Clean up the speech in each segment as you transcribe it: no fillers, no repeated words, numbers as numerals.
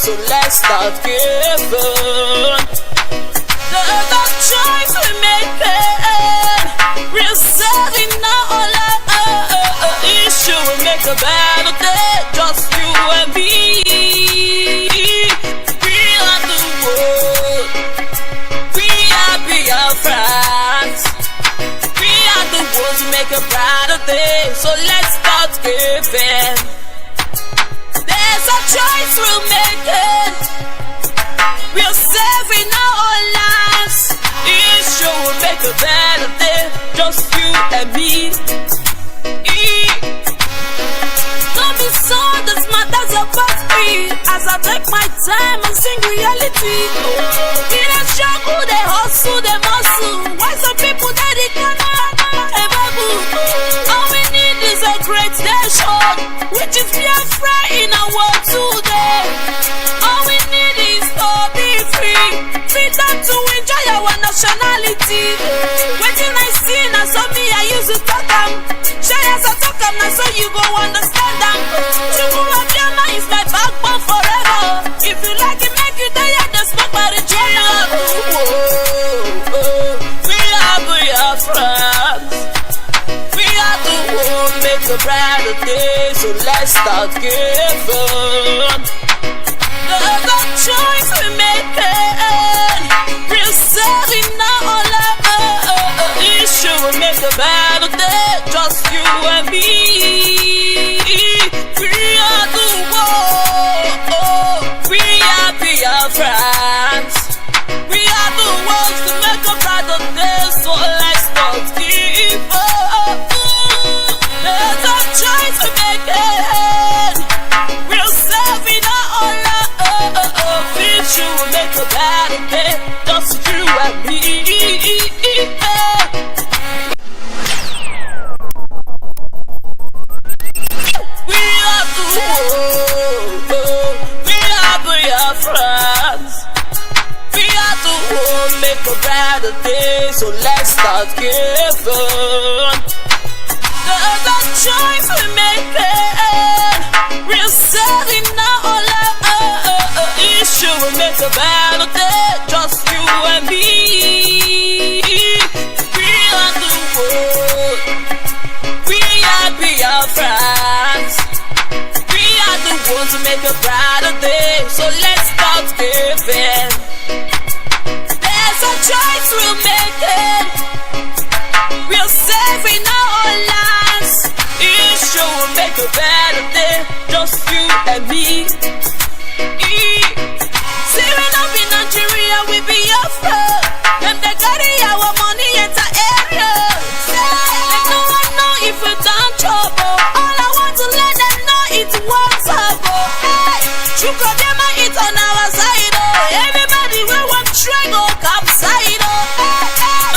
so let's start giving. The choice we make, we're serving now all issue will make a better day, just you and me. We are the world, we are BIAFRA. We are the ones who make a brighter day, so let's start giving. There's a choice we're making, we're saving our own lives. It sure will make a better day, just you and me. Don't be so this matters about me, as I take my time and sing reality. In a struggle, they hustle, they muscle. Why some people that they cannot ever move? All we need is a great nation, which is BIAFRA in our world today. All we need is to be free, freedom to enjoy our nationality. Waiting I see, now so me I use to talk them. Say as I talk them, now so you go understand them. Jubril is my backbone forever. If you like it, make you die, just smoke by the journal. We are BIAFRA. We are the one make a brighter day, so let's start giving. The choice we make, we're serving now all issue will make a better day, just you and me. We are the world, we are BIAFRA. We are the ones to make a brighter day, so let's start giving. There's a choice we make, we're serving all you will make a better day, just you and me. We are the world, we are BIAFRA. We are the world, make a better day, so let's start giving. The choice we make, we're serving now all issue will make a better day, just you and me. We are the world, we are BIAFRA. We are the ones who make a brighter day, so let's start giving. There's a choice we're making, we're saving our own lives. It sure will make a better day, just you and me. See we not in Nigeria, we BIAFRA. Them they carry our money enter area. Make no one know if we done trouble. All I want to let them know it's what's up. Hey, Chuko them I eat on our side. Everybody we want try go capside.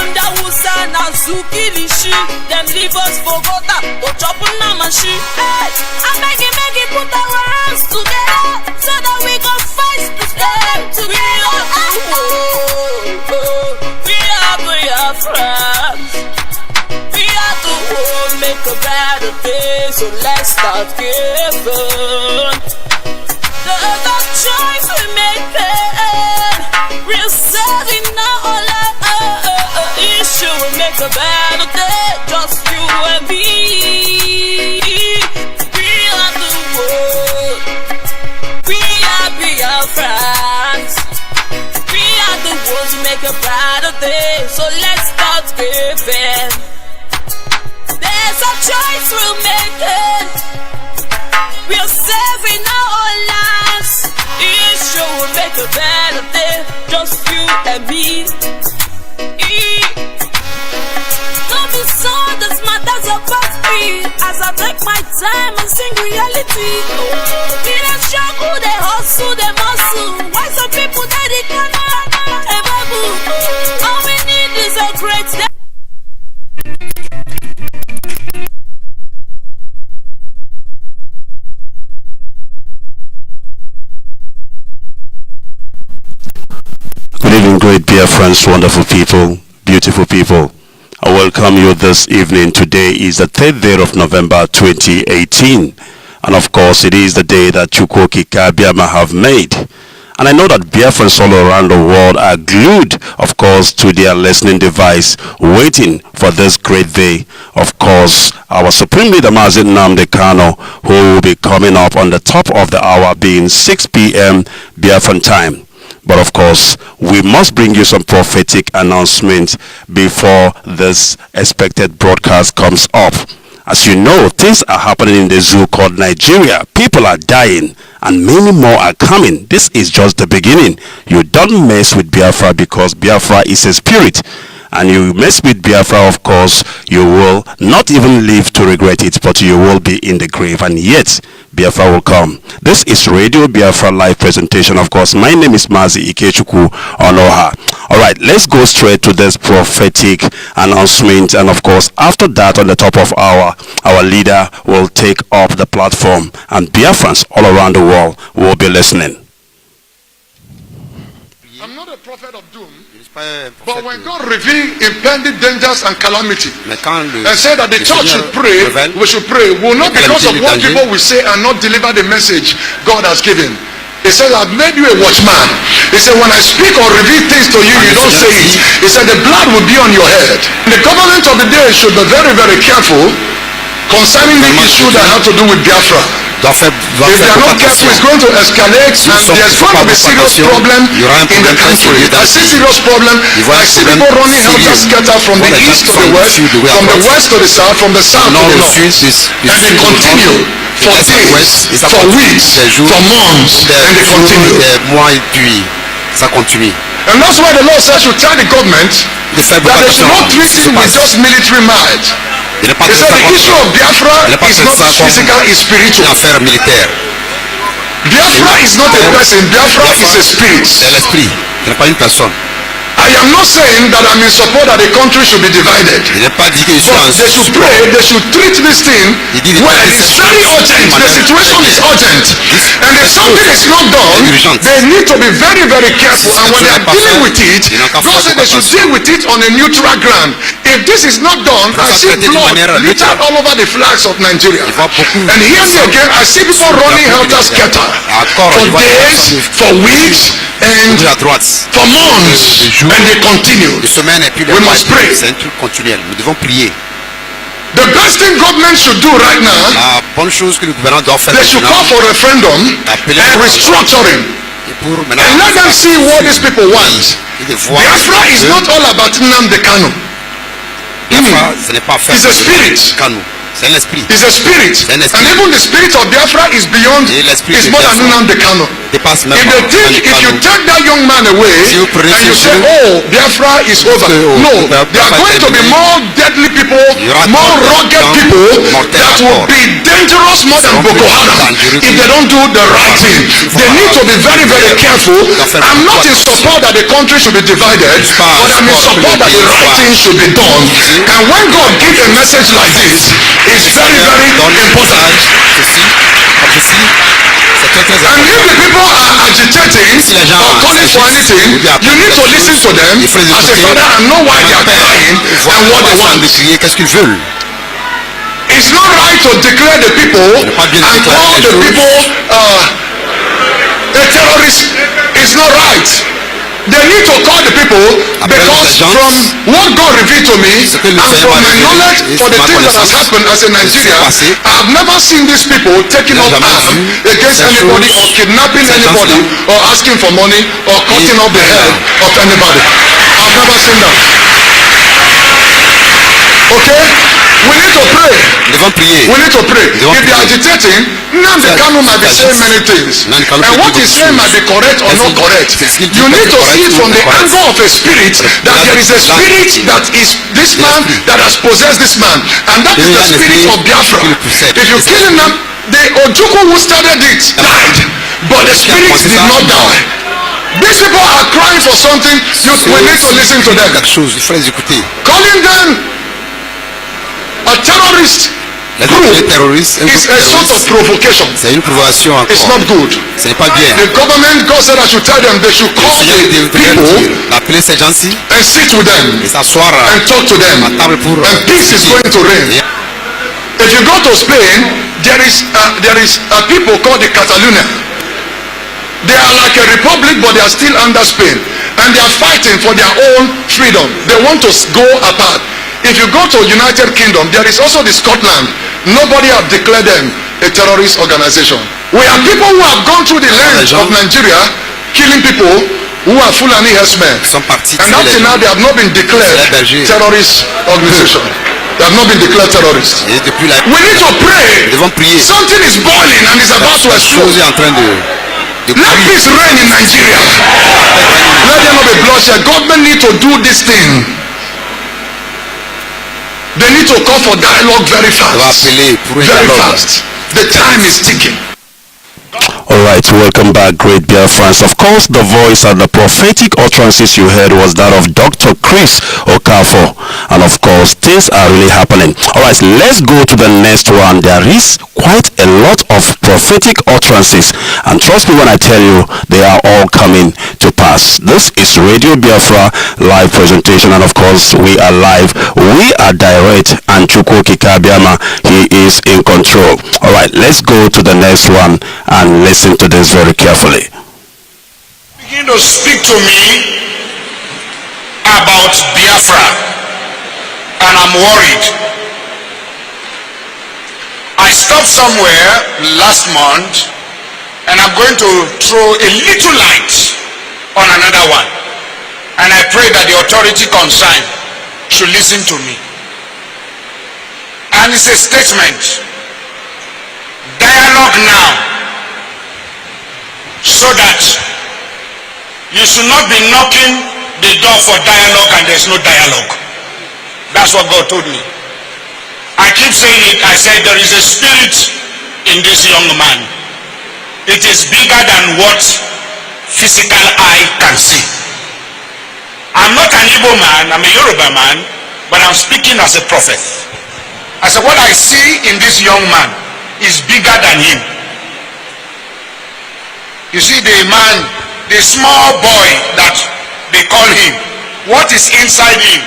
And that was an Azukilishi. Them leave us for water to chop on a machine. Hey, I make it put our hands together, so that we go fight to them together. We are BIAFRA. We are the world, make a better day, so let's start giving. The choice we make, we're serving now all issue will make a better day, just you and me. We are the world, we are BIAFRA. We are the ones who make a brighter day, so let's start giving. There's a choice we're making, we're saving our own lives. It sure will make a better day, just you and me. Don't be so this matters about me, as I take my time and sing reality. In a struggle, they hustle, they muscle. Why some people that they cannot ever move? All we need is a great day. Good evening, great BIAFRANs, wonderful people, beautiful people. I welcome you this evening. Today is the 3rd day of November 2018. And of course, it is the day that Chukwuoki Kabiama have made. And I know that Biafrans all around the world are glued, of course, to their listening device, waiting for this great day. Of course, our Supreme Leader MAZI Nnamdi Kanu, who will be coming up on the top of the hour, being 6 p.m. Biafran time. But of course, we must bring you some prophetic announcements before this expected broadcast comes up. As you know, things are happening in the zoo called Nigeria. People are dying and many more are coming. This is just the beginning. You don't mess with Biafra because Biafra is a spirit. And you mess with Biafra, of course, you will not even live to regret it, but you will be in the grave. And yet, Biafra will come. This is Radio Biafra live presentation. Of course, my name is MAZI Ikechukwu Onoha. Alright, let's go straight to this prophetic announcement. And of course, after that, on the top of our leader will take up the platform. And Biafrans all around the world will be listening. I'm not a prophet of doom. But when God revealed impending dangers and calamity and said that the church should pray, we should pray, will not because of what people will say and not deliver the message God has given. He said, I've made you a watchman. He said, when I speak or reveal things to you, you don't say it. He said, the blood will be on your head. The government of the day should be very, very careful concerning the issue that have to do with Biafra. If they are not careful, it's going to escalate and there's going to be serious problem in the country. I see serious problem. I see people running helter-skelter from the east to the west, from the west to the south, from the south to the north. And they continue for days, for weeks, for months, and they continue. And that's why the Lord says to tell the government that they should not treat him with just military might. He said the issue of Biafra is not physical, it's spiritual. Biafra is not a person, Biafra is a spirit. I am not saying that I'm in support that the country should be divided. But they should pray, they should treat this thing where it is very urgent. The situation is urgent. And if something is not done, they need to be very, very careful. And when they are dealing with it, God said they should deal with it on a neutral ground. If this is not done, I see blood littered all over the flags of Nigeria. And here again, I see people running helter-skelter for days, for weeks, and for months. And they continue. We must pray. The best thing government should do right now, they should call for referendum and restructuring. And let them see what these people want. Biafra is not all about Nnamdi Kanu. It's a spirit. It's a spirit. And even the spirit of Biafra is beyond, is more than Nnamdi Kanu. If you take that young man away and you say, oh, Biafra is over. No, there are going to be more deadly people, more rugged people that will be dangerous more than Boko Haram if they don't do the right thing. They need to be very, very careful. I'm not in support that the country should be divided, but I'm in support that the right thing should be done. And when God gives a message like this, it's very, very important. And if the people are agitating or calling for anything, you need to listen to them as a father and know why they are crying and what they want. It's not right to declare the people and call the people a terrorist. It's not right. They need to call the people because from what God revealed to me and from my knowledge for the things that has happened as a Nigerian, I have never seen these people taking up arms against anybody or kidnapping anybody or asking for money or cutting off the head of anybody. I've never seen that. Okay? We need to pray. We need to pray. If they are agitating, Nnamdi Kanu might be saying many things. And what he's saying might be correct or not correct. You need to see it from the angle of a spirit that there is a spirit that is this man that has possessed this man. And that is the spirit of Biafra. If you kill him, the Ojukwu who started it died. But the spirit did not die. These people are crying for something. We need to listen to them. Calling them a terrorist group is a sort of provocation. It's not good. The government, God said I should tell them they should call the people and sit with them and talk to them, and peace is going to reign. A If you go to Spain, there is people called the Catalonia. They are like a republic, but they are still under Spain, and they are fighting for their own freedom. They want to go apart. If you go to United Kingdom, there is also the Scotland. Nobody have declared them a terrorist organization. We have people who have gone through the land of Nigeria, killing people who are Fulani herdsmen, and up to now they have not been declared terrorist organization. They have not been declared terrorists. We need to pray. Something is boiling and is about to explode. Let peace reign in Nigeria. Let there not be bloodshed. Government need to do this thing. They need to call for dialogue very fast. Very fast. The time is ticking. Alright, welcome back, great BIAFRANs. Of course, the voice and the prophetic utterances you heard was that of Dr. Chris Okafor. And of course, things are really happening. Alright, let's go to the next one. There is quite a lot of prophetic utterances. And trust me when I tell you, they are all coming to pass. This is Radio Biafra live presentation. And of course, we are live. We are direct. And Chukwuoki Kabiama, he is in control. Alright, let's go to the next one and listen to this very carefully. Begin to speak to me about Biafra, and I'm worried. I stopped somewhere last month, and I'm going to throw a little light on another one, and I pray that the authority concerned should listen to me. And it's a statement: dialogue now, so that you should not be knocking the door for dialogue and there's no dialogue. That's what God told me. I keep saying it. I said there is a spirit in this young man. It is bigger than what physical eye can see. I'm not an Igbo man, I'm a Yoruba man, but I'm speaking as a prophet. I said what I see in this young man is bigger than him. You see the man, the small boy that they call him, what is inside him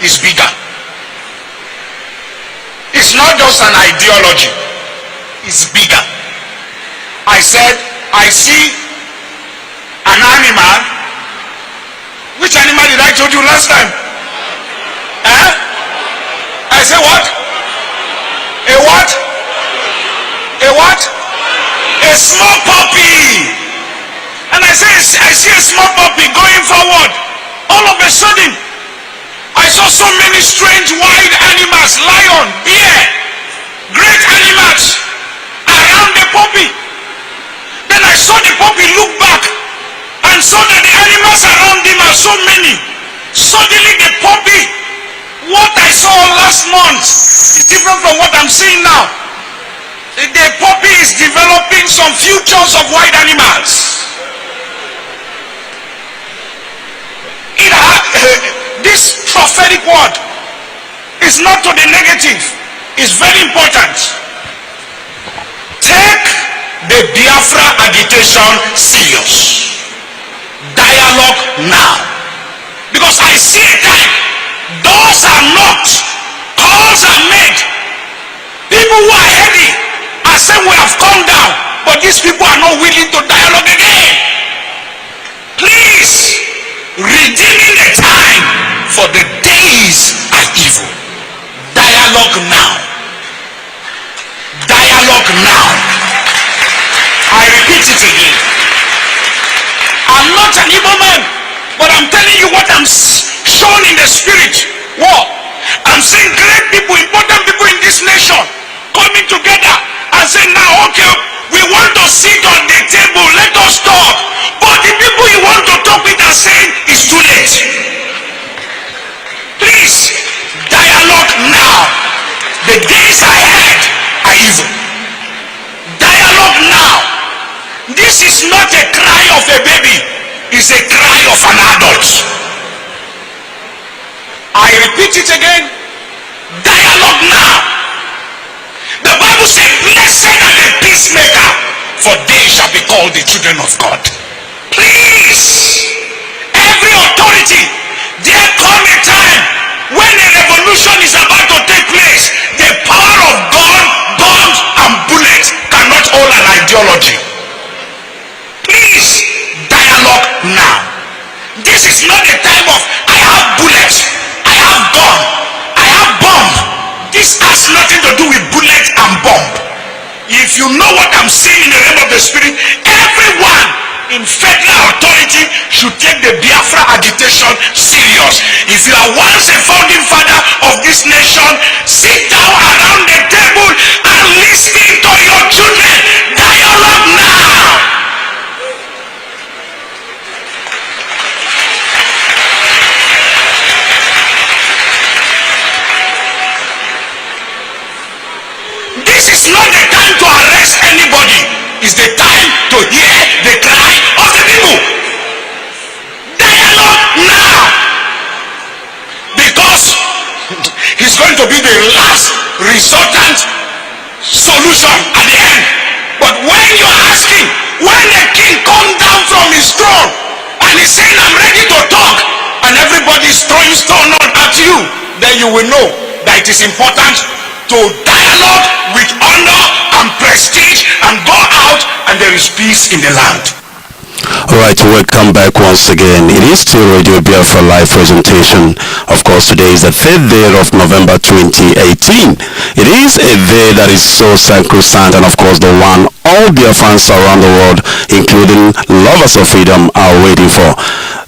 is bigger. It's not just an ideology, it's bigger. I said, I see an animal. Which animal did I told you last time? I said what? A what? A what? A small puppy. And I see a small puppy going forward. All of a sudden, I saw so many strange wild animals, lion, bear, great animals around the puppy. Then I saw the puppy look back and saw that the animals around him are so many. Suddenly the puppy, what I saw last month is different from what I'm seeing now. The puppy is developing some futures of wild animals. This prophetic word is not to the negative. It's very important. Take the Biafra agitation serious. Dialogue now. Because I see a time, doors are knocked, calls are made. People who are heavy are saying we have come down, but these people are not willing to dialogue again. Please, redeeming the time, for the days are evil. Dialogue now. Dialogue now. I repeat it again. I'm not an Igbo man, but I'm telling you what I'm shown in the spirit. What? I'm seeing great people, important people in this nation coming together and saying, now, okay, we want to sit on the table, let us talk. But the people you want to talk with are saying it's too late. Please, dialogue now. The days ahead are evil. Dialogue now. This is not a cry of a baby, it's a cry of an adult. I repeat it again. Dialogue now. The Bible says, blessed are the peacemaker, for they shall be called the children of God. Please, every authority, there come a time when a revolution is about to take place. The power of God ideology. Please, dialogue now. This is not a time of I have bullets, I have gun, I have bomb. This has nothing to do with bullet and bomb. If you know what I'm saying in the realm of the spirit, everyone in federal authority should take the Biafra agitation serious. If you are once a founding father of this nation, sit down around the table and listen to your children. Dialogue now. This is not the time to arrest anybody. It's the time to hear the cry of the people. Dialogue now. Because it's going to be the last resultant solution at the end. But when you're asking, when the king come down from his throne and he's saying, I'm ready to talk, and everybody's throwing stone at you, then you will know that it is important to dialogue with honor and prestige and go out, and there is peace in the land. Alright, welcome back once again. It is still Radio BIAFRA live presentation. Of course, today is the 3rd day of November 2018. It is a day that is so sacrosanct, and of course the one all Biafrans around the world, including lovers of freedom, are waiting for.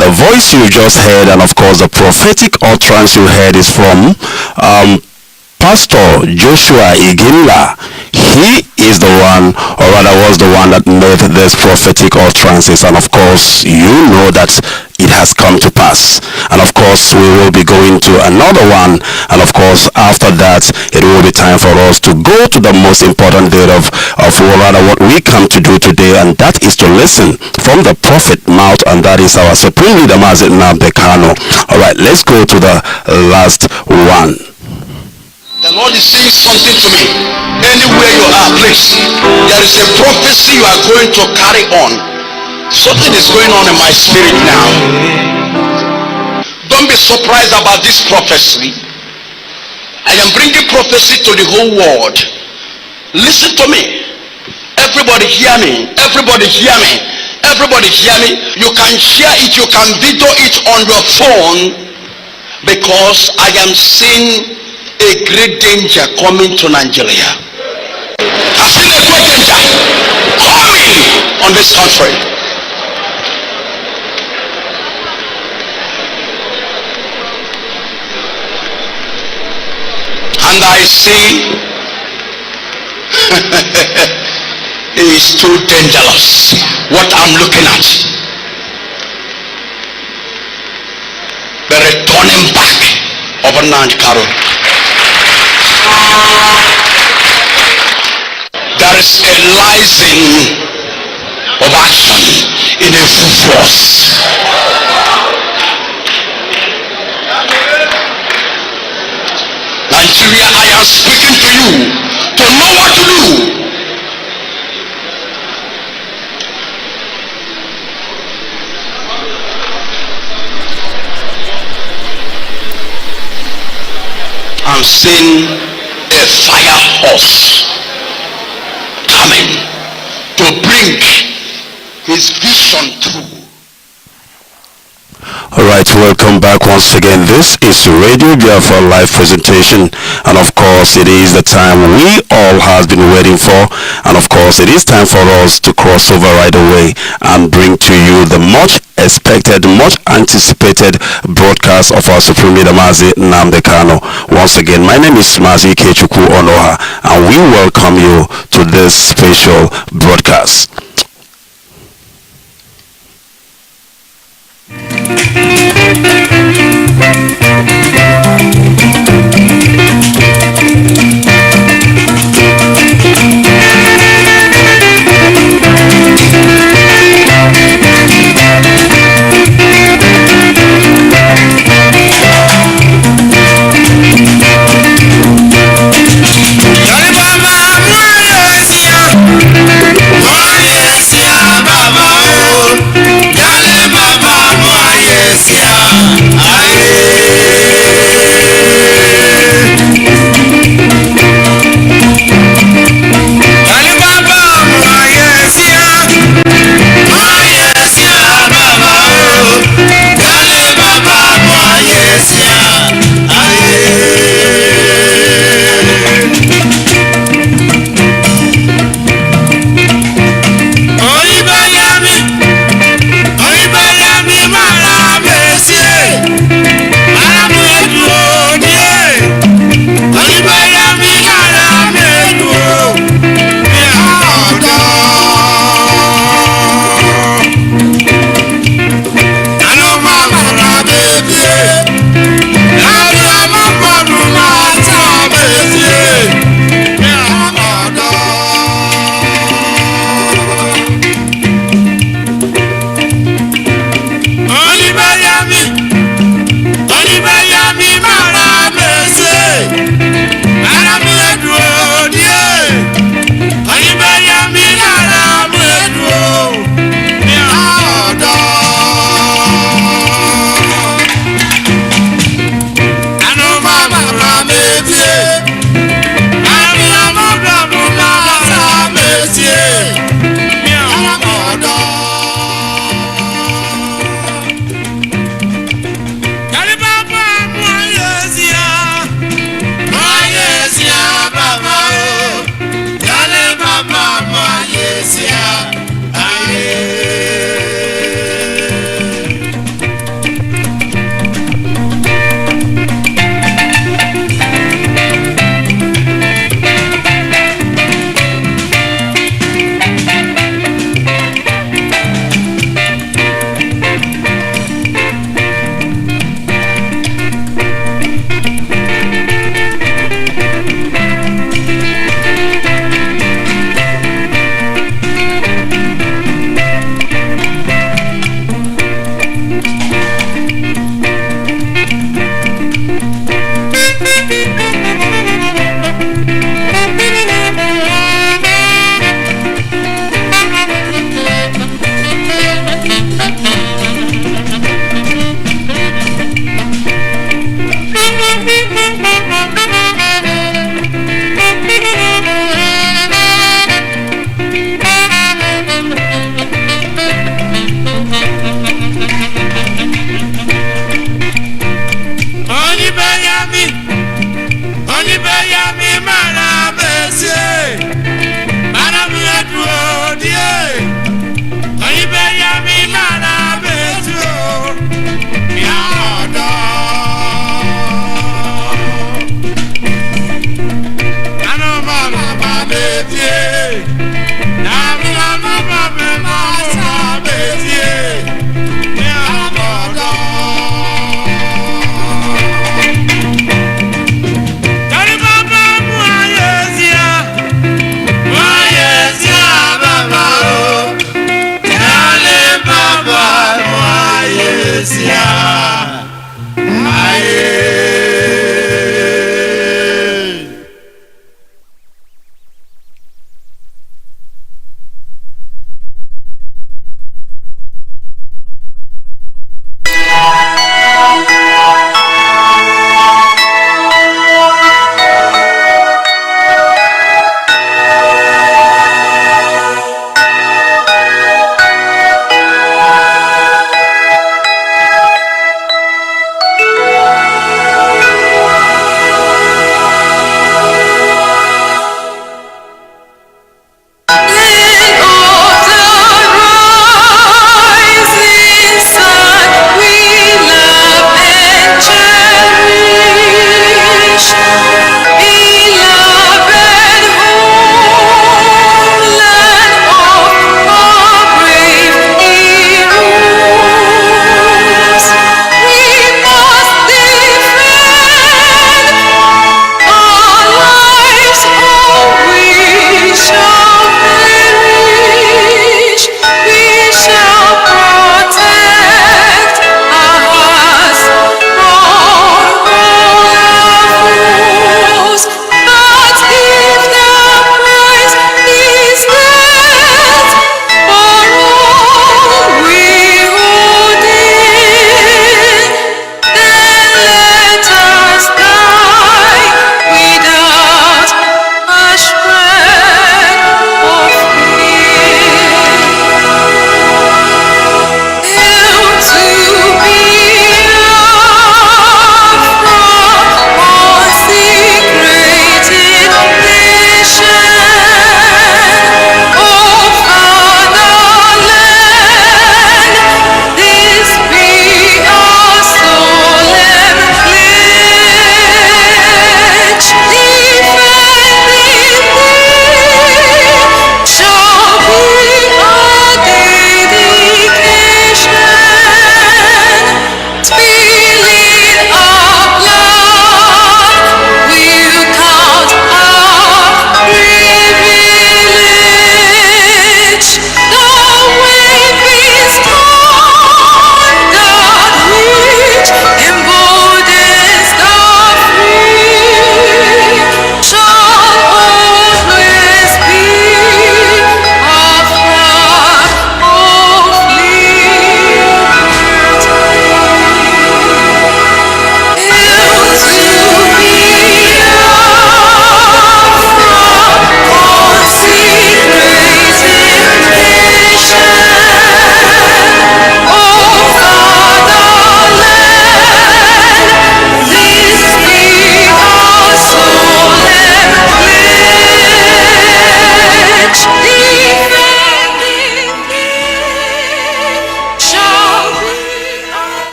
The voice you just heard, and of course the prophetic utterance you heard, is from Pastor Joshua Iginla. He is the one, or rather was the one, that made this prophetic utterances, and of course you know that it has come to pass. And of course we will be going to another one, and of course after that it will be time for us to go to the most important day of or rather what we come to do today, and that is to listen from the prophet mouth, and that is our supreme leader MAZI Nnamdi Kanu. Alright, let's go to the last one. The Lord is saying something to me. Anywhere you are, please. There is a prophecy you are going to carry on. Something is going on in my spirit now. Don't be surprised about this prophecy. I am bringing prophecy to the whole world. Listen to me. Everybody hear me. Everybody hear me. Everybody hear me. You can share it. You can video it on your phone, because I am seeing a great danger coming to Nigeria. I've seen a great danger coming on this country. And I see it is too dangerous what I'm looking at. The returning back of Nnamdi Kanu. There is a rising of action in a full force. Nigeria, I am speaking to you to know what to do. I'm seeing a fire horse coming to bring his vision through. Alright, welcome back once again. This is Radio Biafra live presentation, and of course it is the time we all have been waiting for, and of course it is time for us to cross over right away and bring to you the much expected, much anticipated broadcast of our Supreme Leader MAZI Nnamdi Kanu. Once again, my name is MAZI Onoha, and we welcome you to this special broadcast.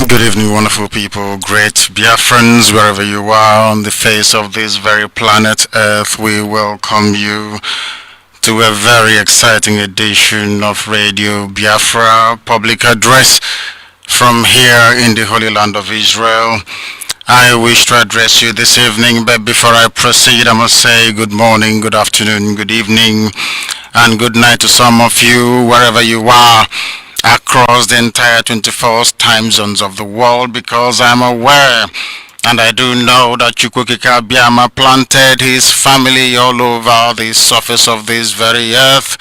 Good evening, wonderful people, great Biafrans, wherever you are on the face of this very planet Earth. We welcome you to a very exciting edition of Radio Biafra Public Address from here in the Holy Land of Israel. I wish to address you this evening, but before I proceed, I must say good morning, good afternoon, good evening, and good night to some of you, wherever you are, across the entire 24 time zones of the world, because I'm aware and I do know that Chukwukika Biama planted his family all over the surface of this very earth,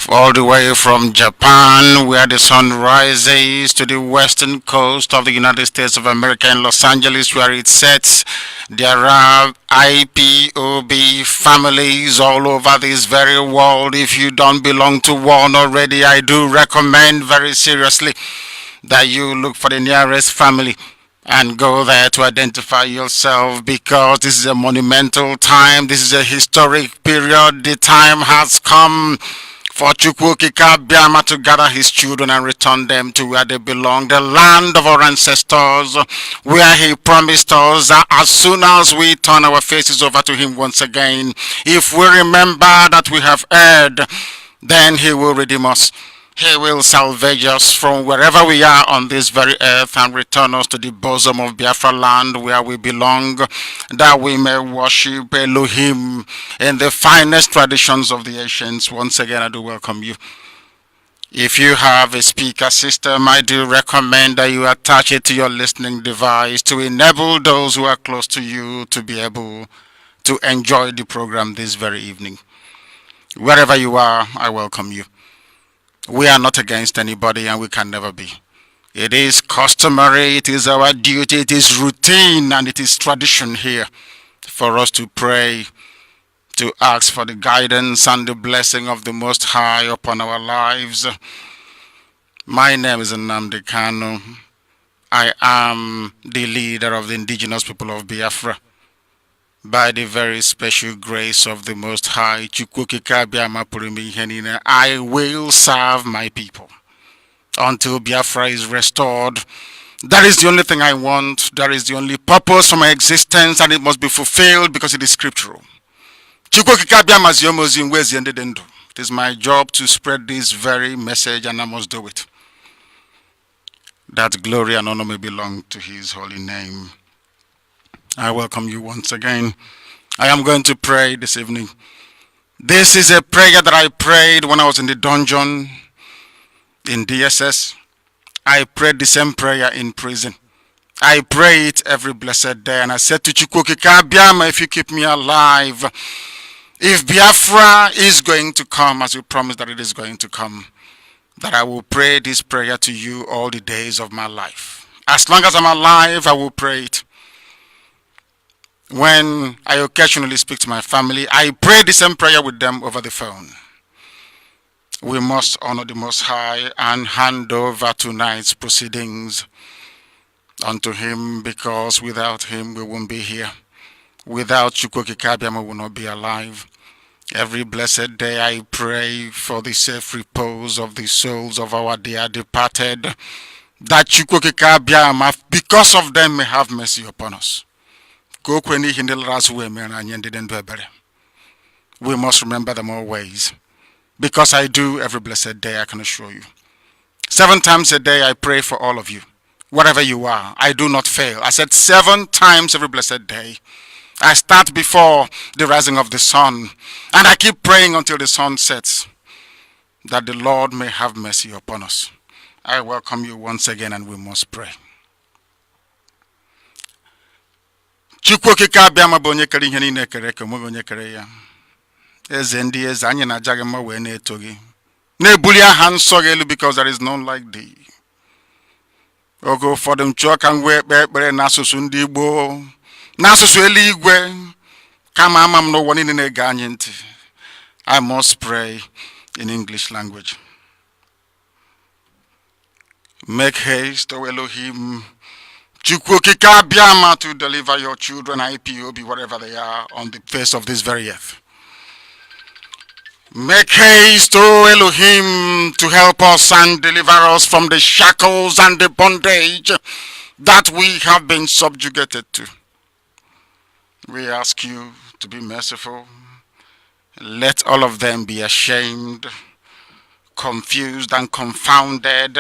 all the way from Japan, where the sun rises, to the western coast of the United States of America in Los Angeles, where it sets. There are IPOB families all over this very world. If you don't belong to one already, I do recommend very seriously that you look for the nearest family and go there to identify yourself, because this is a monumental time. This is a historic period. The time has come for Chukwukika Biama to gather his children and return them to where they belong, the land of our ancestors, where he promised us that as soon as we turn our faces over to him once again, if we remember that we have erred, then he will redeem us. He will salvage us from wherever we are on this very earth and return us to the bosom of Biafra land where we belong, that we may worship Elohim in the finest traditions of the ancients. Once again, I do welcome you. If you have a speaker system, I do recommend that you attach it to your listening device to enable those who are close to you to be able to enjoy the program this very evening. Wherever you are, I welcome you. We are not against anybody, and we can never be. It is customary, it is our duty, it is routine, and it is tradition here for us to pray, to ask for the guidance and the blessing of the Most High upon our lives. My name is Nnamdi Kanu. I am the leader of the indigenous people of Biafra. By the very special grace of the Most High, I will serve my people until Biafra is restored. That is the only thing I want. That is the only purpose for my existence, and it must be fulfilled because it is scriptural. It is my job to spread this very message, and I must do it. That glory and honor may belong to his holy name. I welcome you once again. I am going to pray this evening. This is a prayer that I prayed when I was in the dungeon in DSS. I prayed the same prayer in prison. I pray it every blessed day, and I said to Chukwukika Biama, if you keep me alive, if Biafra is going to come, as you promised that it is going to come, that I will pray this prayer to you all the days of my life. As long as I'm alive, I will pray it. When I occasionally speak to my family, I pray the same prayer with them over the phone. We must honor the Most High and hand over tonight's proceedings unto him, because without him we won't be here. Without Chukwukika Biama we will not be alive. Every blessed day I pray for the safe repose of the souls of our dear departed, that Chukwukika Biama, because of them, may have mercy upon us. We must remember them always, because I do every blessed day, I can assure you. 7 times a day I pray for all of you, wherever you are. I do not fail. I said 7 times every blessed day. I start before the rising of the sun, and I keep praying until the sun sets, that the Lord may have mercy upon us. I welcome you once again, and we must pray. Chukwukika Biama bụ onye kere ihe niile kere eke, onweghị onye kere ya. Eze ndị eze, anyị na-aja gị mma wee na-eto gị, na-ebuli aha nsọ gị elu, because there is none like thee. Oge ụfọdụ m chọọ ka m wee kpee ekpere n'asụsụ ndị Igbo, n'asụsụ eluigwe, kama ama m n'ụwa niile na-ege anyị ntị. I must pray in English language. Make haste, O Elohim, Chukwukika Biama, to deliver your children, IPOB, wherever they are on the face of this very earth. Make haste, O Elohim, to help us and deliver us from the shackles and the bondage that we have been subjugated to. We ask you to be merciful. Let all of them be ashamed, confused, and confounded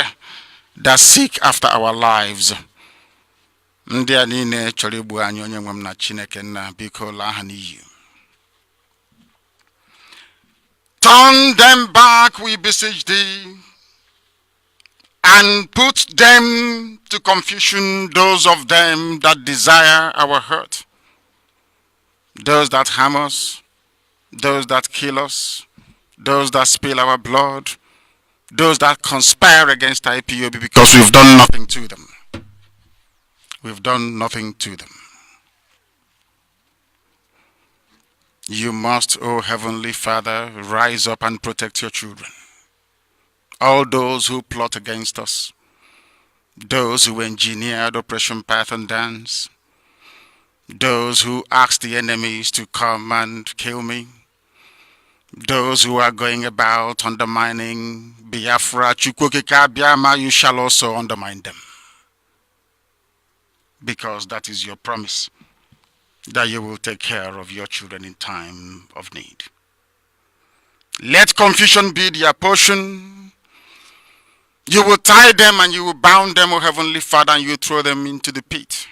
that seek after our lives. Ndị a niile chọrọ igbu anyị, onye nwe m na Chineke nna, biko laa ha n'iyi. Turn them back, we beseech thee, and put them to confusion, those of them that desire our hurt, those that harm us, those that kill us, those that spill our blood, those that conspire against IPOB, because we've done nothing to them. We've done nothing to them. You must, O Heavenly Father, rise up and protect your children. All those who plot against us, those who engineered Operation Python Dance, those who asked the enemies to come and kill me, those who are going about undermining Biafra, Chukwokika Biama, you shall also undermine them. Because that is your promise, that you will take care of your children in time of need. Let confusion be their portion. You will tie them and you will bound them, O Heavenly Father, and you throw them into the pit,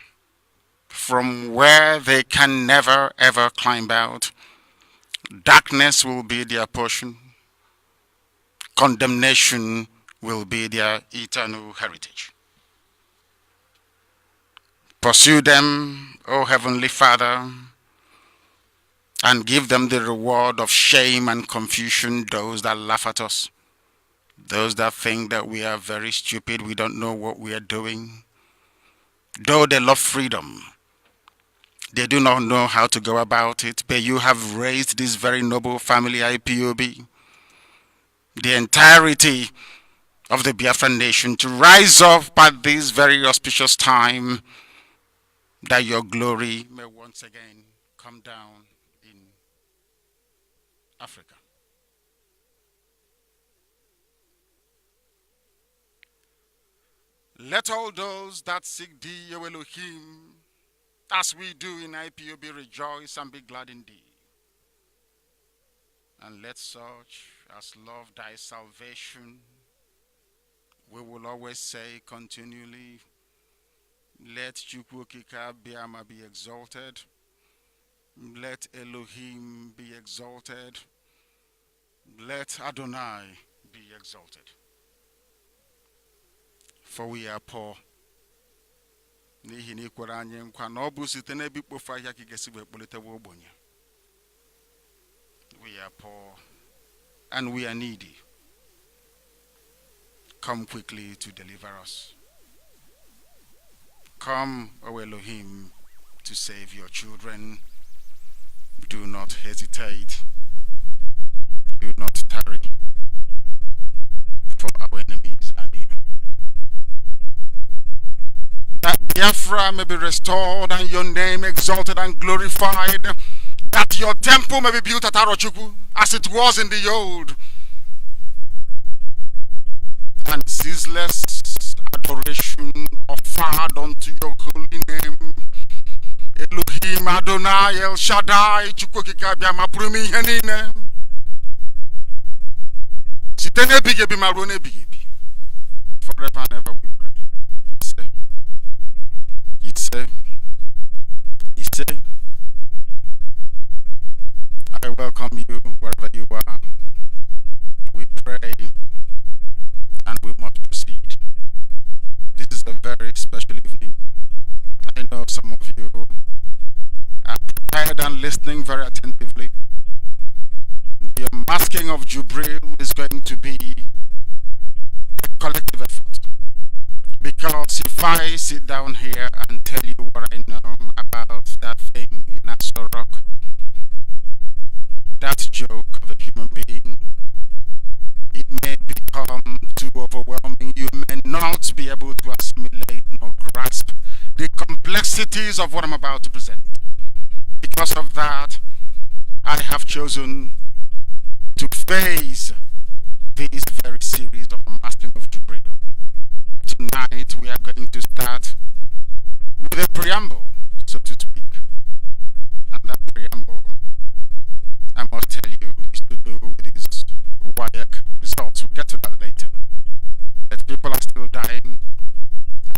from where they can never ever climb out. Darkness will be their portion. Condemnation will be their eternal heritage. Pursue them, O Heavenly Father, and give them the reward of shame and confusion, those that laugh at us, those that think that we are very stupid, we don't know what we are doing. Though they love freedom, they do not know how to go about it, but you have raised this very noble family, IPOB, the entirety of the Biafran nation, to rise up at this very auspicious time, that your glory may once again come down in Africa. Let all those that seek thee, O Elohim, as we do in IPOB, rejoice and be glad in thee. And let such as love thy salvation, we will always say continually, let Chukwokika Biama be exalted. Let Elohim be exalted. Let Adonai be exalted. For we are poor. We are poor and we are needy. Come quickly to deliver us. Come, O Elohim, to save your children. Do not hesitate. Do not tarry, for our enemies are near. That Biafra may be restored and your name exalted and glorified. That your temple may be built at Arochukwu as it was in the old. And ceaseless adoration offered unto your holy name. Elohim Adonai El Shaddai Chukwokika Biama Prumi Henine. Sitene bigebi marone bigebi. Forever and ever we pray. I welcome you wherever you are. We pray and we must proceed. This is a very special evening. I know some of you are prepared and listening very attentively. The masking of Jubril is going to be a collective effort. Because if I sit down here and tell you what I know about that thing in Asorok, that joke of a human being, it may become too overwhelming. You may not be able to assimilate nor grasp the complexities of what I'm about to present. Because of that, I have chosen to face this very series of masking of Jubril. Tonight we are going to start with a preamble, so to speak. And that preamble, I must tell you, is to do with his WAEC results. We'll get to that later. But people are still dying.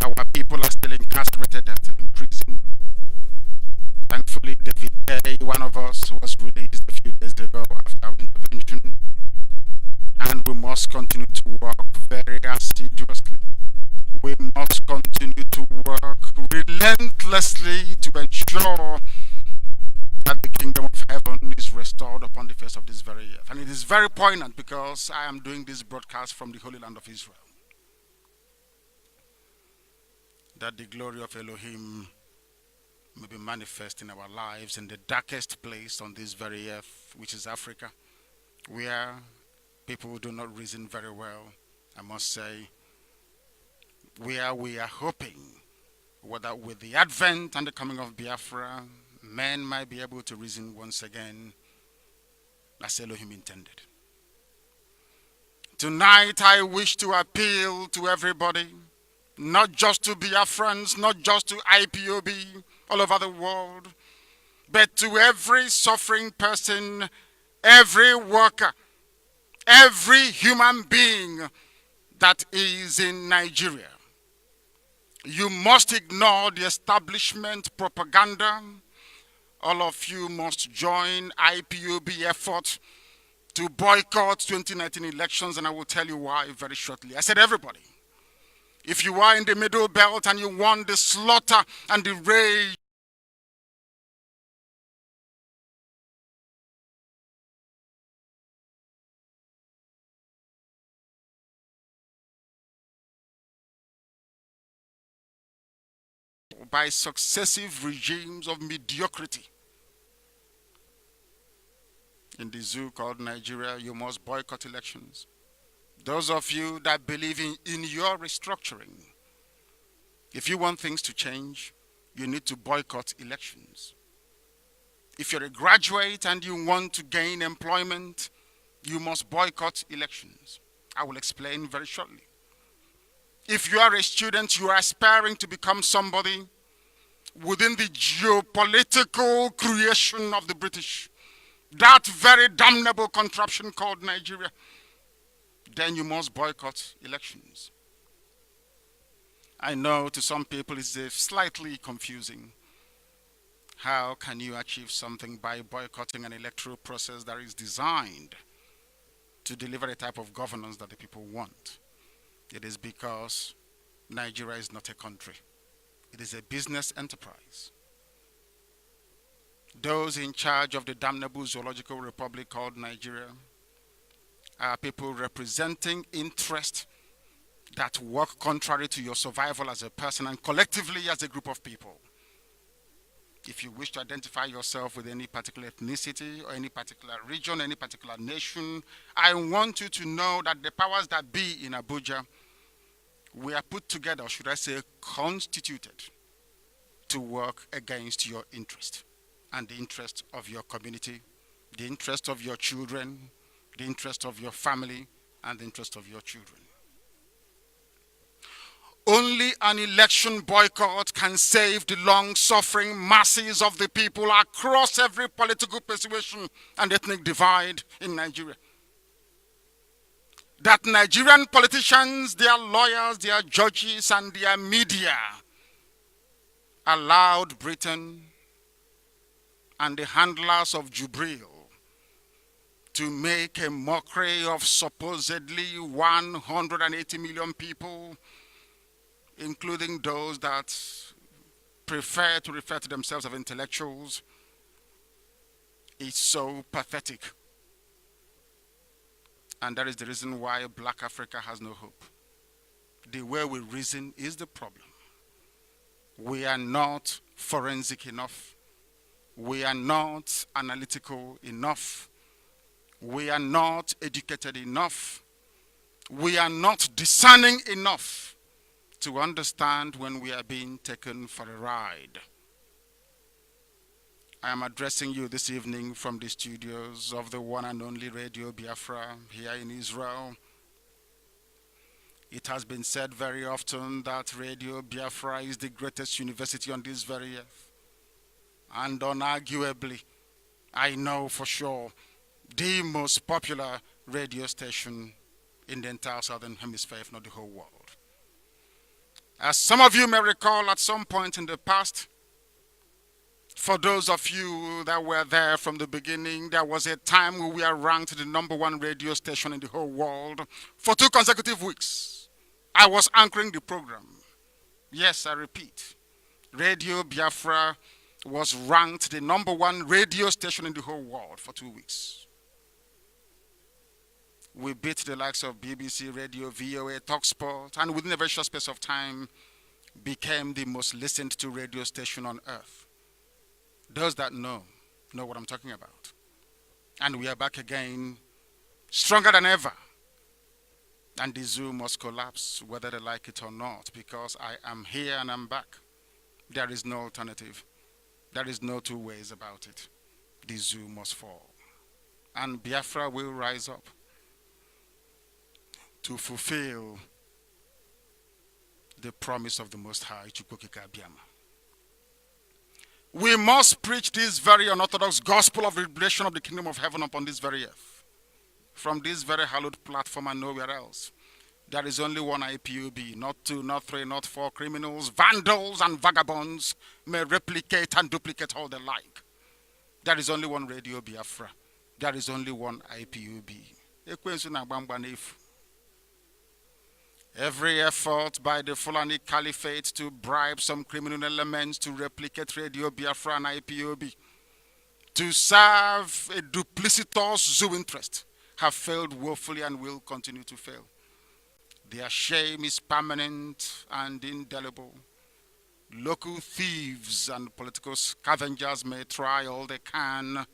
Our people are still incarcerated, they're still in prison. Thankfully, David Day, one of us, was released a few days ago after our intervention. And we must continue to work very assiduously. We must continue to work relentlessly to ensure that the kingdom of heaven is restored upon the face of this very earth. And it is very poignant because I am doing this broadcast from the Holy Land of Israel. That the glory of Elohim may be manifest in our lives in the darkest place on this very earth, which is Africa, where people do not reason very well, I must say. where we are hoping, whether with the advent and the coming of Biafra, men might be able to reason once again as Elohim intended. Tonight I wish to appeal to everybody, not just to Biafrans, not just to IPOB all over the world, but to every suffering person, every worker, every human being that is in Nigeria. You must ignore the establishment propaganda. All of you must join IPOB effort to boycott 2019 elections, and I will tell you why very shortly. I said everybody. If you are in the middle belt and you want the slaughter and the rage by successive regimes of mediocrity in the zoo called Nigeria, you must boycott elections. Those of you that believe in your restructuring, if you want things to change, you need to boycott elections. If you're a graduate and you want to gain employment, you must boycott elections. I will explain very shortly. If you are a student, you are aspiring to become somebody within the geopolitical creation of the British, that very damnable contraption called Nigeria, then you must boycott elections. I know to some people it's slightly confusing. How can you achieve something by boycotting an electoral process that is designed to deliver the type of governance that the people want? It is because Nigeria is not a country. It is a business enterprise. Those in charge of the damnable zoological republic called Nigeria are people representing interests that work contrary to your survival as a person and collectively as a group of people. If you wish to identify yourself with any particular ethnicity or any particular region, any particular nation, I want you to know that the powers that be in Abuja were put together, or should I say constituted, to work against your interest and the interest of your community, the interest of your children, the interest of your family, and the interest of your children. Only an election boycott can save the long-suffering masses of the people across every political persuasion and ethnic divide in Nigeria. That Nigerian politicians, their lawyers, their judges, and their media allowed Britain and the handlers of Jubril to make a mockery of supposedly 180 million people, including those that prefer to refer to themselves as intellectuals, is so pathetic. And that is the reason why Black Africa has no hope. The way we reason is the problem. We are not forensic enough. We are not analytical enough. We are not educated enough. We are not discerning enough to understand when we are being taken for a ride. I am addressing you this evening from the studios of the one and only Radio Biafra here in Israel. It has been said very often that Radio Biafra is the greatest university on this very earth. And unarguably, I know for sure, the most popular radio station in the entire Southern Hemisphere, if not the whole world. As some of you may recall, at some point in the past, for those of you that were there from the beginning, there was a time when we were ranked the #1 radio station in the whole world for 2 consecutive weeks. I was anchoring the program. Yes, I repeat, Radio Biafra was ranked the #1 radio station in the whole world for 2 weeks. We beat the likes of BBC, Radio, VOA, TalkSport, and within a very short space of time became the most listened to radio station on earth. Those that know what I'm talking about. And we are back again, stronger than ever. And the zoo must collapse, whether they like it or not, because I am here and I'm back. There is no alternative. There is no two ways about it. The zoo must fall. And Biafra will rise up to fulfill the promise of the Most High, Chukwokika Abiyama. We must preach this very unorthodox gospel of liberation of the kingdom of heaven upon this very earth. From this very hallowed platform and nowhere else. There is only one IPOB, not two, not three, not four. Criminals, vandals, and vagabonds may replicate and duplicate all they like. There is only one Radio Biafra. There is only one IPOB. Every effort by the Fulani Caliphate to bribe some criminal elements to replicate Radio Biafra and IPOB, to serve a duplicitous zoo interest, have failed woefully and will continue to fail. Their shame is permanent and indelible. Local thieves and political scavengers may try all they can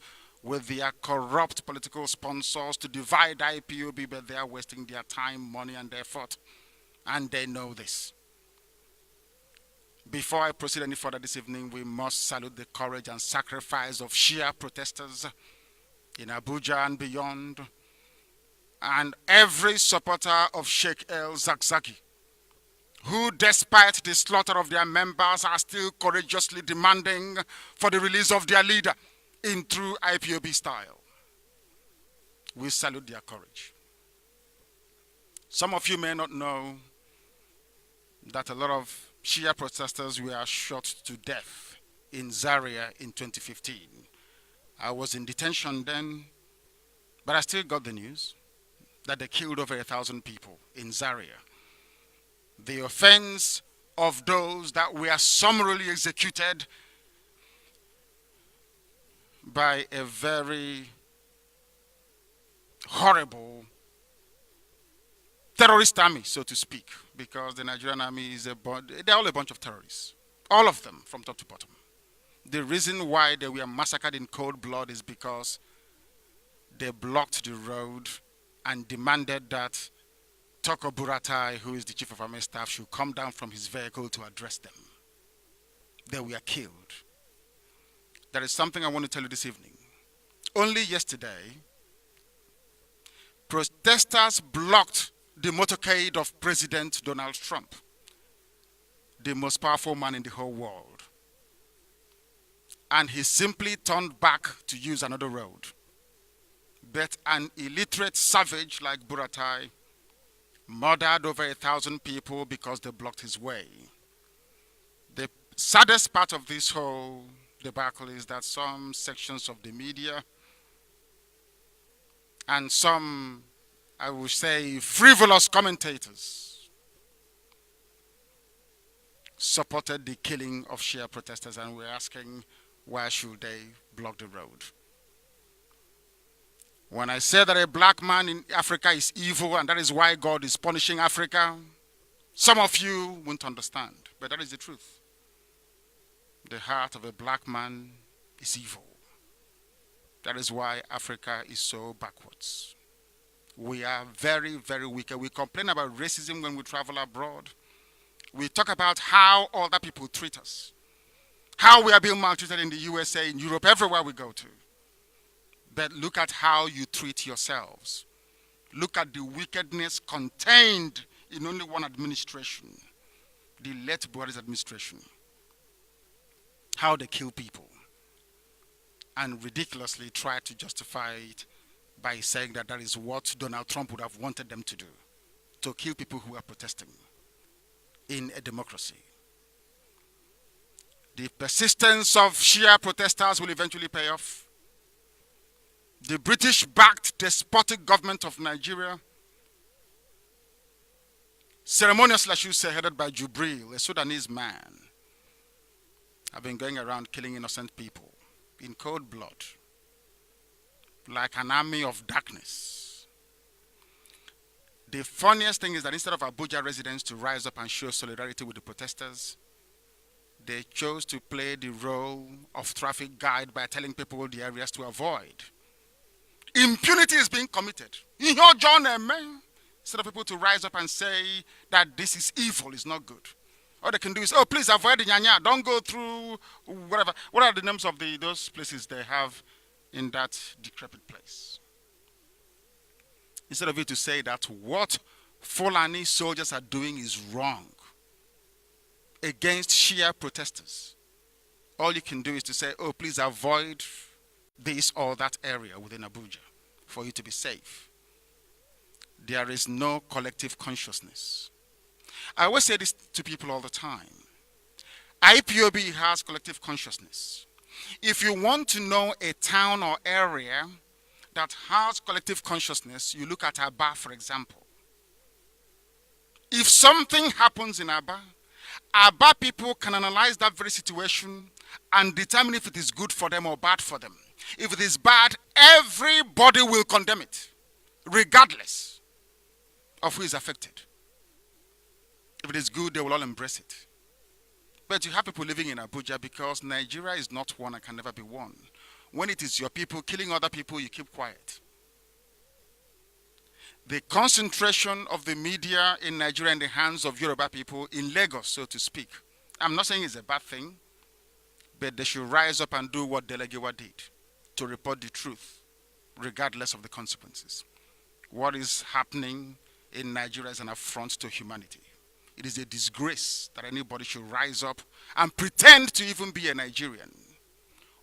with their corrupt political sponsors to divide IPOB, but they are wasting their time, money, and effort. And they know this. Before I proceed any further this evening, we must salute the courage and sacrifice of Shia protesters in Abuja and beyond, and every supporter of Sheikh El Zakzaki, who despite the slaughter of their members are still courageously demanding for the release of their leader in true IPOB style. We salute their courage. Some of you may not know that a lot of Shia protesters were shot to death in Zaria in 2015. I was in detention then, but I still got the news that they killed over 1,000 people in Zaria. The offense of those that were summarily executed by a very horrible terrorist army, so to speak, because the Nigerian army is they're all a bunch of terrorists. All of them, from top to bottom. The reason why they were massacred in cold blood is because they blocked the road and demanded that Toko Buratai, who is the chief of army staff, should come down from his vehicle to address them. They were killed. There is something I want to tell you this evening. Only yesterday, protesters blocked the motorcade of President Donald Trump, the most powerful man in the whole world. And he simply turned back to use another road. But an illiterate savage like Buratai murdered over 1,000 people because they blocked his way. The saddest part of this whole debacle is that some sections of the media and some, I would say, frivolous commentators supported the killing of Shia protesters, and we're asking, why should they block the road? When I say that a black man in Africa is evil and that is why God is punishing Africa, some of you won't understand, but that is the truth. The heart of a black man is evil. That is why Africa is so backwards. We are very, very weak. We complain about racism when we travel abroad. We talk about how other people treat us, how we are being maltreated in the USA, in Europe, everywhere we go to. But look at how you treat yourselves. Look at the wickedness contained in only one administration, the late Buhari's administration. How they kill people and ridiculously try to justify it by saying that that is what Donald Trump would have wanted them to do, to kill people who are protesting in a democracy. The persistence of Shia protesters will eventually pay off. The British-backed despotic government of Nigeria, ceremoniously, I should say, headed by Jubril, a Sudanese man, have been going around killing innocent people in cold blood, like an army of darkness. The funniest thing is that instead of Abuja residents to rise up and show solidarity with the protesters, they chose to play the role of traffic guide by telling people the areas to avoid. Impunity is being committed. Instead of people to rise up and say that this is evil, it's not good. All they can do is, oh, please avoid the Nyanya. Don't go through whatever. What are the names of those places they have in that decrepit place? Instead of you to say that what Fulani soldiers are doing is wrong against Shia protesters, all you can do is to say, oh, please avoid this or that area within Abuja for you to be safe. There is no collective consciousness. I always say this to people all the time. IPOB has collective consciousness. If you want to know a town or area that has collective consciousness, you look at Aba, for example. If something happens in Aba people can analyze that very situation and determine if it is good for them or bad for them. If it is bad, everybody will condemn it, regardless of who is affected. If it is good, they will all embrace it. But you have people living in Abuja because Nigeria is not one and can never be one. When it is your people killing other people, you keep quiet. The concentration of the media in Nigeria in the hands of Yoruba people in Lagos, so to speak. I'm not saying it's a bad thing, but they should rise up and do what Delegewa did, to report the truth, regardless of the consequences. What is happening in Nigeria is an affront to humanity. It is a disgrace that anybody should rise up and pretend to even be a Nigerian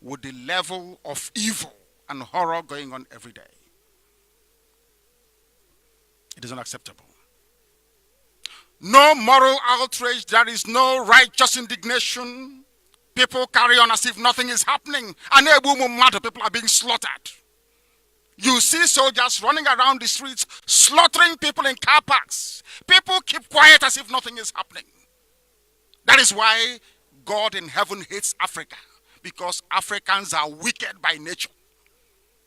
with the level of evil and horror going on every day. It is unacceptable. No moral outrage, there is no righteous indignation. People carry on as if nothing is happening. And people are being slaughtered. You see soldiers running around the streets, slaughtering people in car parks. People keep quiet as if nothing is happening. That is why God in heaven hates Africa, because Africans are wicked by nature.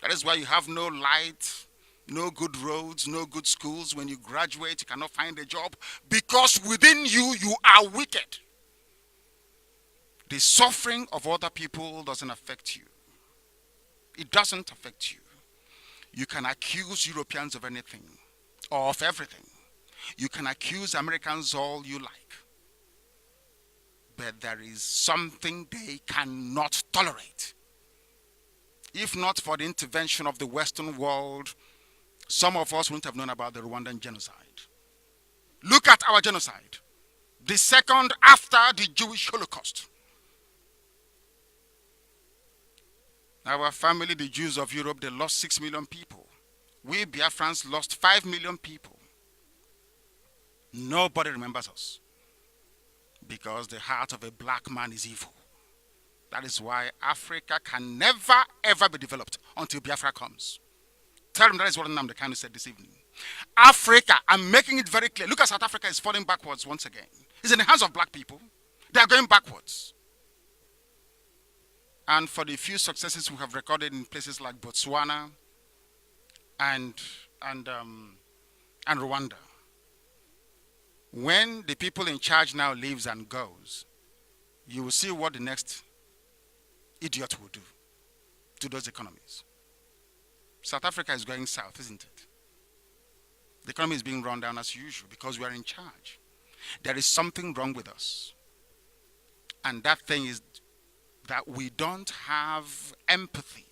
That is why you have no light, no good roads, no good schools. When you graduate, you cannot find a job, because within you, you are wicked. The suffering of other people doesn't affect you. It doesn't affect you. You can accuse Europeans of anything or of everything. You can accuse Americans all you like. But there is something they cannot tolerate. If not for the intervention of the Western world, some of us wouldn't have known about the Rwandan genocide. Look at our genocide. The second after the Jewish Holocaust. Our family, the Jews of Europe, they lost 6 million people. We Biafrans lost 5 million people. Nobody remembers us, because the heart of a black man is evil. That is why Africa can never, ever be developed until Biafra comes. Tell them that is what Nnamdi Kanu said this evening. Africa, I'm making it very clear. Look at South Africa is falling backwards once again. It's in the hands of black people. They are going backwards. And for the few successes we have recorded in places like Botswana and Rwanda, when the people in charge now leaves and goes, you will see what the next idiot will do to those economies. South Africa is going south, isn't it? The economy is being run down as usual because we are in charge. There is something wrong with us. And that thing is that we don't have empathy,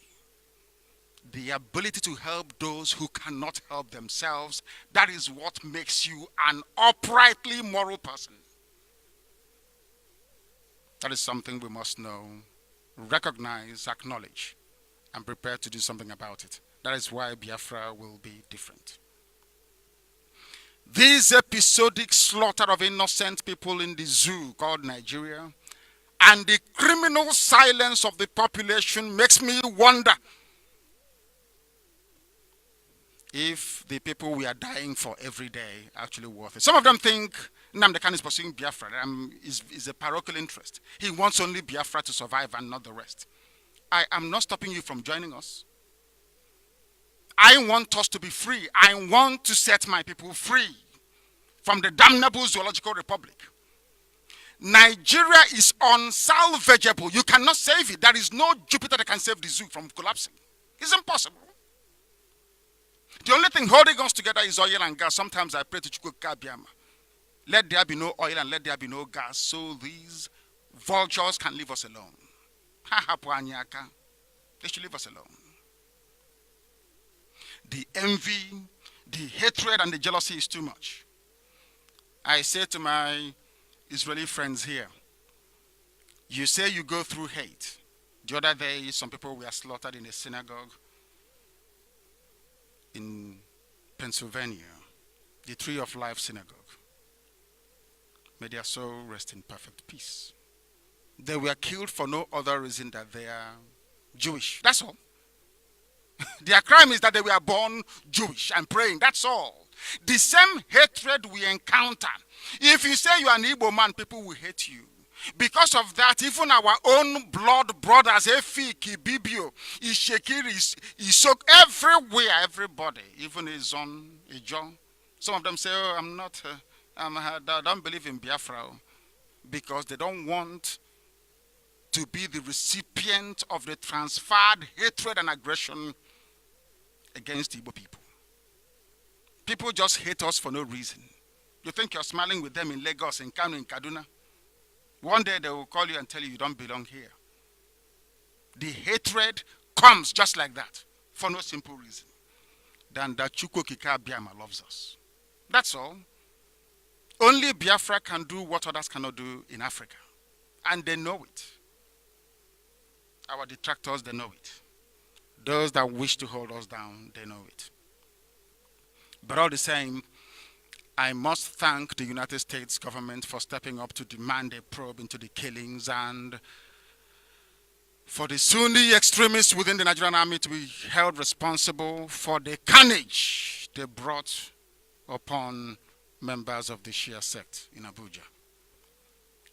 the ability to help those who cannot help themselves. That is what makes you an uprightly moral person. That is something we must know, recognize, acknowledge, and prepare to do something about it. That is why Biafra will be different. This episodic slaughter of innocent people in the zoo called Nigeria and the criminal silence of the population makes me wonder if the people we are dying for every day are actually worth it. Some of them think Nnamdi Kanu is pursuing Biafra is a parochial interest. He wants only Biafra to survive and not the rest. I am not stopping you from joining us. I want us to be free. I want to set my people free from the damnable zoological republic. Nigeria is unsalvageable. You cannot save it. There is no Jupiter that can save the zoo from collapsing. It's impossible. The only thing holding us together is oil and gas. Sometimes I pray to Chukwu Kabiama. Let there be no oil and let there be no gas so these vultures can leave us alone. They should leave us alone. The envy, the hatred, and the jealousy is too much. I say to my Israeli friends here, you say you go through hate. The other day, some people were slaughtered in a synagogue in Pennsylvania, the Tree of Life Synagogue. May their soul rest in perfect peace. They were killed for no other reason than they are Jewish. That's all. Their crime is that they were born Jewish and praying. That's all. The same hatred we encounter. If you say you are an Igbo man, people will hate you. Because of that, even our own blood brothers, Efiki, Bibio, Ishekiri, Isok, everywhere, everybody, even his own Ijo. Some of them say, oh, I'm not, I don't believe in Biafra, because they don't want to be the recipient of the transferred hatred and aggression against Igbo people. People just hate us for no reason. You think you're smiling with them in Lagos, in Kanu, in Kaduna. One day they will call you and tell you don't belong here. The hatred comes just like that, for no simple reason than that Chukwu Biama loves us. That's all. Only Biafra can do what others cannot do in Africa. And they know it. Our detractors, they know it. Those that wish to hold us down, they know it. But all the same, I must thank the United States government for stepping up to demand a probe into the killings and for the Sunni extremists within the Nigerian army to be held responsible for the carnage they brought upon members of the Shia sect in Abuja.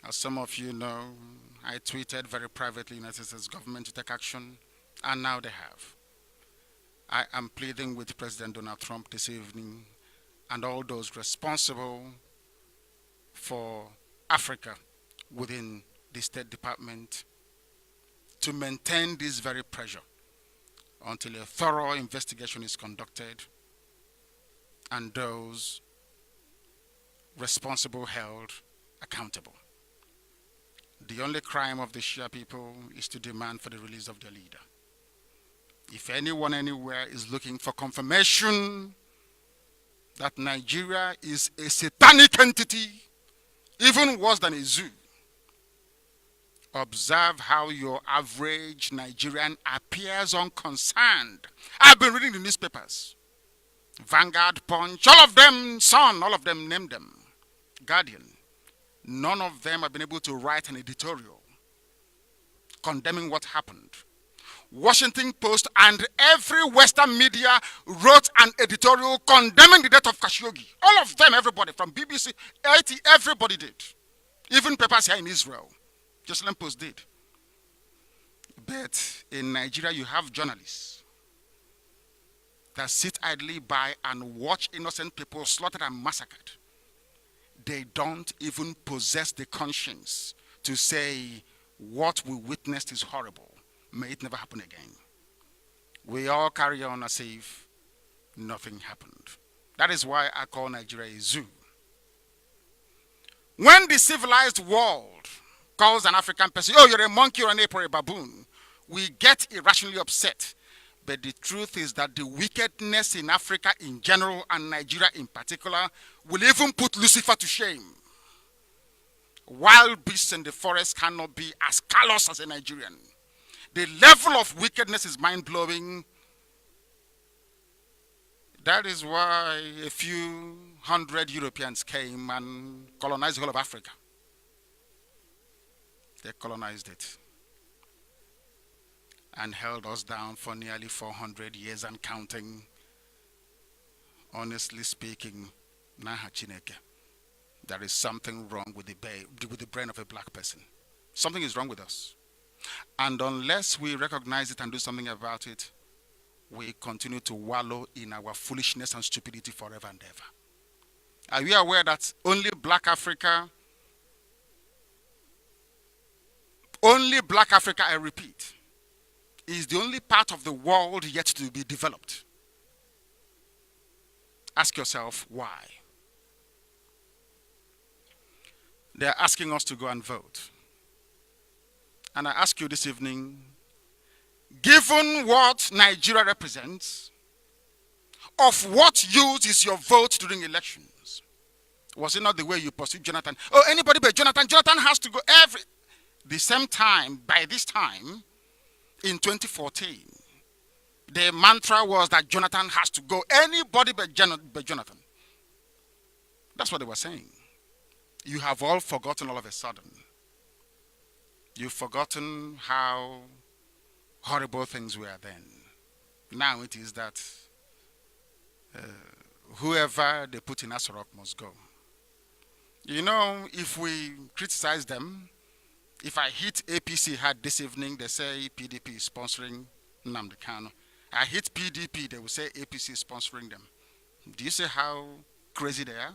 As some of you know, I tweeted very privately United States government to take action, and now they have. I am pleading with President Donald Trump this evening and all those responsible for Africa within the State Department to maintain this very pressure until a thorough investigation is conducted and those responsible held accountable. The only crime of the Shia people is to demand for the release of their leader. If anyone anywhere is looking for confirmation that Nigeria is a satanic entity, even worse than a zoo, observe how your average Nigerian appears unconcerned. I've been reading the newspapers. Vanguard, Punch, all of them, Sun, all of them, name them. Guardian. None of them have been able to write an editorial condemning what happened. Washington Post and every Western media wrote an editorial condemning the death of Khashoggi. All of them, everybody, from BBC, IT, everybody did. Even papers here in Israel. Jerusalem Post did. But in Nigeria, you have journalists that sit idly by and watch innocent people slaughtered and massacred. They don't even possess the conscience to say what we witnessed is horrible. May it never happen again. We all carry on as if nothing happened. That is why I call Nigeria a zoo. When the civilized world calls an African person, oh, you're a monkey or an ape or a baboon, we get irrationally upset. But the truth is that the wickedness in Africa in general and Nigeria in particular will even put Lucifer to shame. Wild beasts in the forest cannot be as callous as a Nigerian. The level of wickedness is mind-blowing. That is why a few hundred Europeans came and colonized the whole of Africa. They colonized it and held us down for nearly 400 years and counting. Honestly speaking, Naha Chineke, there is something wrong with the brain of a black person. Something is wrong with us. And unless we recognize it and do something about it, we continue to wallow in our foolishness and stupidity forever and ever. Are you aware that only black Africa, I repeat, is the only part of the world yet to be developed? Ask yourself why. They're asking us to go and vote. And I ask you this evening, given what Nigeria represents, of what use is your vote during elections? Was it not the way you pursued Jonathan? Oh, anybody but Jonathan. Jonathan has to go the same time, by this time, in 2014, the mantra was that Jonathan has to go. Anybody but Jonathan. That's what they were saying. You have all forgotten all of a sudden. You've forgotten how horrible things were then. Now it is that whoever they put in Asorok must go. You know, if we criticize them, if I hit APC hard this evening, they say PDP is sponsoring Nnamdi Kanu. I hit PDP, they will say APC is sponsoring them. Do you see how crazy they are?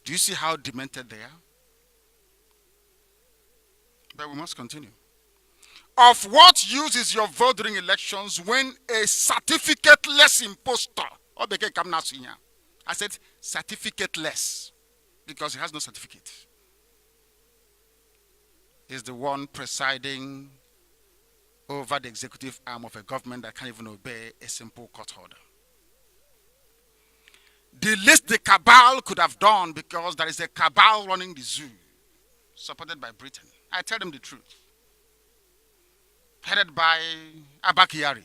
Do you see how demented they are? But we must continue. Of what use is your vote during elections when a certificate-less imposter, I said certificate-less, because he has no certificate, is the one presiding over the executive arm of a government that can't even obey a simple court order. The least the cabal could have done, because there is a cabal running the zoo, supported by Britain. I tell them the truth. Headed by Abakari,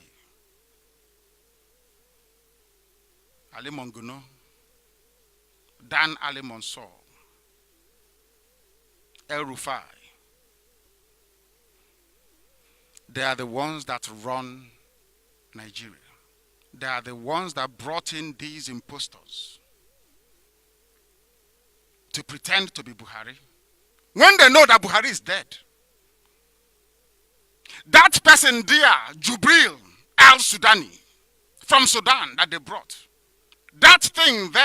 Ali Monguno, Dan Ali Mansour, El Rufai. They are the ones that run Nigeria. They are the ones that brought in these impostors to pretend to be Buhari when they know that Buhari is dead. That person there, Jubril al-Sudani, from Sudan that they brought, that thing there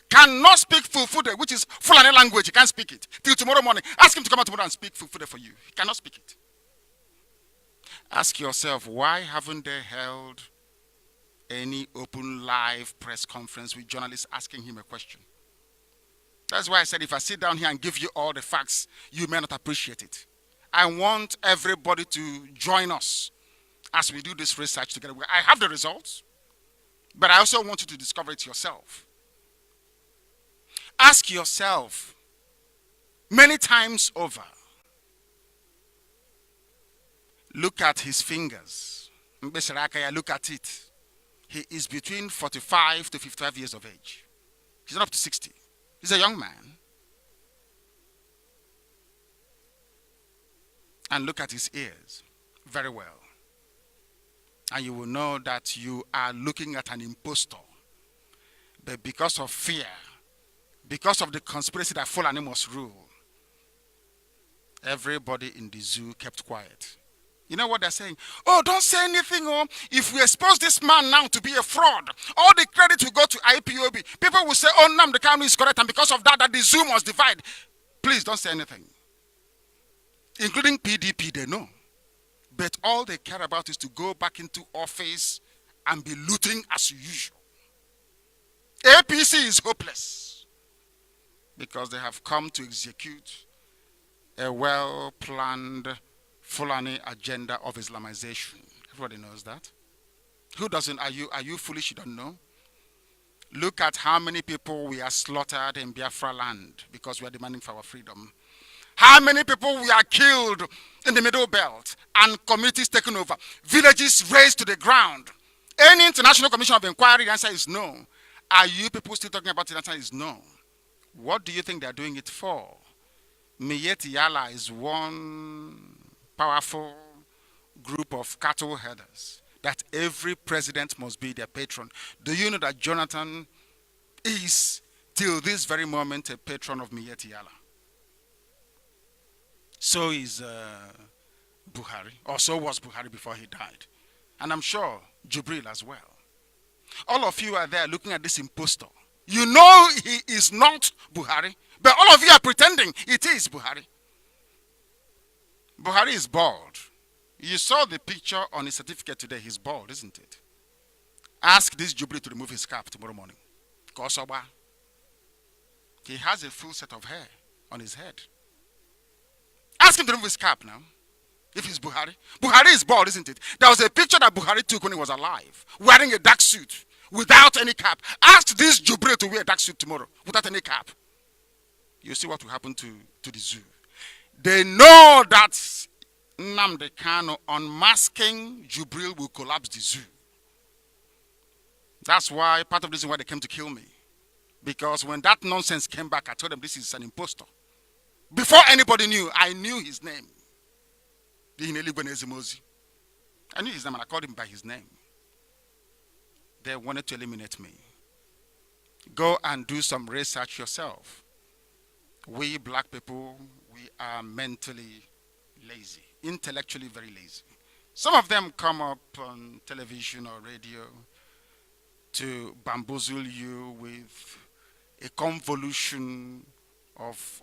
cannot speak Fulfude, which is Fulani language. He can't speak it till tomorrow morning. Ask him to come out tomorrow and speak Fulfude for you. He cannot speak it. Ask yourself, why haven't they held any open live press conference with journalists asking him a question? That's why I said if I sit down here and give you all the facts, you may not appreciate it. I want everybody to join us as we do this research together. I have the results, but I also want you to discover it yourself. Ask yourself many times over. Look at his fingers. Look at it. He is between 45 to 55 years of age. He's not up to 60. He's a young man. And look at his ears very well. And you will know that you are looking at an impostor. But because of fear, because of the conspiracy that Fulani must rule, everybody in the zoo kept quiet. You know what they're saying? Oh, don't say anything. Oh, if we expose this man now to be a fraud, all the credit will go to IPOB. People will say, oh, Nnamdi Kanu is correct, and because of that, the zoo must divide. Please don't say anything. Including PDP, they know. But all they care about is to go back into office and be looting as usual. APC is hopeless because they have come to execute a well-planned Fulani agenda of Islamization. Everybody knows that. Who doesn't? Are you foolish? You don't know? Look at how many people we are slaughtered in Biafra land because we are demanding for our freedom. How many people we are killed in the Middle Belt and communities taken over, villages razed to the ground. Any international commission of inquiry, the answer is no. Are you people still talking about it? The answer is no. What do you think they are doing it for? Miyetti Yala is one powerful group of cattle herders that every president must be their patron. Do you know that Jonathan is, till this very moment, a patron of Miyetti Yala? So is Buhari, or so was Buhari before he died. And I'm sure Jubril as well. All of you are there looking at this impostor. You know he is not Buhari, but all of you are pretending it is Buhari. Buhari is bald. You saw the picture on his certificate today. He's bald, isn't it? Ask this Jubril to remove his cap tomorrow morning. Kosoba. He has a full set of hair on his head. Ask him to remove his cap now. If he's Buhari. Buhari is bald, isn't it? There was a picture that Buhari took when he was alive, wearing a dark suit, without any cap. Ask this Jubril to wear a dark suit tomorrow, without any cap. You see what will happen to the zoo. They know that Nnamdi Kanu unmasking Jubril will collapse the zoo. That's why, part of the reason why they came to kill me. Because when that nonsense came back, I told them this is an impostor. Before anybody knew, I knew his name. I knew his name and I called him by his name. They wanted to eliminate me. Go and do some research yourself. We black people, we are mentally lazy, intellectually very lazy. Some of them come up on television or radio to bamboozle you with a convolution of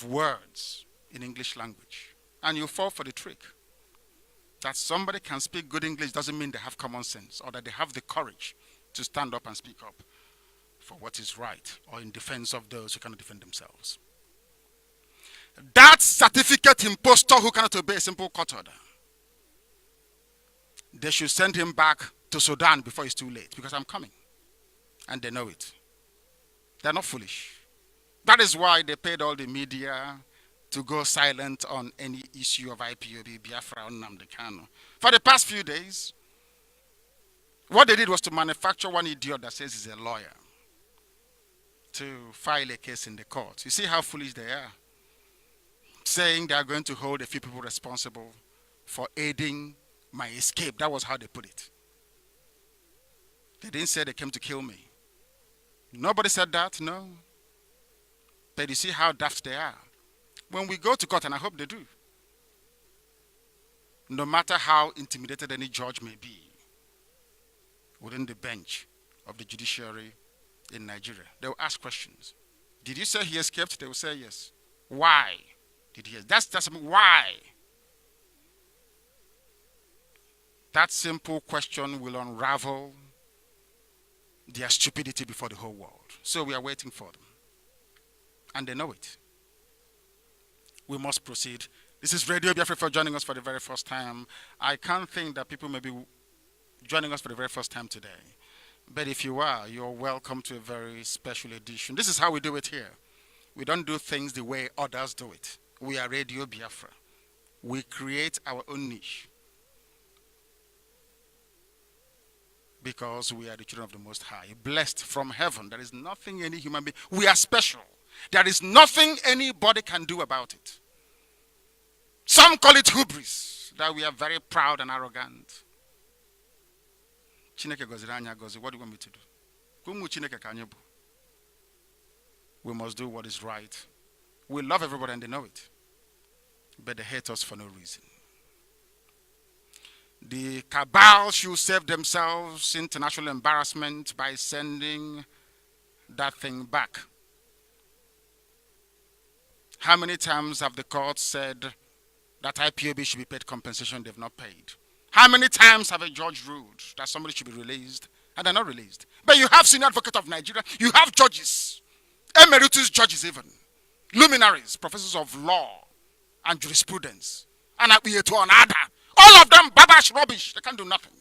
words in English language. And you fall for the trick. That somebody can speak good English doesn't mean they have common sense or that they have the courage to stand up and speak up for what is right or in defense of those who cannot defend themselves. That certificate impostor who cannot obey a simple court order, they should send him back to Sudan before it's too late, because I'm coming. And they know it. They're not foolish. That is why they paid all the media to go silent on any issue of IPOB, BIAFRA, or Nnamdi Kanu. For the past few days, what they did was to manufacture one idiot that says he's a lawyer to file a case in the court. You see how foolish they are? Saying they are going to hold a few people responsible for aiding my escape. That was how they put it. They didn't say they came to kill me. Nobody said that, no. But you see how daft they are. When we go to court, and I hope they do, no matter how intimidated any judge may be within the bench of the judiciary in Nigeria, they will ask questions. Did you say he escaped? They will say yes. Why did he escape? That's why. That simple question will unravel their stupidity before the whole world. So we are waiting for them. And they know it. We must proceed. This is Radio BIAFRA for joining us for the very first time. I can't think that people may be joining us for the very first time today. But if you are, you're welcome to a very special edition. This is how we do it here. We don't do things the way others do it. We are Radio BIAFRA. We create our own niche. Because we are the children of the Most High, blessed from heaven. There is nothing any human being, we are special. There is nothing anybody can do about it. Some call it hubris, that we are very proud and arrogant. Chineke goziri anya gozi. What do you want me to do? Kumu Chineke ka anyị bụ. We must do what is right. We love everybody and they know it. But they hate us for no reason. The cabal should save themselves international embarrassment by sending that thing back. How many times have the court said that IPOB should be paid compensation they've not paid? How many times have a judge ruled that somebody should be released and they're not released? But you have Senior Advocate of Nigeria, you have judges, emeritus judges even, luminaries, professors of law and jurisprudence, and all of them babash rubbish. They can't do nothing.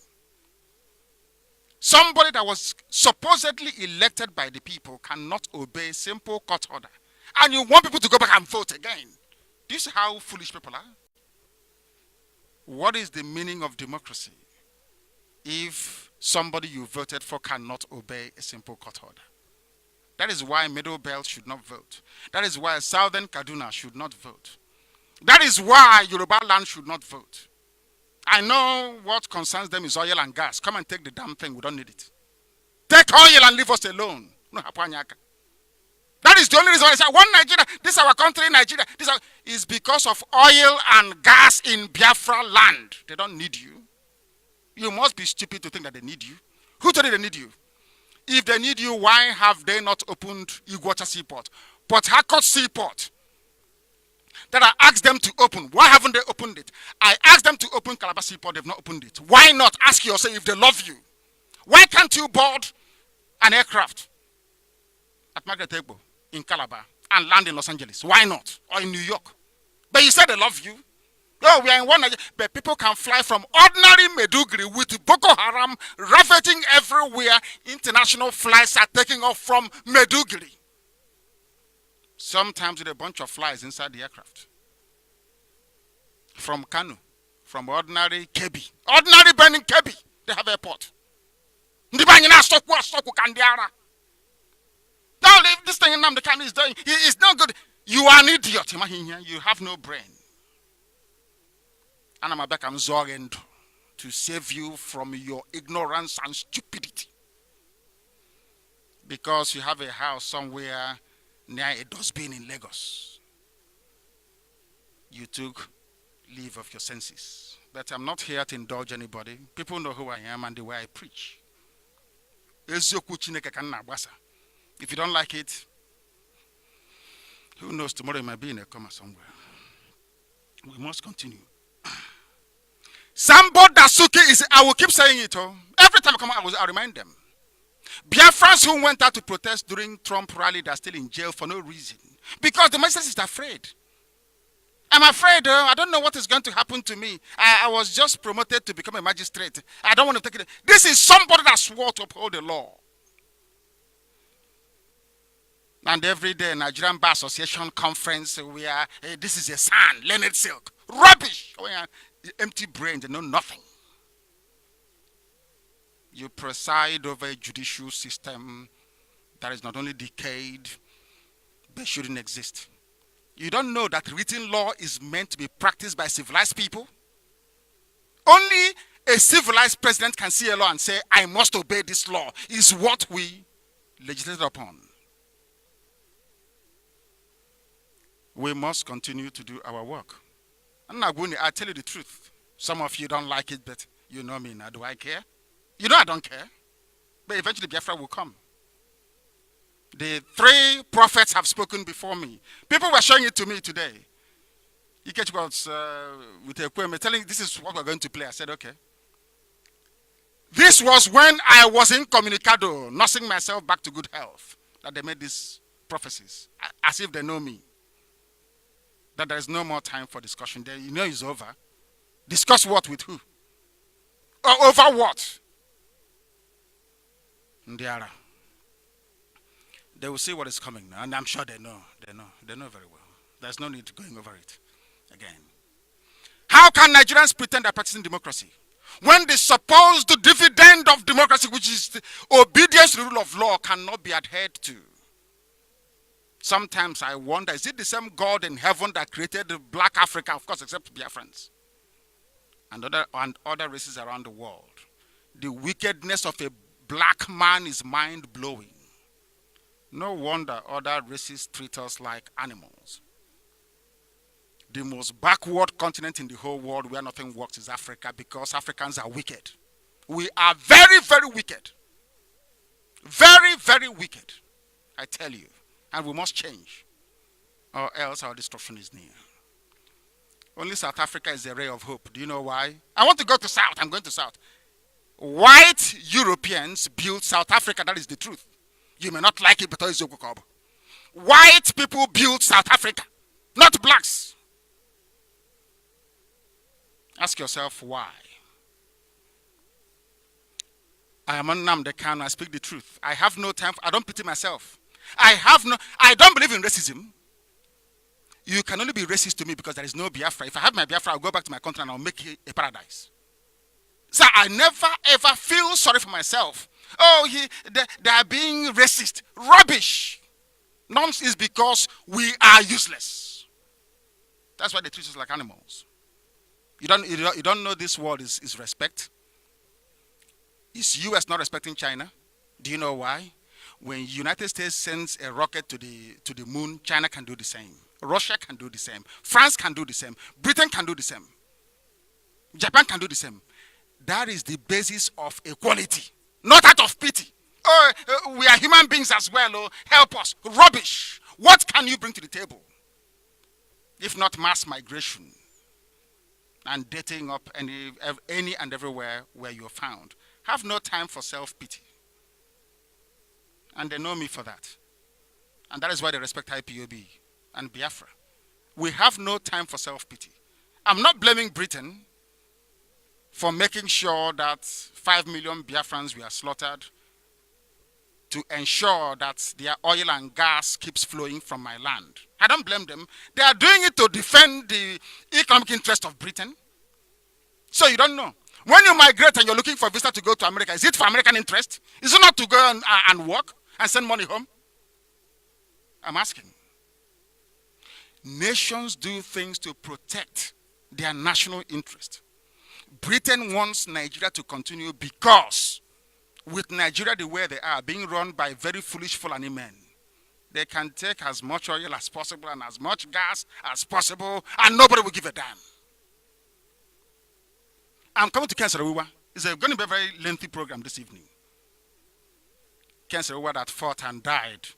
Somebody that was supposedly elected by the people cannot obey simple court order. And you want people to go back and vote again. Do you see how foolish people are? What is the meaning of democracy if somebody you voted for cannot obey a simple court order? That is why Middle Belt should not vote. That is why Southern Kaduna should not vote. That is why Yoruba land should not vote. I know what concerns them is oil and gas. Come and take the damn thing. We don't need it. Take oil and leave us alone. No, that is the only reason why I say one Nigeria. This is our country, Nigeria. Is because of oil and gas in Biafra land. They don't need you. You must be stupid to think that they need you. Who told you they need you? If they need you, why have they not opened Iguacha Seaport? Port Harcourt Seaport that I asked them to open. Why haven't they opened it? I asked them to open Calabar Seaport. They've not opened it. Why not? Ask yourself if they love you. Why can't you board an aircraft at Margaret Egbo in Calabar and land in Los Angeles. Why not? Or in New York. But you said they love you. Oh, we are in one Nigeria. But people can fly from ordinary Maiduguri with Boko Haram ravaging everywhere. International flights are taking off from Maiduguri. Sometimes with a bunch of flies inside the aircraft. From Kanu. From ordinary Kebi. Ordinary Benin Kebi. They have airport. Now, if this thing Nnamdi Kanu is doing, it's not good. You are an idiot. You have no brain. And I'm back. I'm zorging to save you from your ignorance and stupidity. Because you have a house somewhere near a dustbin in Lagos. You took leave of your senses. But I'm not here to indulge anybody. People know who I am and the way I preach. If you don't like it, who knows, tomorrow you might be in a coma somewhere. We must continue. Sambo Dasuki is, I will keep saying it. Oh. Every time I come out, I remind them. Biafrans who went out to protest during Trump rally, they're still in jail for no reason. Because the message is afraid. I'm afraid. I don't know what is going to happen to me. I was just promoted to become a magistrate. I don't want to take it. This is somebody that swore to uphold the law. And every day, Nigerian Bar Association conference, we are, hey, this is a sand, Leonard Silk. Rubbish. We are empty brains, they know nothing. You preside over a judicial system that is not only decayed, but shouldn't exist. You don't know that written law is meant to be practiced by civilized people? Only a civilized president can see a law and say, I must obey this law, is what we legislated upon. We must continue to do our work. And I tell you the truth. Some of you don't like it, but you know me now. Do I care? You know I don't care. But eventually Biafra will come. The 3 prophets have spoken before me. People were showing it to me today. You catch words with a poem telling this is what we're going to play. I said, okay. This was when I was incommunicado, nursing myself back to good health, that they made these prophecies, as if they know me. That there is no more time for discussion. You know it's over. Discuss what with who? Or over what? Ndiara. They will see what is coming now, and I'm sure they know. They know very well. There's no need to going over it again. How can Nigerians pretend they're practicing democracy when the supposed dividend of democracy, which is the obedience to the rule of law, cannot be adhered to? Sometimes I wonder, is it the same God in heaven that created black Africa, of course, except Biafrans, and other races around the world? The wickedness of a black man is mind-blowing. No wonder other races treat us like animals. The most backward continent in the whole world where nothing works is Africa, because Africans are wicked. We are very, very wicked. Very, very wicked, I tell you. And we must change, or else our destruction is near. Only South Africa is a ray of hope. Do you know why? I want to go to South. I'm going to South. White Europeans built South Africa. That is the truth. You may not like it, but it's Yokokob. White people built South Africa, not blacks. Ask yourself why. I am Nnamdi Kanu. I speak the truth. I have no time. I don't pity myself. I don't believe in racism. You can only be racist to me because there is no Biafra. If I have my Biafra, I'll go back to my country and I'll make it a paradise. So I never ever feel sorry for myself. Oh, they are being racist. Rubbish. Nonsense is because we are useless. That's why they treat us like animals. You don't know this word is respect. Is US not respecting China? Do you know why? When United States sends a rocket to the moon, China can do the same. Russia can do the same. France can do the same. Britain can do the same. Japan can do the same. That is the basis of equality, not out of pity. Oh, we are human beings as well. Oh, help us. Rubbish. What can you bring to the table? If not mass migration and dating up any and everywhere where you're found. Have no time for self-pity. And they know me for that. And that is why they respect IPOB and Biafra. We have no time for self-pity. I'm not blaming Britain for making sure that 5 million Biafrans were slaughtered to ensure that their oil and gas keeps flowing from my land. I don't blame them. They are doing it to defend the economic interest of Britain. So you don't know. When you migrate and you're looking for a visa to go to America, is it for American interest? Is it not to go and work and send money home? I'm asking. Nations do things to protect their national interest. Britain wants Nigeria to continue because with Nigeria the way they are, being run by very foolish Fulani men, they can take as much oil as possible and as much gas as possible, and nobody will give a damn. I'm coming to Ken Saro-Wiwa. It's going to be a very lengthy program this evening. Ken Saro-Wiwa that fought and died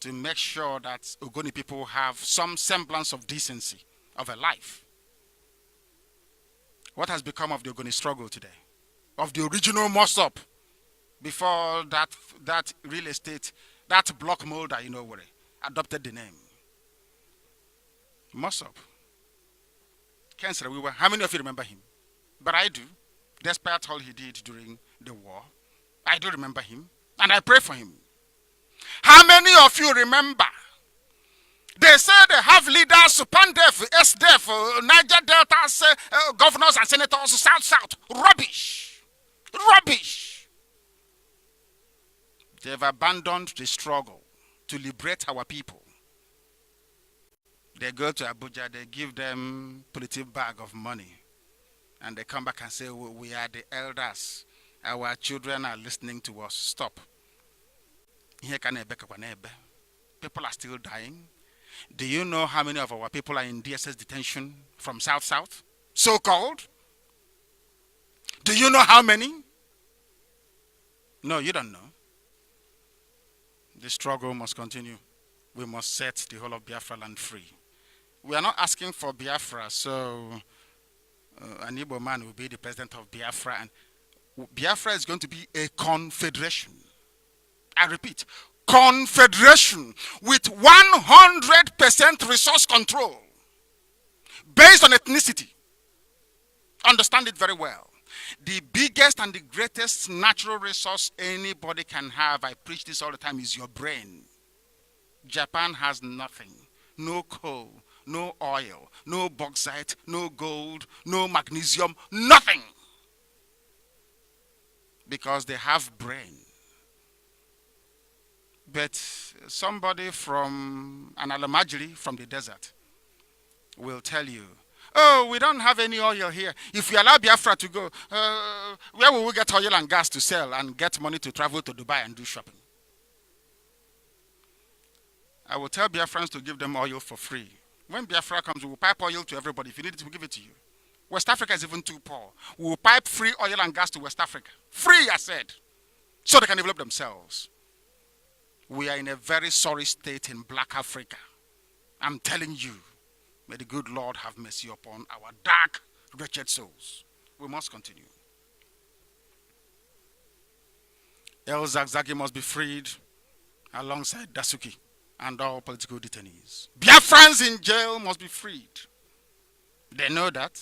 to make sure that Ogoni people have some semblance of decency of a life. What has become of the Ogoni struggle today? Of the original Mossop before that real estate, that block molder, you know, where adopted the name. Mossop. Ken Saro-Wiwa, how many of you remember him? But I do, despite all he did during the war. I do remember him, and I pray for him. How many of you remember? They say they have leaders, PANDEF, SDEF, Niger Delta's governors and senators, South. Rubbish. Rubbish. They've abandoned the struggle to liberate our people. They go to Abuja, they give them a politic bag of money. And they come back and say, we are the elders. Our children are listening to us. Stop. People are still dying. Do you know how many of our people are in DSS detention from South? So-called? Do you know how many? No, you don't know. The struggle must continue. We must set the whole of Biafra land free. We are not asking for Biafra, so an Igbo man will be the president of Biafra, and Biafra is going to be a confederation. I repeat, confederation with 100% resource control based on ethnicity. Understand it very well. The biggest and the greatest natural resource anybody can have, I preach this all the time, is your brain. Japan has nothing. No coal, no oil, no bauxite, no gold, no magnesium, nothing. Because they have brain. But somebody from an Alamajiri from the desert will tell you, oh, we don't have any oil here. If we allow Biafra to go, where will we get oil and gas to sell and get money to travel to Dubai and do shopping? I will tell Biafrans to give them oil for free. When Biafra comes, we will pipe oil to everybody. If you need it, we'll give it to you. West Africa is even too poor. We will pipe free oil and gas to West Africa. Free, I said. So they can develop themselves. We are in a very sorry state in Black Africa. I'm telling you, may the good Lord have mercy upon our dark, wretched souls. We must continue. El Zagzagi must be freed alongside Dasuki and all political detainees. Biafrans in jail must be freed. They know that.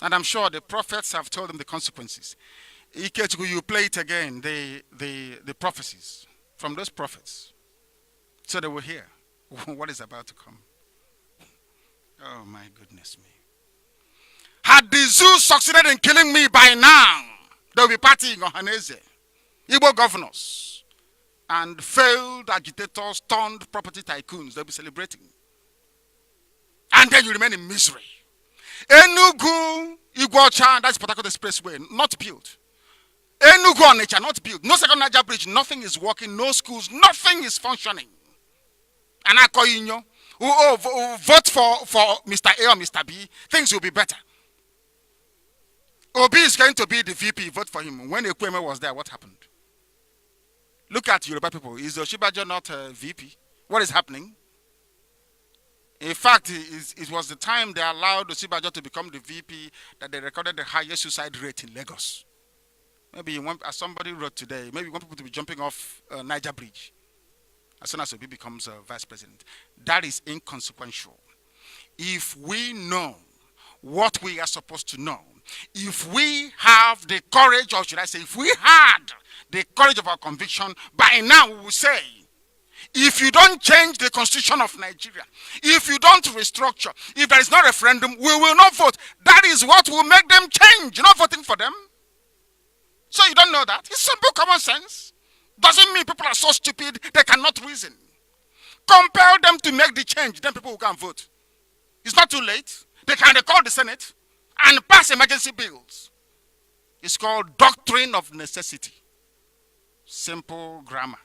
And I'm sure the prophets have told them the consequences. Ikechuku, you play it again, the prophecies from those prophets. So they will hear what is about to come. Oh my goodness me. Had the zoo succeeded in killing me by now, they will be partying on Hanese. Igbo governors and failed agitators turned property tycoons, they'll be celebrating. And then you remain in misery. Enugu, Iguacha, that's Port Harcourt Expressway, not built. Enugu on nature, not built. No second Niger bridge, nothing is working, no schools, nothing is functioning. And I call you, vote for Mr. A or Mr. B, things will be better. Obi is going to be the VP, vote for him. When Ekweme was there, what happened? Look at Yoruba people. Is Oshibajo not a VP? What is happening? In fact, it was the time they allowed Oshibajo to become the VP that they recorded the highest suicide rate in Lagos. Maybe you want, as somebody wrote today, maybe you want people to be jumping off Niger Bridge. as soon as Obi becomes vice president. That is inconsequential. If we know what we are supposed to know, if we have the courage, or should I say, if we had the courage of our conviction, by now we will say, if you don't change the constitution of Nigeria, if you don't restructure, if there is no referendum, we will not vote. That is what will make them change. You're not voting for them. So you don't know that. It's simple common sense. Doesn't mean people are so stupid they cannot reason. Compel them to make the change, then people will go and vote. It's not too late. They can recall the Senate and pass emergency bills. It's called doctrine of necessity. Simple grammar.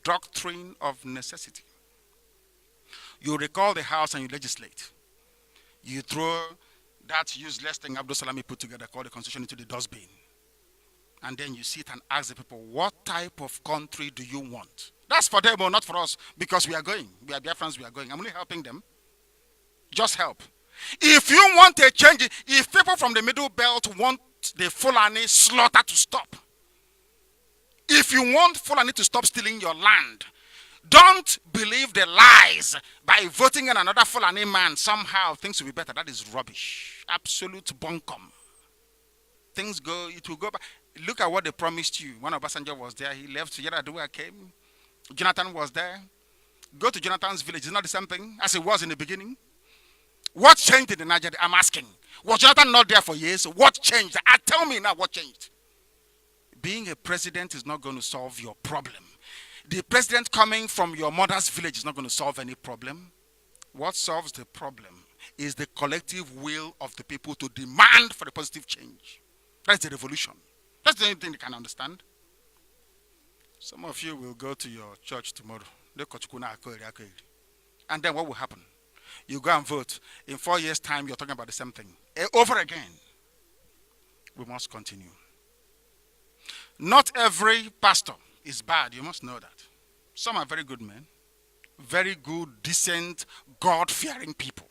Doctrine of necessity. You recall the House and you legislate. You throw that useless thing Abdul Salami put together called the Constitution into the dustbin. And then you sit and ask the people, what type of country do you want? That's for them or not for us, because we are going. We are Biafrans, we are going. I'm only helping them. Just help. If you want a change, if people from the Middle Belt want the Fulani slaughter to stop, if you want Fulani to stop stealing your land, don't believe the lies by voting in another Fulani man. Somehow things will be better. That is rubbish. Absolute bunkum. Things go, it will go back. Look at what they promised you. When Obasanjo was there, he left. Yaradua came. Jonathan was there. Go to Jonathan's village. It's not the same thing as it was in the beginning. What changed in the Niger? I'm asking. Was Jonathan not there for years? What changed? Tell me now what changed. Being a president is not going to solve your problem. The president coming from your mother's village is not going to solve any problem. What solves the problem is the collective will of the people to demand for the positive change. That's the revolution. That's the only thing they can understand. Some of you will go to your church tomorrow. And then what will happen? You go and vote. In 4 years' time, you're talking about the same thing. Over again. We must continue. Not every pastor is bad. You must know that. Some are very good men. Very good, decent, God-fearing people.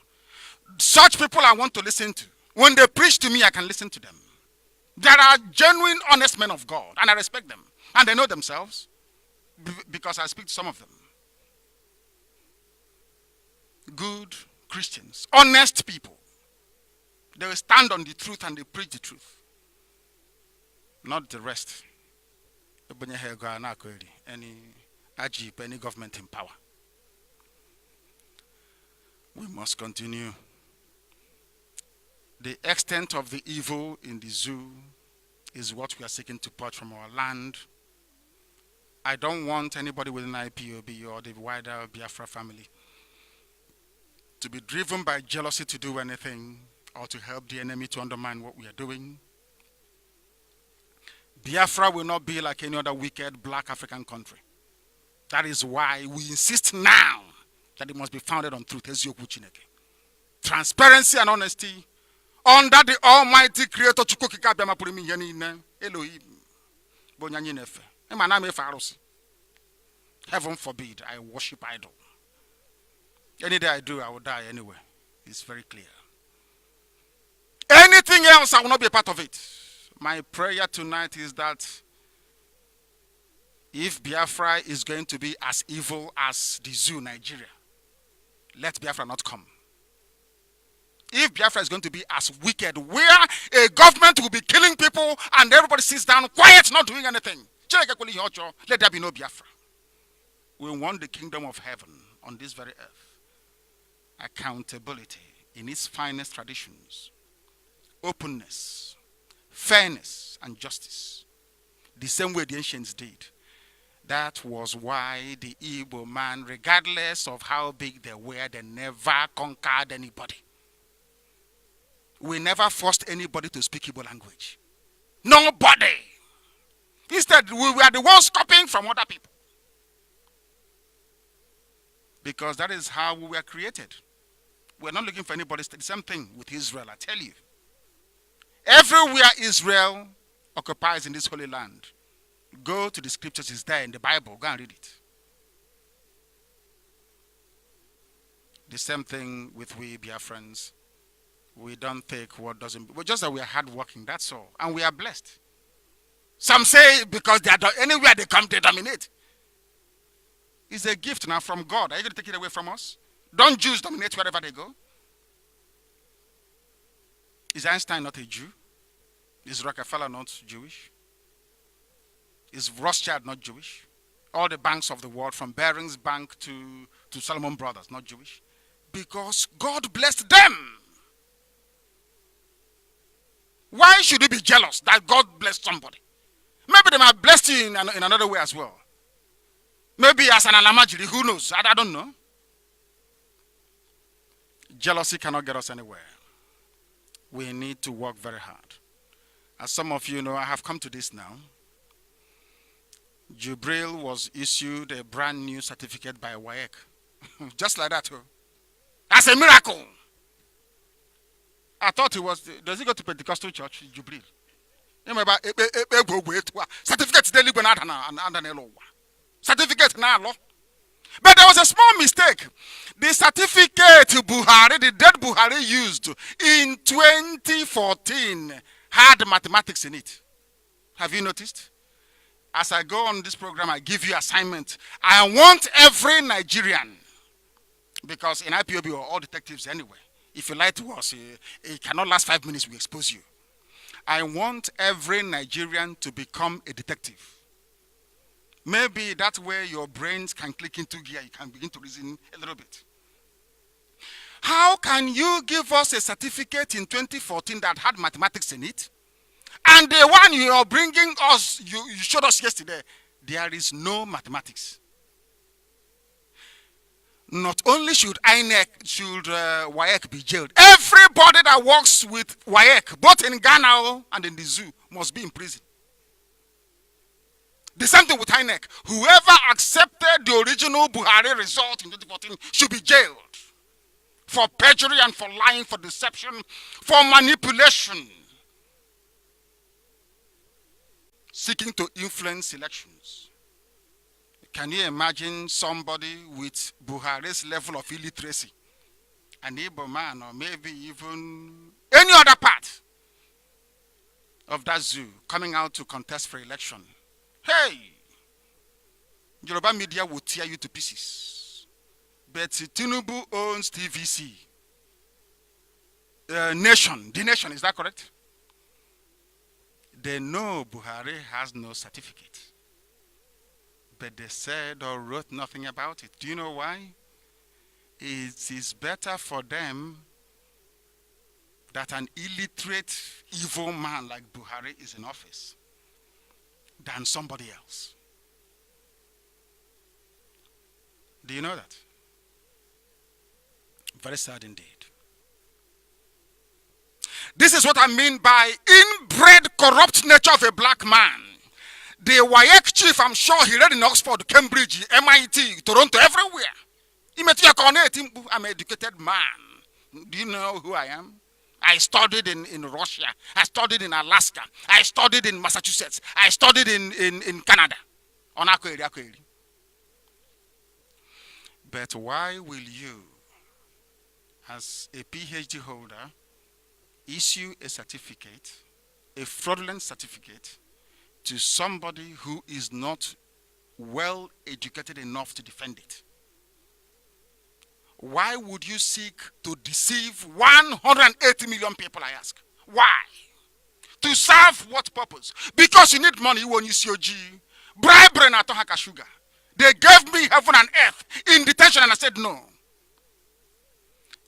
Such people I want to listen to. When they preach to me, I can listen to them. There are genuine, honest men of God, and I respect them. And they know themselves, because I speak to some of them. Good Christians, honest people. They will stand on the truth and they preach the truth. Not the rest. Any Ajib, any government in power. We must continue. The extent of the evil in the zoo is what we are seeking to purge from our land. I don't want anybody within IPOB or the wider Biafra family to be driven by jealousy to do anything or to help the enemy to undermine what we are doing. Biafra will not be like any other wicked black African country. That is why we insist now that it must be founded on truth. Transparency and honesty under the Almighty Creator. Heaven forbid I worship idol. Any day I do, I will die anyway. It's very clear. Anything else, I will not be a part of it. My prayer tonight is that if Biafra is going to be as evil as the zoo, Nigeria, let Biafra not come. If Biafra is going to be as wicked, where a government will be killing people and everybody sits down quiet, not doing anything, let there be no Biafra. We want the kingdom of heaven on this very earth. Accountability in its finest traditions, openness, fairness, and justice. The same way the ancients did. That was why the Igbo man, regardless of how big they were, they never conquered anybody. We never forced anybody to speak Igbo language. Nobody. Instead, we were the ones copying from other people. Because that is how we were created. We're not looking for anybody. The same thing with Israel, I tell you. Everywhere Israel occupies in this holy land, go to the scriptures, it's there in the Bible, go and read it. The same thing with we Biafrans. We don't take what doesn't, but just that we are hardworking, that's all. And we are blessed. Some say because they are anywhere they come, they dominate. It's a gift now from God. Are you going to take it away from us? Don't Jews dominate wherever they go? Is Einstein not a Jew? Is Rockefeller not Jewish? Is Rothschild not Jewish? All the banks of the world, from Barings Bank to Solomon Brothers, not Jewish? Because God blessed them. Why should you be jealous that God blessed somebody? Maybe they might bless you in another way as well. Maybe as an alamajiri, who knows? I don't know. Jealousy cannot get us anywhere. We need to work very hard. As some of you know, I have come to this now. Jubril was issued a brand new certificate by WAEC. Just like that. That's a miracle. I thought he was, does he go to Pentecostal church, Jubril? Certificate now. But there was a small mistake. The certificate Buhari, the dead Buhari used in 2014 had mathematics in it. Have you noticed? As I go on this program, I give you assignment. I want every Nigerian, because in IPOB we're all detectives anyway. If you lie to us, it cannot last 5 minutes, we expose you. I want every Nigerian to become a detective. Maybe that way your brains can click into gear, you can begin to reason a little bit. How can you give us a certificate in 2014 that had mathematics in it? And the one you are bringing us, you showed us yesterday, there is no mathematics. Not only should WAEC be jailed, everybody that works with WAEC, both in Ghana and in the zoo, must be in prison. The same thing with INEC. Whoever accepted the original Buhari result in 2014 should be jailed for perjury and for lying, for deception, for manipulation, seeking to influence elections. Can you imagine somebody with Buhari's level of illiteracy, an Igbo man, or maybe even any other part of that zoo, coming out to contest for election? Hey, Yoruba media will tear you to pieces. But Tinubu owns TVC. The Nation, is that correct? They know Buhari has no certificate. But they said or wrote nothing about it. Do you know why? It is better for them that an illiterate, evil man like Buhari is in office than somebody else. Do you know that? Very sad indeed. This is what I mean by inbred corrupt nature of a black man. The WAEC chief, I'm sure he read in Oxford, Cambridge, MIT, Toronto, everywhere. I'm an educated man. Do you know who I am? I studied in Russia. I studied in Alaska. I studied in Massachusetts. I studied in Canada. But why will you, as a PhD holder, issue a certificate, a fraudulent certificate, to somebody who is not well educated enough to defend it? Why would you seek to deceive 180 million people, I ask? Why? To serve what purpose? Because you need money when you see your G. Bribery na tohaka sugar. They gave me heaven and earth in detention and I said no.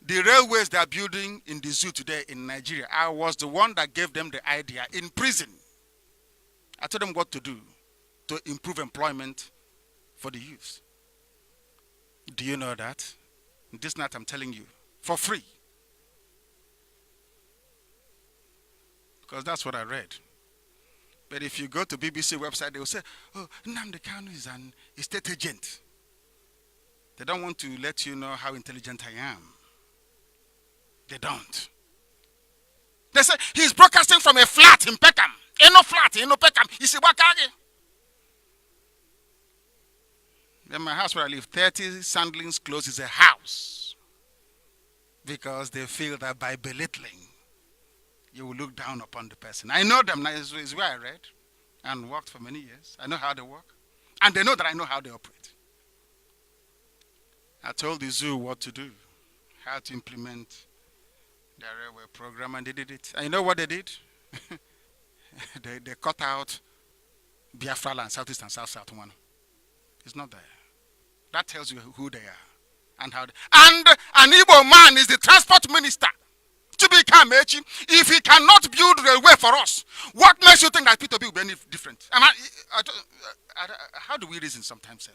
The railways they are building in the zoo today in Nigeria, I was the one that gave them the idea in prison. I told them what to do to improve employment for the youth. Do you know that? This night I'm telling you, for free. Because that's what I read. But if you go to BBC website, they will say, oh, Nnamdi Kanu is an estate agent. They don't want to let you know how intelligent I am. They don't. They say, he's broadcasting from a flat in Peckham. Ain't no flat, ain't no Peckham. He's a Wakage. Then my house where I live, 30 Sandlings Close is a house. Because they feel that by belittling, you will look down upon the person. I know them. It's where I read and worked for many years. I know how they work. And they know that I know how they operate. I told the zoo what to do, how to implement their railway program, and they did it. And you know what they did? they cut out Biafra land, Southeast and South one. It's not there. That tells you who they are and how. And an Igbo man is the transport minister. To be Kamechi, if he cannot build railway for us, what makes you think that P2B will be any different? How do we reason sometimes, Seth?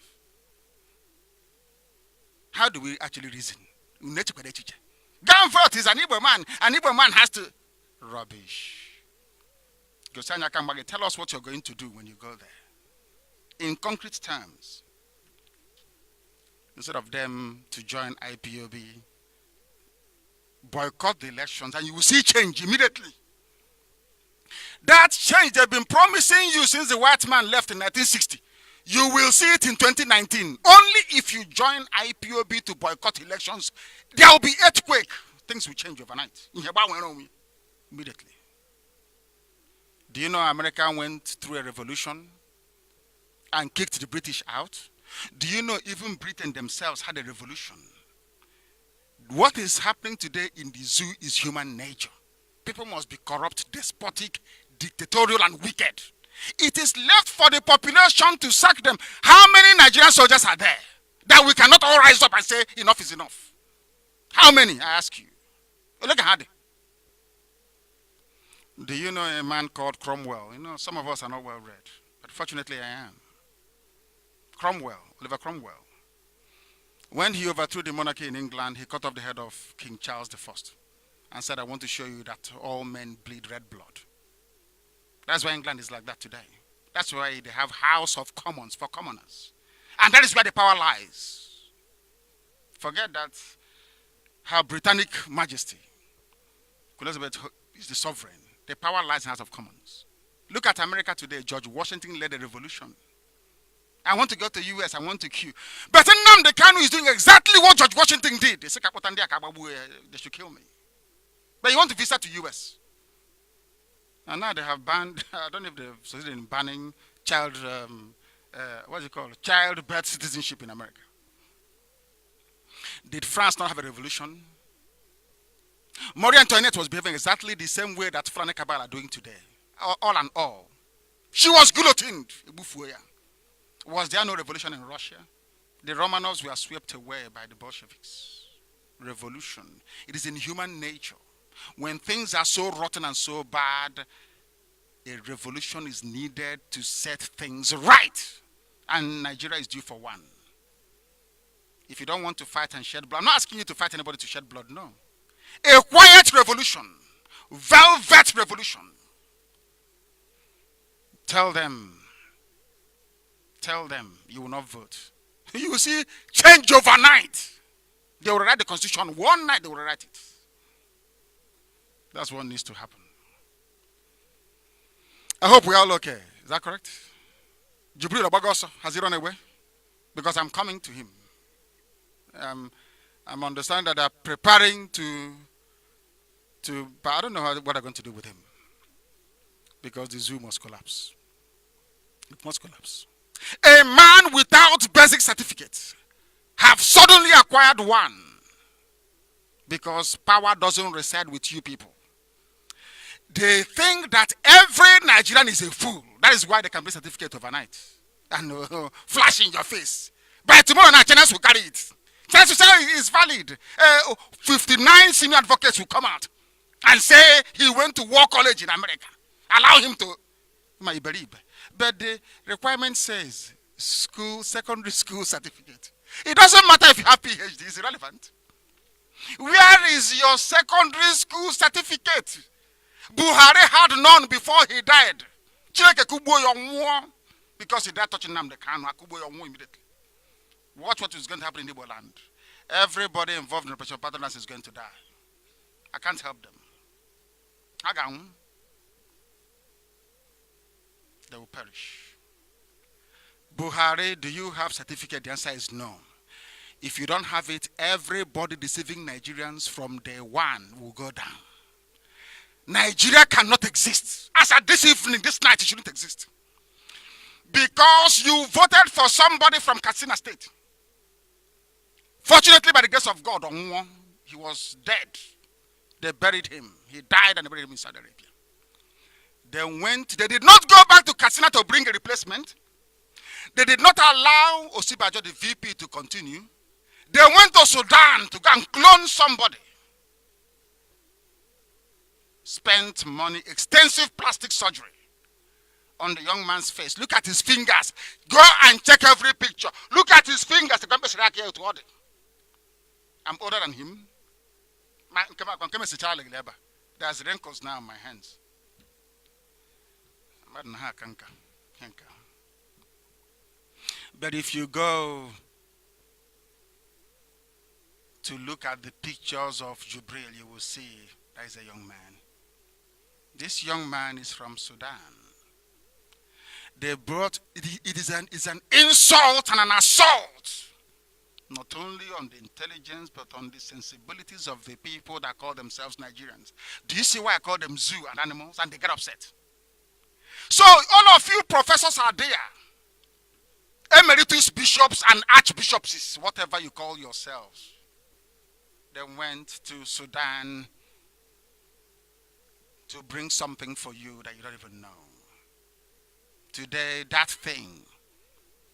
How do we actually reason? Gamfort is an Igbo man. An Igbo man has to. Rubbish. Gosanya Kambage, tell us what you're going to do when you go there. In concrete terms, instead of them to join IPOB, boycott the elections, and you will see change immediately. That change they've been promising you since the white man left in 1960. You will see it in 2019. Only if you join IPOB to boycott elections, there will be earthquake. Things will change overnight. Immediately. Do you know America went through a revolution and kicked the British out? Do you know even Britain themselves had a revolution? What is happening today in the zoo is human nature. People must be corrupt, despotic, dictatorial, and wicked. It is left for the population to sack them. How many Nigerian soldiers are there that we cannot all rise up and say enough is enough? How many, I ask you? Look at Hadi. Do you know a man called Cromwell? You know, some of us are not well read, but fortunately I am. Cromwell, Oliver Cromwell. When he overthrew the monarchy in England, he cut off the head of King Charles I and said, I want to show you that all men bleed red blood. That's why England is like that today. That's why they have House of Commons for commoners. And that is where the power lies. Forget that her Britannic Majesty, Queen Elizabeth, is the sovereign. The power lies in House of Commons. Look at America today. George Washington led a revolution. I want to go to the US, I want to queue. But Nnamdi Kanu is doing exactly what George Washington did. They say, they should kill me. But you want to visit to US. And now they have banned, I don't know if they've succeeded in banning child, childbirth citizenship in America. Did France not have a revolution? Marie Antoinette was behaving exactly the same way that Frank Cabal are doing today. All and all. She was guillotined. Was there no revolution in Russia? The Romanovs were swept away by the Bolsheviks. Revolution. It is in human nature. When things are so rotten and so bad, a revolution is needed to set things right. And Nigeria is due for one. If you don't want to fight and shed blood, I'm not asking you to fight anybody to shed blood, no. A quiet revolution, velvet revolution. Tell them you will not vote. You will see change overnight. They will write the constitution one night, they will write it. That's what needs to happen. I hope we're all okay. Is that correct? Jubril Obagoso, has he run away? Because I'm coming to him. I'm understanding that they're preparing but I don't know what they're going to do with him. Because the zoo must collapse. It must collapse. A man without basic certificates have suddenly acquired one. Because power doesn't reside with you people. They think that every Nigerian is a fool. That is why they can bring certificate overnight. And flash in your face. By tomorrow night, Chinese will carry it. Chinese will say it's valid. 59 senior advocates will come out and say he went to War College in America. Allow him to. But the requirement says secondary school certificate. It doesn't matter if you have PhD, it's irrelevant. Where is your secondary school certificate? Buhari had none before he died. Because he died touching Nnamdi Kanu, immediately. Watch what is going to happen in Igbo land. Everybody involved in Operation Patronus is going to die. I can't help them. They will perish. Buhari, do you have certificate? The answer is no. If you don't have it, everybody deceiving Nigerians from day one will go down. Nigeria cannot exist. As at this evening, this night, it shouldn't exist. Because you voted for somebody from Katsina State. Fortunately, by the grace of God, he was dead. They buried him. He died and they buried him in Saudi Arabia. They did not go back to Katsina to bring a replacement. They did not allow Osibajo, the VP, to continue. They went to Sudan to go and clone somebody. Spent money, extensive plastic surgery on the young man's face. Look at his fingers. Go and check every picture. Look at his fingers. I'm older than him. There's wrinkles now on my hands. But if you go to look at the pictures of Jubril, you will see there is a young man. This young man is from Sudan. They brought, it's an insult and an assault, not only on the intelligence, but on the sensibilities of the people that call themselves Nigerians. Do you see why I call them zoo and animals? And they get upset. So all of you professors are there. Emeritus bishops and archbishops, whatever you call yourselves. They went to Sudan to bring something for you that you don't even know. Today, that thing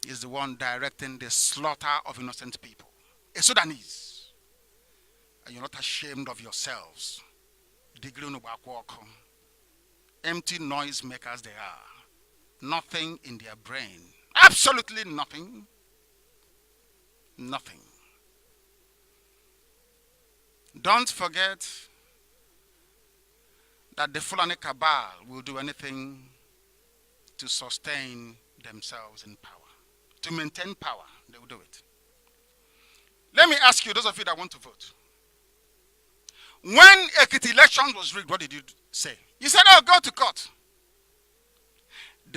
is the one directing the slaughter of innocent people. A Sudanese. And you're not ashamed of yourselves. Empty noise makers they are. Nothing in their brain. Absolutely nothing. Nothing. Don't forget that the Fulani cabal will do anything to sustain themselves in power. To maintain power, they will do it. Let me ask you, those of you that want to vote. When Ekiti election was rigged, what did you say? You said, oh, go to court.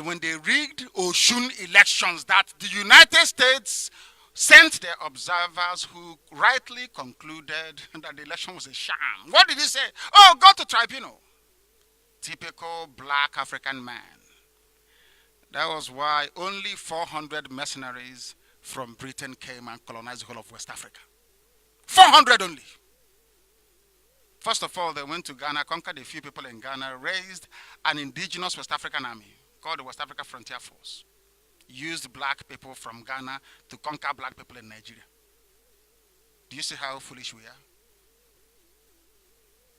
When they rigged Oshun elections, that the United States sent their observers who rightly concluded that the election was a sham. What did he say? Oh, go to tribunal. Typical black African man. That was why only 400 mercenaries from Britain came and colonized the whole of West Africa. 400 only. First of all, they went to Ghana, conquered a few people in Ghana, raised an indigenous West African army called the West Africa Frontier Force. Used black people from Ghana to conquer black people in Nigeria. Do you see how foolish we are?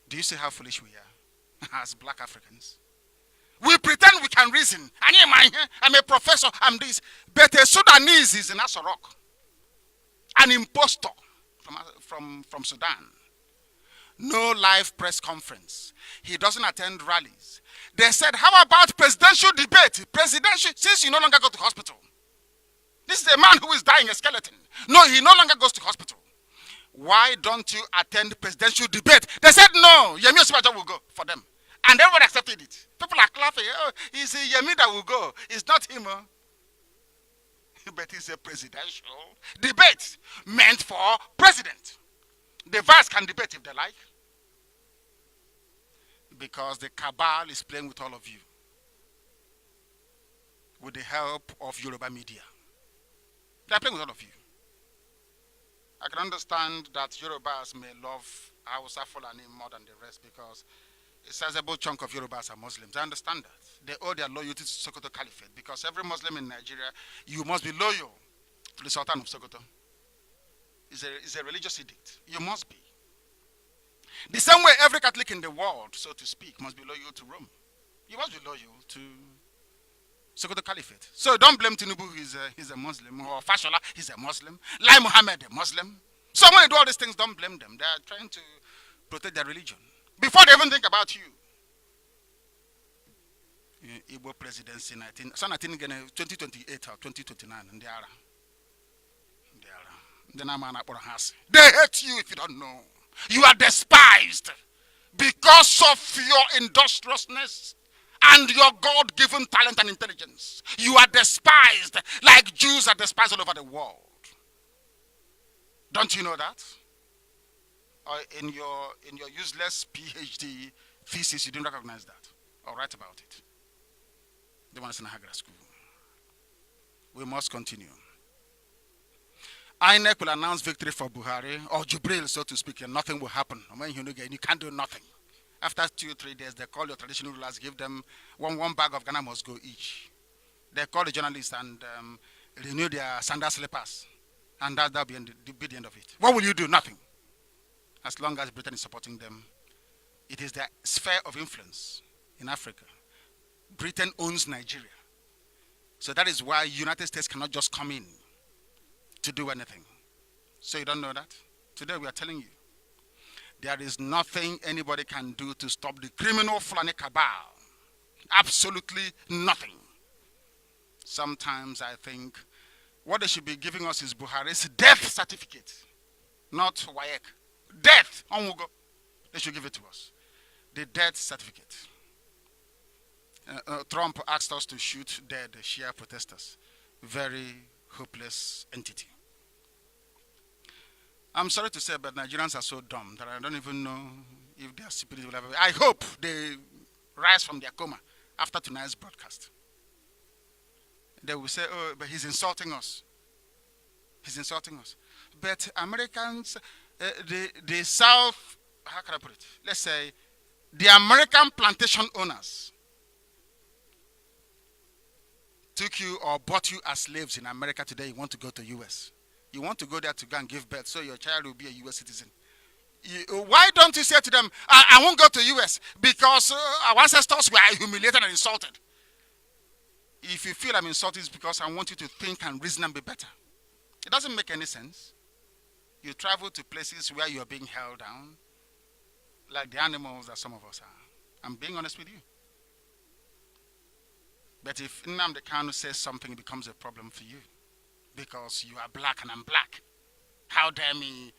Do you see how foolish we are as black Africans? We pretend we can reason. I'm a professor, I'm this. But a Sudanese is in Asorok. An impostor from Sudan. No live press conference. He doesn't attend rallies. They said, how about presidential debate? Presidential, since you no longer go to hospital. This is a man who is dying a skeleton. No, he no longer goes to hospital. Why don't you attend presidential debate? They said no, Yemi Osibajo will go for them. And everyone accepted it. People are clapping. Oh, it's Yemi that will go. It's not him. But it's a presidential debate meant for president. The vice can debate if they like. Because the cabal is playing with all of you. With the help of Yoruba media. They are playing with all of you. I can understand that Yorubas may love Hausa Fulani more than the rest because a sizable chunk of Yorubas are Muslims. I understand that. They owe their loyalty to Sokoto Caliphate because every Muslim in Nigeria, you must be loyal to the Sultan of Sokoto. It's a religious edict. You must be. The same way every Catholic in the world, so to speak, must be loyal to Rome. You must be loyal to Sokoto Caliphate. So don't blame Tinubu, he's a Muslim, or Fashola, he's a Muslim, Lai Mohammed, a Muslim. So when they do all these things, don't blame them. They are trying to protect their religion. Before they even think about you. Igbo presidency 2028 or 2029, and they are. They hate you if you don't know. You are despised because of your industriousness and your God-given talent and intelligence. You are despised like Jews are despised all over the world. Don't you know that? Or in your useless PhD thesis, you didn't recognize that or write about it. The one is in Hagra school. We must continue. INEC will announce victory for Buhari, or Jubril, so to speak, and nothing will happen. You can't do nothing. After 2-3 days, they call your traditional rulers, give them one bag of Ghana must go each. They call the journalists and renew their sandal slippers. And that'll be the end of it. What will you do? Nothing. As long as Britain is supporting them. It is their sphere of influence in Africa. Britain owns Nigeria. So that is why United States cannot just come in to do anything. So you don't know that? Today we are telling you. There is nothing anybody can do to stop the criminal Fulani cabal. Absolutely nothing. Sometimes I think what they should be giving us is Buhari's death certificate, not WAEC. Death. They should give it to us. The death certificate. Trump asked us to shoot dead Shia protesters. Very hopeless entity. I'm sorry to say, but Nigerians are so dumb that I don't even know if their spirit will ever. I hope they rise from their coma after tonight's broadcast. They will say, oh, but he's insulting us. He's insulting us. But Americans, the South, how can I put it? Let's say, the American plantation owners took you or bought you as slaves in America today. You want to go to US. You want to go there to go and give birth so your child will be a US citizen. Why don't you say to them, I won't go to US because our ancestors were humiliated and insulted. If you feel I'm insulted, it's because I want you to think and reason and be better. It doesn't make any sense. You travel to places where you're being held down, like the animals that some of us are. I'm being honest with you. But if Nnamdi Kanu says something, it becomes a problem for you. Because you are black and I'm black. How dare me,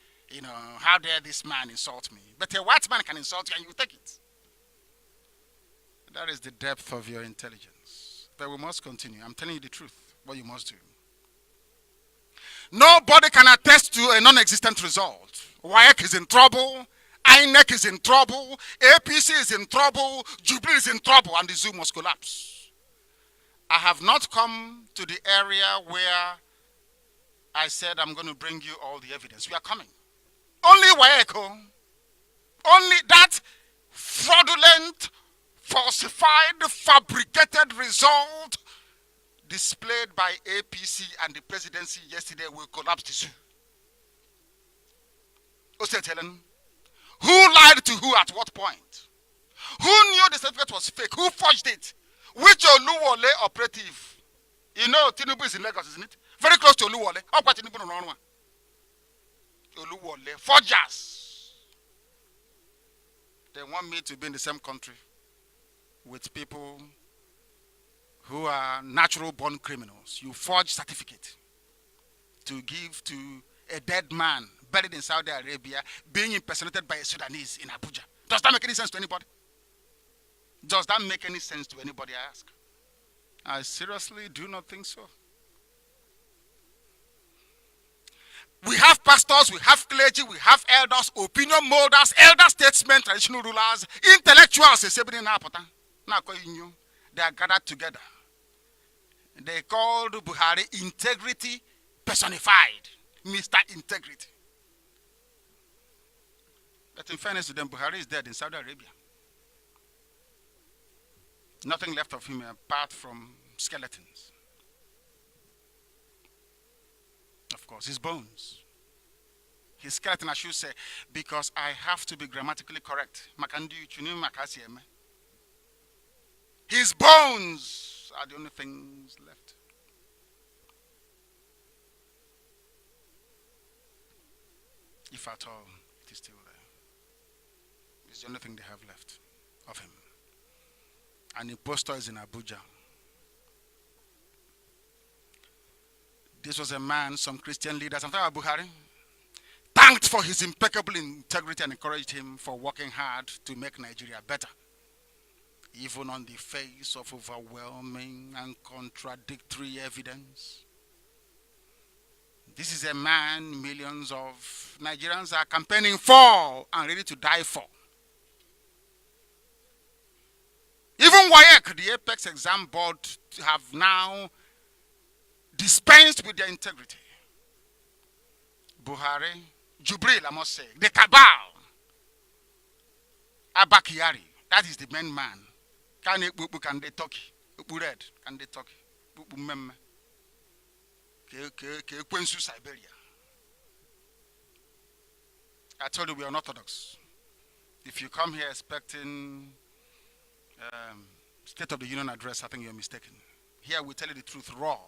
how dare this man insult me? But a white man can insult you and you take it. That is the depth of your intelligence. But we must continue. I'm telling you the truth, what you must do. Nobody can attest to a non-existent result. WAEC is in trouble. INEC is in trouble. APC is in trouble. Jubril is in trouble. And the zoo must collapse. I have not come to the area where I said I'm going to bring you all the evidence. We are coming. Only WAEC. Only that fraudulent, falsified, fabricated result displayed by APC and the presidency yesterday will collapse the zoo. Helen, who lied to who at what point? Who knew the certificate was fake? Who forged it? Which Oluwole operative? You know Tinubu is in Lagos, isn't it? Very close to Oluwole. How about Tinubu no one? Oluwole. Forgers. They want me to be in the same country with people who are natural born criminals. You forge certificate to give to a dead man buried in Saudi Arabia being impersonated by a Sudanese in Abuja. Does that make any sense to anybody? Does that make any sense to anybody, I ask? I seriously do not think so. We have pastors, we have clergy, we have elders, opinion molders, elder statesmen, traditional rulers, intellectuals. They are gathered together. They called Buhari integrity personified. Mr. Integrity. But in fairness to them, Buhari is dead in Saudi Arabia. Nothing left of him apart from skeletons. Of course, his bones. His skeleton, I should say, because I have to be grammatically correct. His bones are the only things left. If at all, it is still there. It's the only thing they have left of him. And the poster is in Abuja. This was a man some Christian leaders, I'm talking about Buhari, thanked for his impeccable integrity and encouraged him for working hard to make Nigeria better. Even on the face of overwhelming and contradictory evidence. This is a man millions of Nigerians are campaigning for and ready to die for. Even WAEC, the Apex Exam Board, have now dispensed with their integrity. Buhari, Jubril, I must say, the cabal, Abakari, that is the main man. Can they talk? Red, can they talk? Siberia. I told you we are unorthodox. If you come here expecting State of the Union address, I think you're mistaken. Here we tell you the truth raw.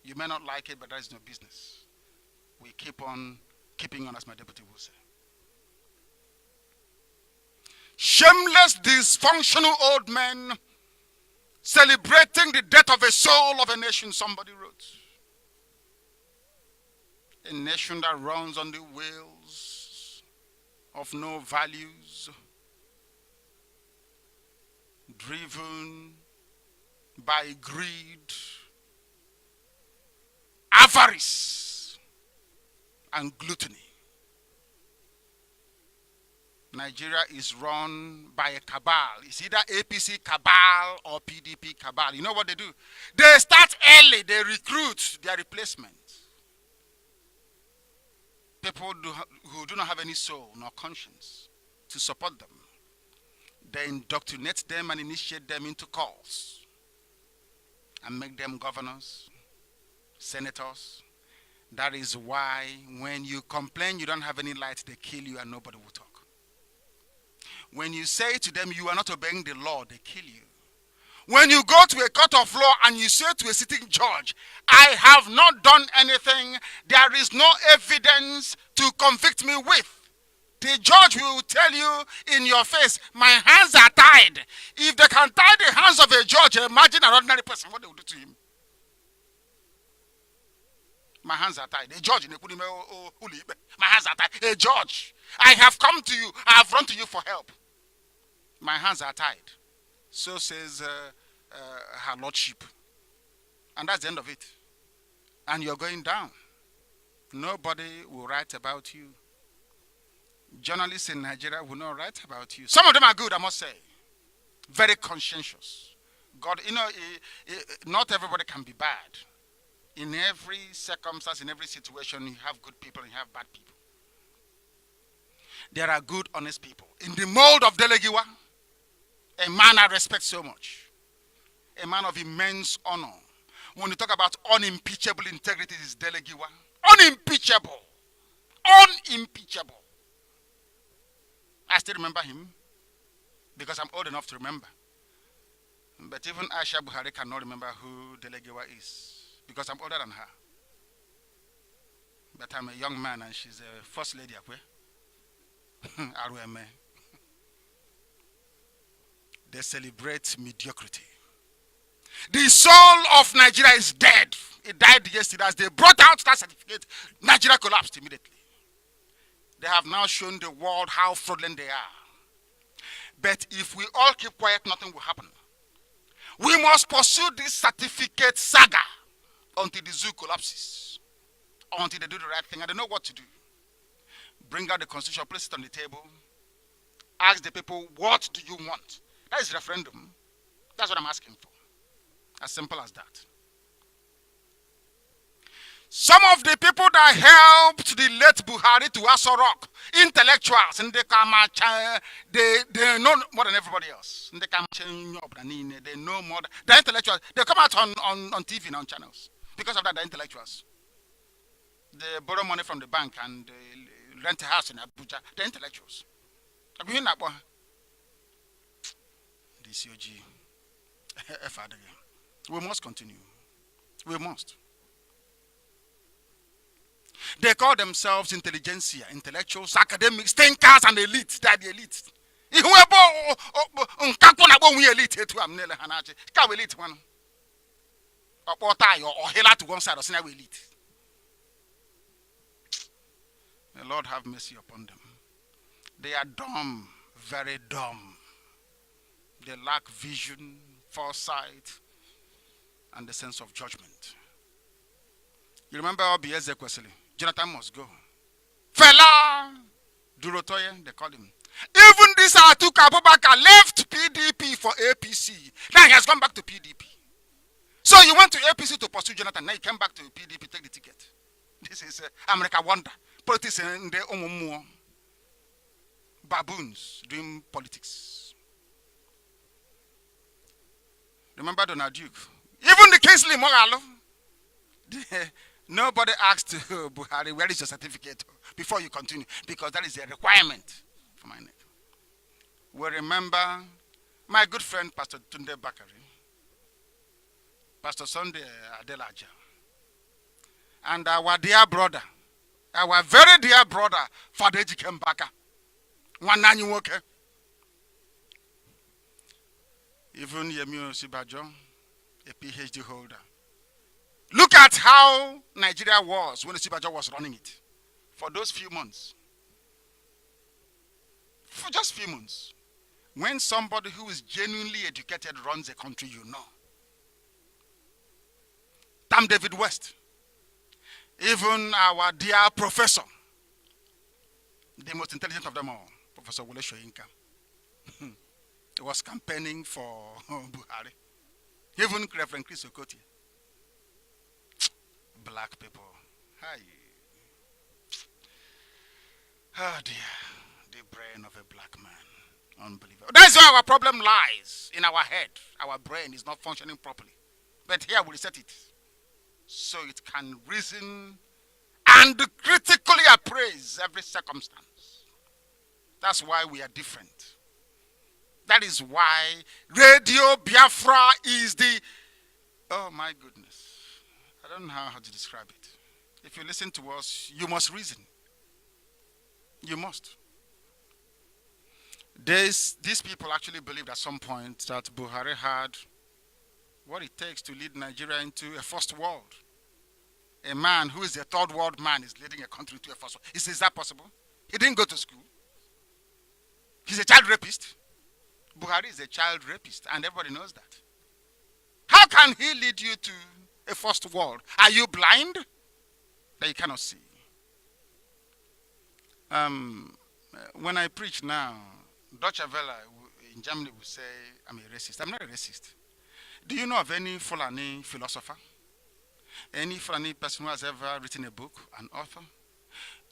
You may not like it, but that is no business. We keep on keeping on, as my deputy will say. Shameless, dysfunctional old men celebrating the death of a soul of a nation, somebody wrote. A nation that runs on the wheels of no values, driven by greed, avarice, and gluttony. Nigeria is run by a cabal. It's either APC cabal or PDP cabal. You know what they do? They start early. They recruit their replacements. People who do not have any soul nor conscience to support them. They indoctrinate them and initiate them into calls and make them governors, senators. That is why when you complain you don't have any light, they kill you and nobody will talk. When you say to them you are not obeying the law, they kill you. When you go to a court of law and you say to a sitting judge, I have not done anything, there is no evidence to convict me with, the judge will tell you in your face, my hands are tied. If they can tie the hands of a judge, imagine an ordinary person, what they will do to him. My hands are tied. A judge, my hands are tied. A judge, I have come to you, I have run to you for help. My hands are tied. So says her lordship. And that's the end of it. And you're going down. Nobody will write about you. Journalists in Nigeria will not write about you. Some of them are good, I must say. Very conscientious. God, you know, not everybody can be bad. In every circumstance, in every situation, you have good people and you have bad people. There are good, honest people. In the mold of Delegiwa, a man I respect so much. A man of immense honor. When you talk about unimpeachable integrity, it is Delegiwa. Unimpeachable. Unimpeachable. I still remember him because I'm old enough to remember. But even Aisha Buhari cannot remember who Delegiwa is because I'm older than her. But I'm a young man and she's a first lady. They celebrate mediocrity. The soul of Nigeria is dead. It died yesterday. As they brought out that certificate, Nigeria collapsed immediately. They have now shown the world how fraudulent they are. But if we all keep quiet, nothing will happen. We must pursue this certificate saga until the zoo collapses, until they do the right thing and they know what to do. Bring out the constitution, place it on the table, ask the people, what do you want? That is referendum. That's what I'm asking for. As simple as that. Some of the people that helped the late Buhari to Aso Rock, intellectuals, and they know more than everybody else. They know more. The intellectuals, they come out on TV and on channels. Because of that, the intellectuals. They borrow money from the bank and they rent a house in Abuja. The intellectuals. DCOG. We must continue. We must. They call themselves intelligentsia, intellectuals, academics, thinkers, and elites. They are the elites. The Lord have mercy upon them. They are dumb, very dumb. They lack vision, foresight, and the sense of judgment. You remember Obieze Kwesili? Jonathan must go. Fela Durotoye, they call him. Even this Atiku Abubakar left PDP for APC. Now he has gone back to PDP. So you went to APC to pursue Jonathan. Now you came back to PDP, take the ticket. This is America wonder. Politics in the more baboons doing politics. Remember Donald Duke? Even the Kingsley Mogalo. Nobody asked Buhari, where is your certificate before you continue? Because that is a requirement for my neck. We remember my good friend, Pastor Tunde Bakari, Pastor Sunday Adelaja, and our dear brother, our very dear brother, Father Ejikem Baka. Even Yemi Osibajo, a PhD holder. Look at how Nigeria was when Osibajo was running it. For those few months. For just few months. When somebody who is genuinely educated runs a country, you know. Damn David West. Even our dear professor, the most intelligent of them all, Professor Wole Soyinka, he was campaigning for Buhari. Even Reverend Chris Okoti. Black people. Hi. Oh dear. The brain of a black man. Unbelievable. That's where our problem lies. In our head. Our brain is not functioning properly. But here we reset it. So it can reason and critically appraise every circumstance. That's why we are different. That is why Radio Biafra is the... Oh my goodness. I don't know how to describe it. If you listen to us, you must reason. You must. These people actually believed at some point that Buhari had what it takes to lead Nigeria into a first world. A man who is a third world man is leading a country to a first world. Is that possible? He didn't go to school. He's a child rapist. Buhari is a child rapist, and everybody knows that. How can he lead you to a first world? Are you blind that you cannot see? When I preach now, Deutsche Welle in Germany will say I'm a racist. I'm not a racist. Do you know of any Fulani philosopher? Any Fulani person who has ever written a book, an author?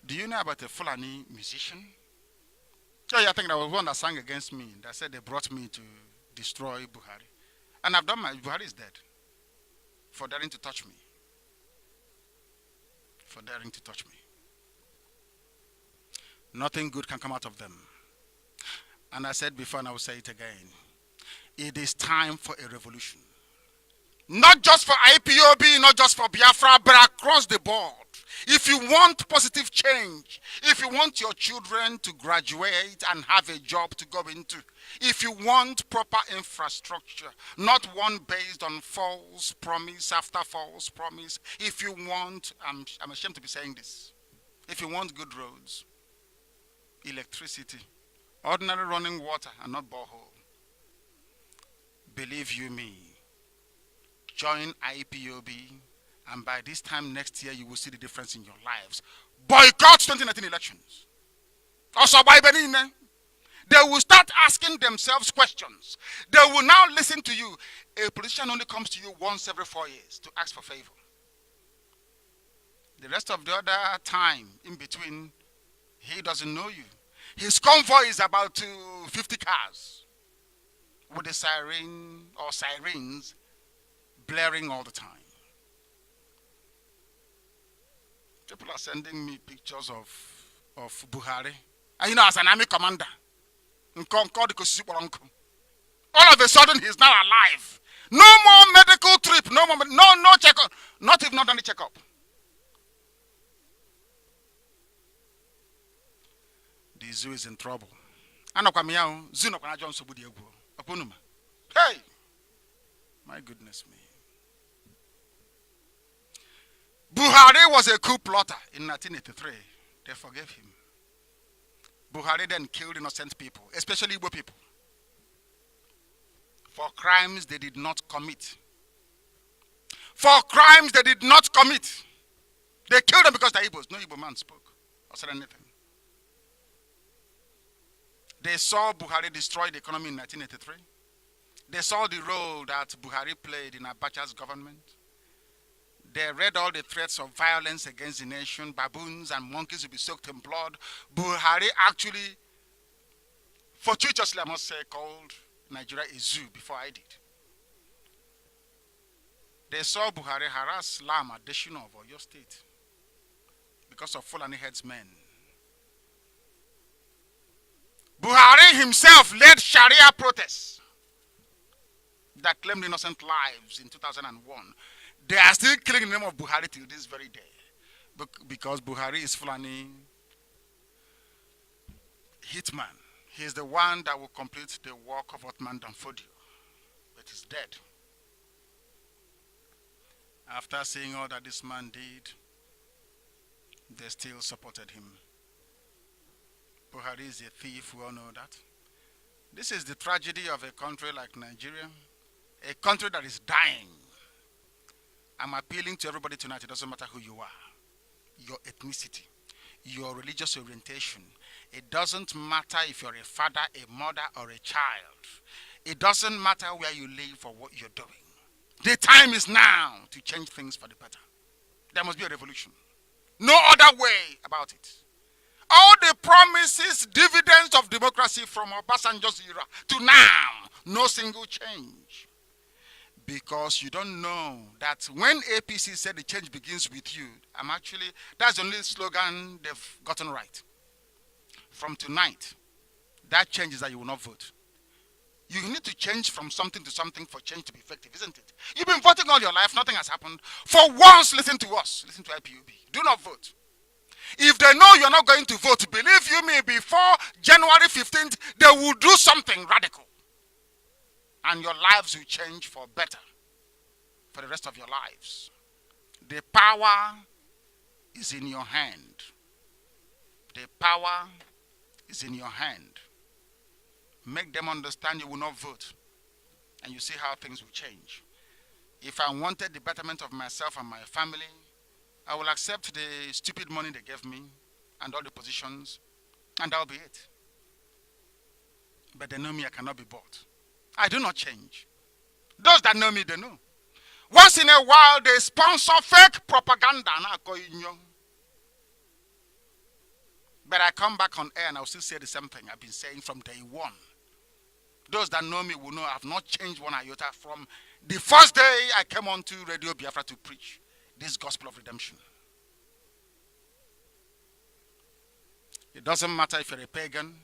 Do you know about a Fulani musician? Oh, yeah, I think there was one that sang against me. That said they brought me to destroy Buhari. And I've done Buhari is dead. For daring to touch me. For daring to touch me. Nothing good can come out of them. And I said before and I will say it again. It is time for a revolution. Not just for IPOB, not just for Biafra, but across the board. If you want positive change, if you want your children to graduate and have a job to go into, if you want proper infrastructure, not one based on false promise after false promise, if you want, I'm ashamed to be saying this, if you want good roads, electricity, ordinary running water and not borehole, believe you me, join IPOB, and by this time next year, you will see the difference in your lives. Boycott 2019 elections. Also, by Benin, they will start asking themselves questions. They will now listen to you. A politician only comes to you once every 4 years to ask for favor. The rest of the other time, in between, he doesn't know you. His convoy is about 50 cars with a siren or sirens blaring all the time. People are sending me pictures of Buhari. And you know, as an army commander, all of a sudden he's now alive. No more medical trip, no checkup, not even any checkup. The zoo is in trouble. Hey, my goodness me. Buhari was a coup plotter in 1983. They forgave him. Buhari then killed innocent people, especially Igbo people, for crimes they did not commit. For crimes they did not commit. They killed them because they're Igbos. No Igbo man spoke or said anything. They saw Buhari destroy the economy in 1983. They saw the role that Buhari played in Abacha's government. They read all the threats of violence against the nation. Baboons and monkeys will be soaked in blood. Buhari actually, fortuitously I must say, called Nigeria a zoo before I did. They saw Buhari harass Lama Deshino of Oyo State because of Fulani headsmen. Buhari himself led Sharia protests that claimed innocent lives in 2001. They are still killing the name of Buhari till this very day because Buhari is Fulani hitman. He is the one that will complete the work of Otman Danfodio, but he's dead. After seeing all that this man did, they still supported him. Buhari is a thief, we all know that. This is the tragedy of a country like Nigeria, a country that is dying. I'm appealing to everybody tonight, it doesn't matter who you are, your ethnicity, your religious orientation. It doesn't matter if you're a father, a mother, or a child. It doesn't matter where you live or what you're doing. The time is now to change things for the better. There must be a revolution. No other way about it. All the promises, dividends of democracy from Obasanjo's era to now, no single change. Because you don't know that when APC said the change begins with you, that's the only slogan they've gotten right. From tonight, that change is that you will not vote. You need to change from something to something for change to be effective, isn't it? You've been voting all your life, nothing has happened. For once, listen to us, listen to IPUB. Do not vote. If they know you're not going to vote, believe you me, before January 15th, they will do something radical. And your lives will change for better for the rest of your lives. The power is in your hand. The power is in your hand. Make them understand you will not vote, and you see how things will change. If I wanted the betterment of myself and my family, I will accept the stupid money they gave me and all the positions, and that'll be it. But they know me, I cannot be bought. I do not change. Those that know me, they know. Once in a while, they sponsor fake propaganda. But I come back on air and I'll still say the same thing I've been saying from day one. Those that know me will know I have not changed one iota from the first day I came on to Radio Biafra to preach this gospel of redemption. It doesn't matter if you're a pagan,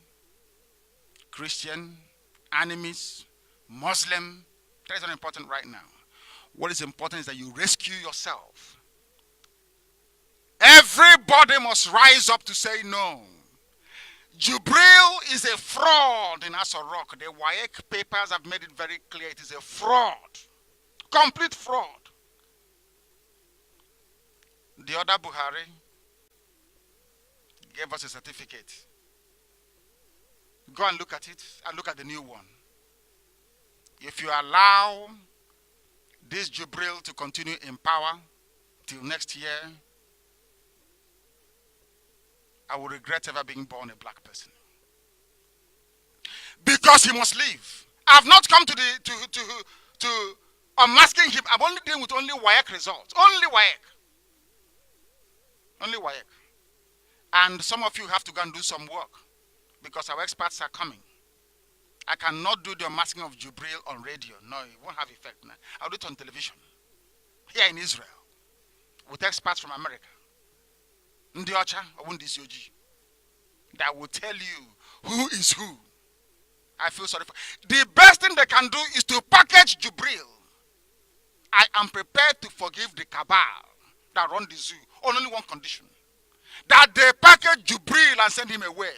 Christian, animist, Muslim. That is not important right now. What is important is that you rescue yourself. Everybody must rise up to say no. Jubril is a fraud in Aso Rock. The WAEC papers have made it very clear it is a fraud. Complete fraud. The other Buhari gave us a certificate. Go and look at it and look at the new one. If you allow this Jubril to continue in power till next year, I will regret ever being born a black person. Because he must leave. I've not come to unmasking him. I'm only dealing with only WAEC results. Only WAEC. Only WAEC. And some of you have to go and do some work because our experts are coming. I cannot do the unmasking of Jubril on radio. No, it won't have effect now. I'll do it on television. Here in Israel. With experts from America. Ndiocha, that will tell you who is who. I feel sorry for. The best thing they can do is to package Jubril. I am prepared to forgive the cabal that run the zoo on only one condition. That they package Jubril and send him away.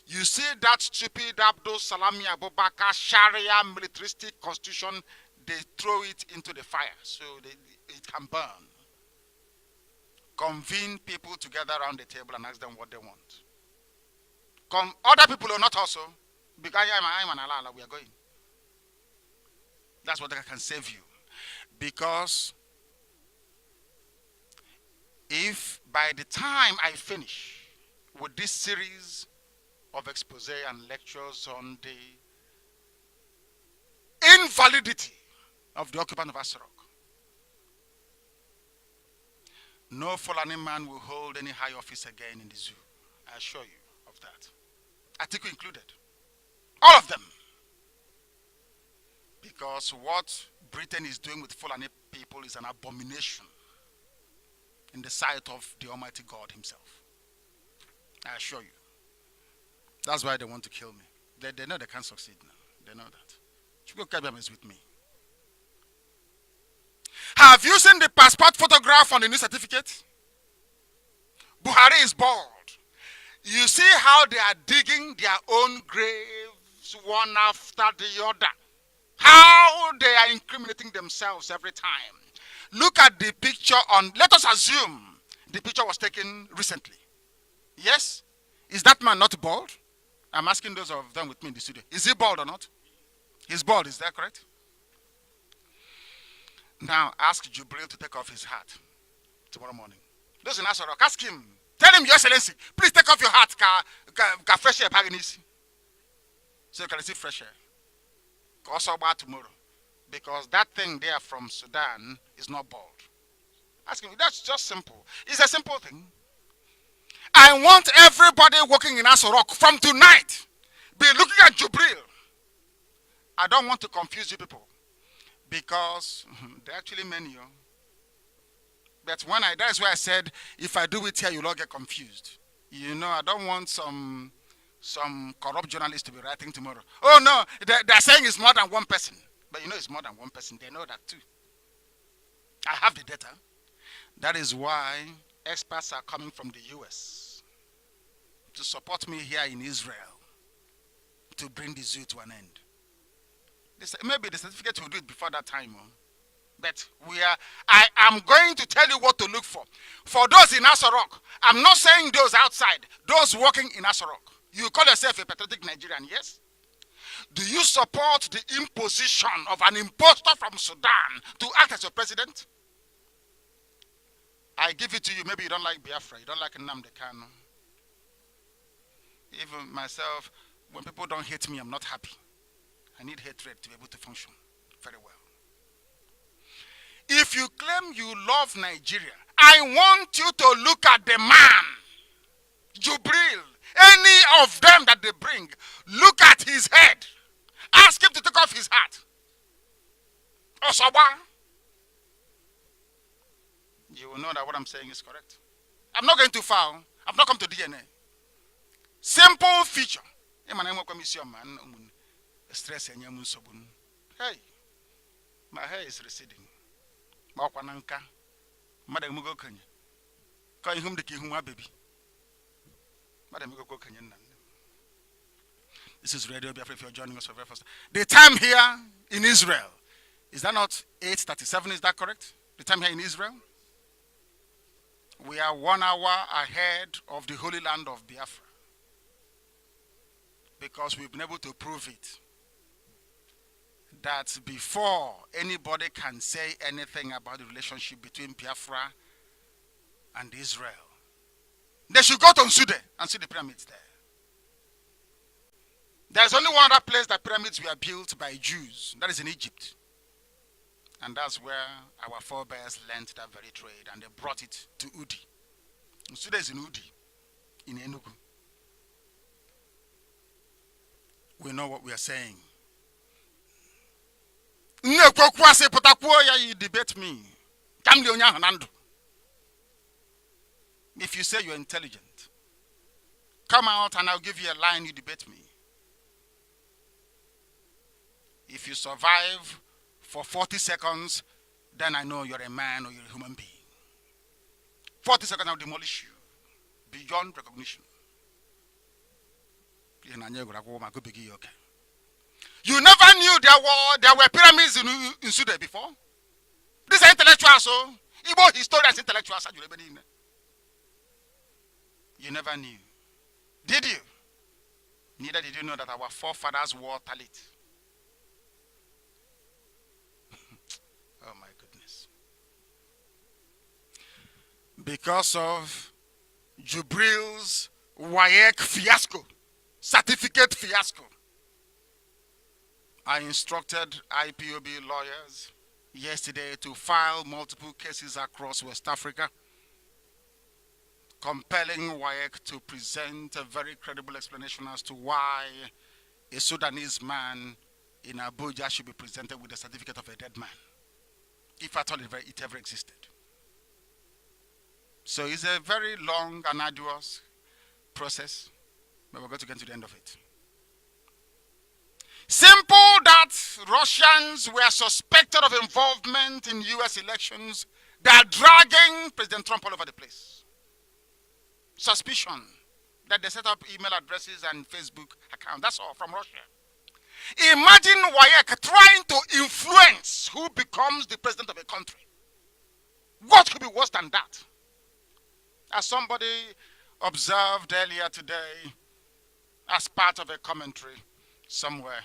You see that stupid Abdul Salami Abubakar Sharia militaristic constitution, they throw it into the fire so it can burn. Convene people together around the table and ask them what they want. Other people are not also, because I'm an Allah, we are going. That's what can save you. Because if by the time I finish with this series of expose and lectures on the invalidity of the occupant of Aso Rock, No Fulani man will hold any high office again in the zoo. I assure you of that. Atiku included. All of them. Because what Britain is doing with Fulani people is an abomination in the sight of the Almighty God himself. I assure you. That's why they want to kill me. They know they can't succeed now. They know that. Chukwu Kabiam is with me. Have you seen the passport photograph on the new certificate? Buhari is bald. You see how they are digging their own graves one after the other. How they are incriminating themselves every time. Look at the picture on, let us assume the picture was taken recently. Yes? Is that man not bald? I'm asking those of them with me in the studio. Is he bald or not? He's bald, is that correct? Now ask Jubril to take off his hat tomorrow morning. Those in Asarok, ask him. Tell him, Your Excellency, please take off your hat, fresh air, so you can receive fresh air. Also about tomorrow. Because that thing there from Sudan is not bald. Ask him, that's just simple. It's a simple thing. I want everybody working in Asarok from tonight be looking at Jubril. I don't want to confuse you people. Because there are actually many. But that's why I said, if I do it here, you'll all get confused. You know, I don't want some corrupt journalists to be writing tomorrow. Oh no, they're saying it's more than one person. But you know it's more than one person. They know that too. I have the data. That is why experts are coming from the US to support me here in Israel to bring the zoo to an end. Maybe the certificate will do it before that time. But I am going to tell you what to look for. For those in Asarok, I'm not saying those outside, those working in Asarok. You call yourself a patriotic Nigerian, yes? Do you support the imposition of an impostor from Sudan to act as your president? I give it to you. Maybe you don't like Biafra. You don't like Nnamdi Kanu. Even myself, when people don't hate me, I'm not happy. I need hatred to be able to function very well. If you claim you love Nigeria, I want you to look at the man, Jubril, any of them that they bring, look at his head. Ask him to take off his hat. Osawa. You will know that what I'm saying is correct. I'm not going too far. I've not come to DNA. Simple feature. Hey, my hair is receding. This is Radio BIAFRA if you're joining us for the very first time. The time here in Israel, is that not 8:37? Is that correct? The time here in Israel? We are 1 hour ahead of the Holy Land of Biafra. Because we've been able to prove it. That before anybody can say anything about the relationship between Biafra and Israel, they should go to Nsude and see the pyramids there. There's only one other place that pyramids were built by Jews. That is in Egypt. And that's where our forebears learned that very trade, and they brought it to Udi. Nsude is in Udi, in Enugu. We know what we are saying. You debate me. If you say you're intelligent, come out and I'll give you a line, you debate me. If you survive for 40 seconds, then I know you're a man or you're a human being. 40 seconds, I'll demolish you beyond recognition. You never knew there were pyramids in Sudan before. These are intellectuals, so Igbo historians, intellectuals. You never knew. Did you? Neither did you know that our forefathers wore talit. Oh my goodness. Because of Jubril's WAEC fiasco, certificate fiasco, I instructed IPOB lawyers yesterday to file multiple cases across West Africa compelling WAEC to present a very credible explanation as to why a Sudanese man in Abuja should be presented with a certificate of a dead man, if at all it ever existed. So it's a very long and arduous process, but we're going to get to the end of it. Simple that Russians were suspected of involvement in US elections. They are dragging President Trump all over the place. Suspicion that they set up email addresses and Facebook accounts. That's all from Russia. Imagine WAEC trying to influence who becomes the president of a country. What could be worse than that? As somebody observed earlier today, as part of a commentary somewhere,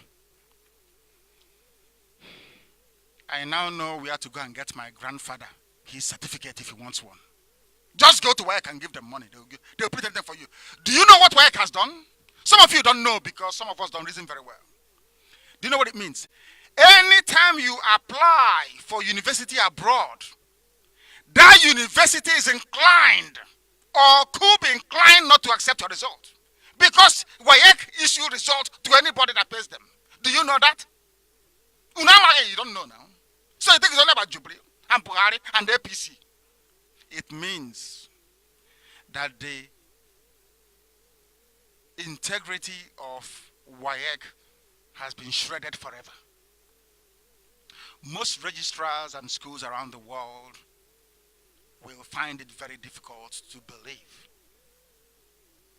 I now know where to go and get my grandfather his certificate if he wants one. Just go to WAEC and give them money. They'll print them for you. Do you know what WAEC has done? Some of you don't know because some of us don't reason very well. Do you know what it means? Anytime you apply for university abroad, that university is inclined or could be inclined not to accept your result. Because WAEC issue result to anybody that pays them. Do you know that? You don't know now. So you think it's only about Jubril and Buhari and the APC. It means that the integrity of WAEC has been shredded forever. Most registrars and schools around the world will find it very difficult to believe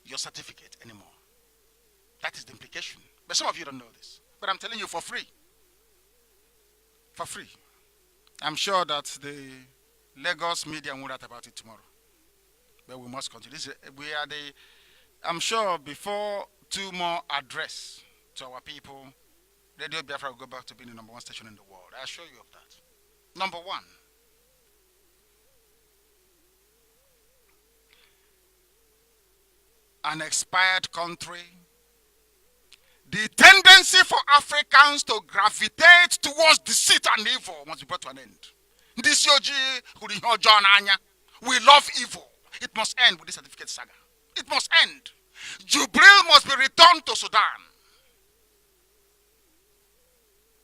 your certificate anymore. That is the implication. But some of you don't know this. But I'm telling you for free. For free. I'm sure that the Lagos media will write about it tomorrow. But we must continue. I'm sure before 2 more address to our people, Radio Biafra will go back to being the #1 station in the world. I assure you of that. Number 1. An expired country. The tendency for Africans to gravitate towards deceit and evil must be brought to an end. We love evil. It must end with this certificate saga. It must end. Jubril must be returned to Sudan.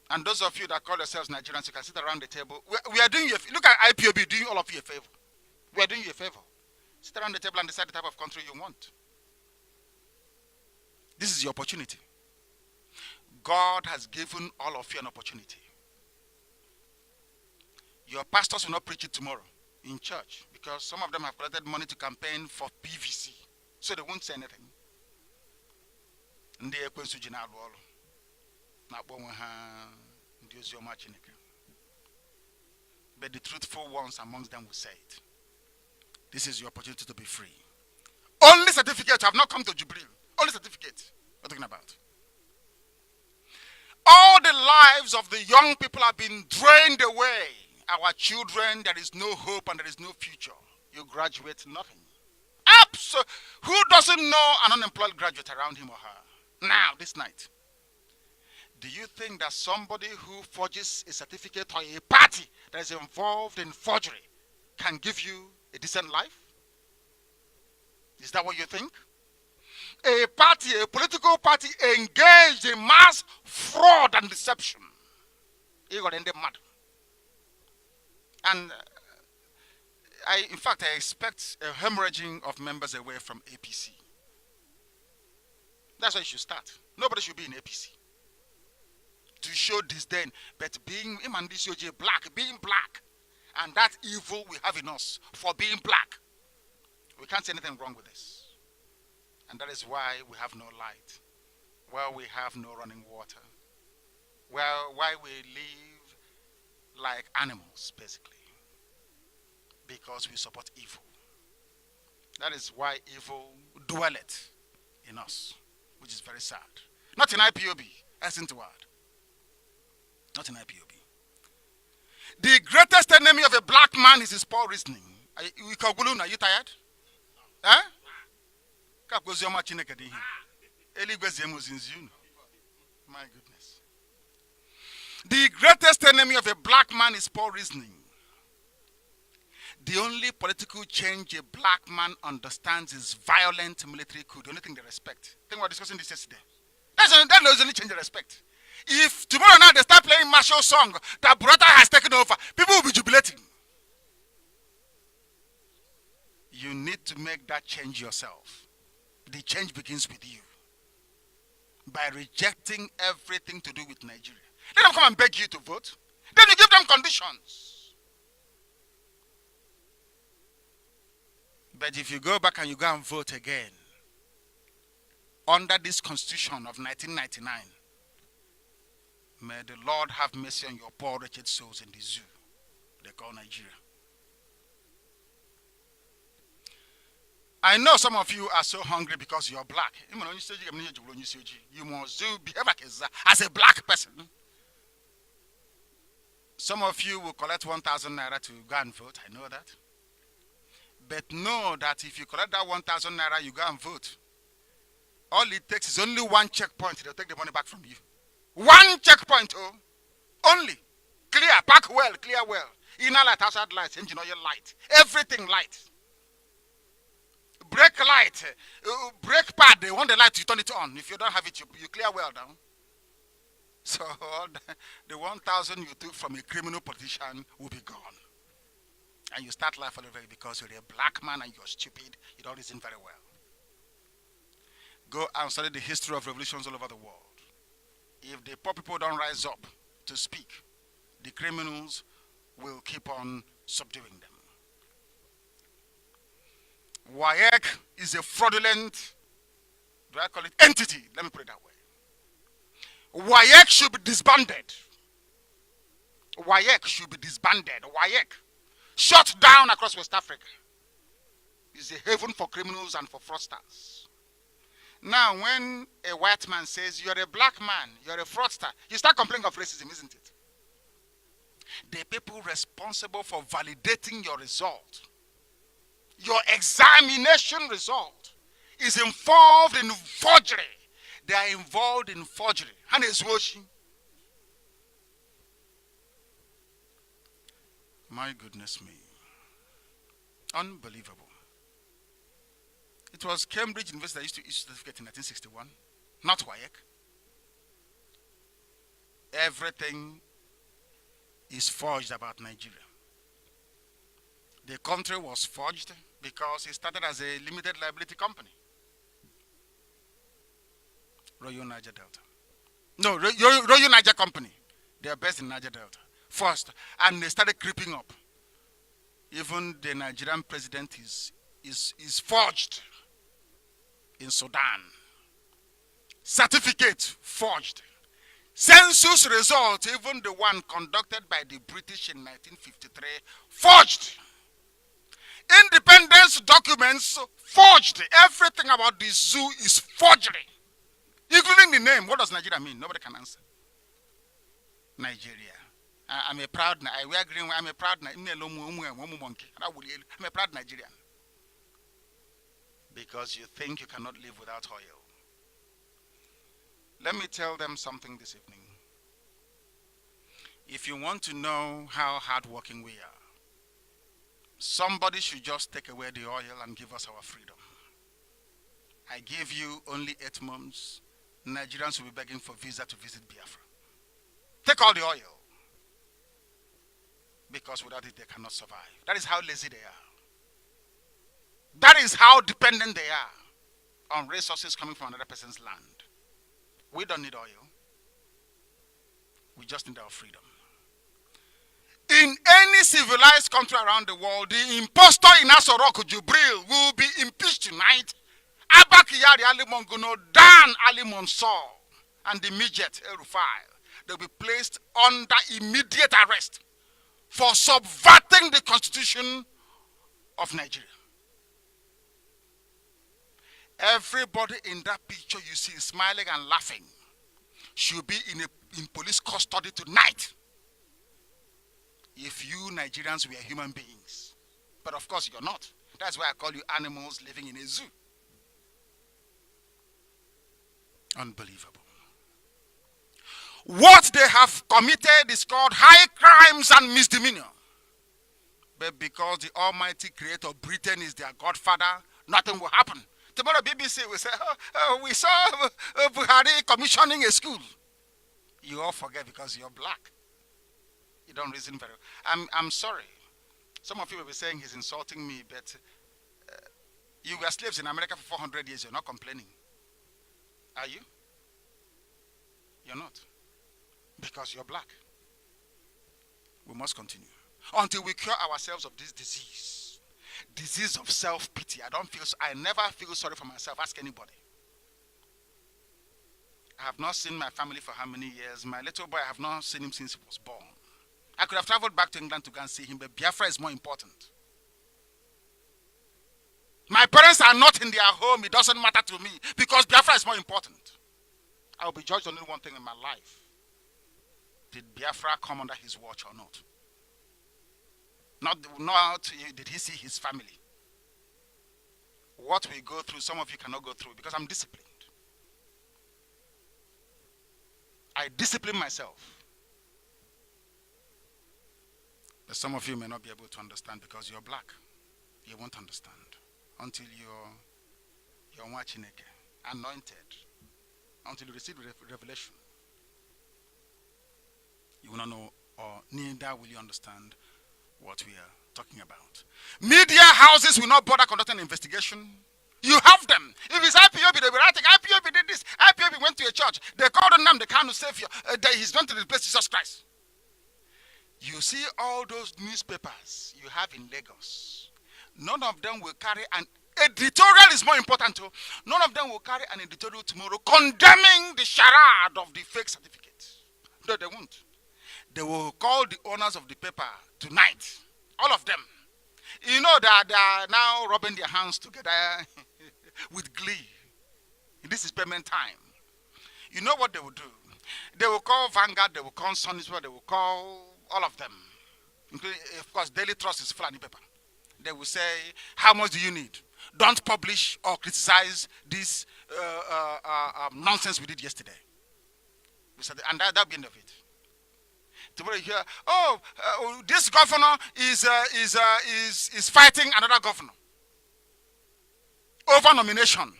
And those of you that call yourselves Nigerians, you can sit around the table. We are doing you look at IPOB doing all of you a favor. We are doing you a favor. Sit around the table and decide the type of country you want. This is your opportunity. God has given all of you an opportunity. Your pastors will not preach it tomorrow in church because some of them have collected money to campaign for PVC, so they won't say anything. But the truthful ones amongst them will say it. This is your opportunity to be free. Only certificates have not come to Jubril. Only certificates we're talking about. All the lives of the young people have been drained away. Our children, there is no hope and there is no future. You graduate, nothing. Absolutely. Who doesn't know an unemployed graduate around him or her? Now, this night. Do you think that somebody who forges a certificate or a party that is involved in forgery can give you a decent life? Is that what you think? A party, a political party engaged in mass fraud and deception. You got ended mad. And in fact, I expect a hemorrhaging of members away from APC. That's why you should start. Nobody should be in APC. To show disdain, but being black, being black, and that evil we have in us for being black, we can't say anything wrong with this. And that is why we have no light, why we have no running water, why we live like animals, basically, because we support evil. That is why evil dwelleth in us, which is very sad. Not in IPOB, as into word. Not in IPOB. The greatest enemy of a black man is his poor reasoning. Are you tired? Huh? My goodness. The greatest enemy of a black man is poor reasoning. The only political change a black man understands is violent military coup. The only thing they respect. I think we're discussing this yesterday. That's the only change they respect. If tomorrow night they start playing martial song that Burata has taken over, people will be jubilating. You need to make that change yourself. The change begins with you. By rejecting everything to do with Nigeria. Let them come and beg you to vote. Then you give them conditions. But if you go back and you go and vote again, under this constitution of 1999, may the Lord have mercy on your poor wretched souls in the zoo they call Nigeria. I know some of you are so hungry because you're black. You must behave as a black person. Some of you will collect 1,000 naira to go and vote. I know that. But know that if you collect that 1,000 naira, you go and vote. All it takes is only one checkpoint. They'll take the money back from you. One checkpoint, oh. Only. Clear, park well, clear well. Inner light, outside light, engine oil light. Everything light. Brake light, brake pad, they want the light, you turn it on. If you don't have it, you clear well down. So the 1,000 you took from a criminal politician will be gone. And you start life all over because you're a black man and you're stupid. You don't reason very well. Go and study the history of revolutions all over the world. If the poor people don't rise up to speak, the criminals will keep on subduing them. WAEC is a fraudulent, do I call it entity? Let me put it that way. WAEC should be disbanded. WAEC should be disbanded. WAEC shut down across West Africa. It's a haven for criminals and for fraudsters. Now, when a white man says, you're a black man, you're a fraudster, you start complaining of racism, isn't it? The people responsible for validating your result, your examination result, is involved in forgery. They are involved in forgery. And it's washing. My goodness me. Unbelievable. It was Cambridge University that used to issue certificate in 1961, not WAEC. Everything is forged about Nigeria. The country was forged because it started as a limited liability company. Royal Niger Delta. No, Royal Niger Company. They are based in Niger Delta. First, and they started creeping up. Even the Nigerian president is forged in Sudan. Certificate forged. Census result, even the one conducted by the British in 1953, forged. Independence documents forged. Everything about the zoo is forgery. Including the name. What does Nigeria mean? Nobody can answer. Nigeria. I'm a proud, I wear green, I'm a proud, I'm a proud Nigerian. Because you think you cannot live without oil. Let me tell them something this evening. If you want to know how hardworking we are, somebody should just take away the oil and give us our freedom. I give you only 8 months. Nigerians will be begging for visa to visit Biafra. Take all the oil. Because without it, they cannot survive. That is how lazy they are. That is how dependent they are on resources coming from another person's land. We don't need oil. We just need our freedom. In any civilized country around the world, the impostor in Asorok, Jubril, will be impeached tonight. Abakiyari Ali Monguno, Dan Ali Monsor, and the midget El-Rufai, they'll be placed under immediate arrest for subverting the constitution of Nigeria. Everybody in that picture you see smiling and laughing should be in police custody tonight. If you Nigerians were human beings. But of course you're not. That's why I call you animals living in a zoo. Unbelievable. What they have committed is called high crimes and misdemeanor. But because the almighty creator of Britain is their godfather, nothing will happen. Tomorrow BBC will say, we saw Buhari commissioning a school. You all forget because you're black. You don't reason very well. I'm sorry. Some of you will be saying he's insulting me, but you were slaves in America for 400 years. You're not complaining. Are you? You're not. Because you're black. We must continue until we cure ourselves of this disease of self-pity. I never feel sorry for myself. Ask anybody. I have not seen my family for how many years? My little boy, I have not seen him since he was born. I could have traveled back to England to go and see him, but Biafra is more important. My parents are not in their home. It doesn't matter to me because Biafra is more important. I will be judged on only one thing in my life. Did Biafra come under his watch or not? Not did he see his family. What we go through, some of you cannot go through because I'm disciplined. I discipline myself. But some of you may not be able to understand because you're black. You won't understand until you're watching again, anointed, until you receive revelation. You will not know, or neither will you understand what we are talking about. Media houses will not bother conducting an investigation. You have them. If it's IPOB, they'll be writing, IPOB did this. IPOB went to a church. They called Nnamdi Kanu Savior. He's going to replace Jesus Christ. You see all those newspapers you have in Lagos. None of them will carry an editorial is more important too. None of them will carry an editorial tomorrow condemning the charade of the fake certificate. No, they won't. They will call the owners of the paper tonight. All of them. You know that they are now rubbing their hands together with glee. This is payment time. You know what they will do? They will call Vanguard, they will call Sunny, they will call all of them. Including, of course, Daily Trust is full of the paper. They will say, how much do you need? Don't publish or criticize this nonsense we did yesterday. We said, and that'll be the end of it. Tomorrow you hear, this governor is fighting another governor over nomination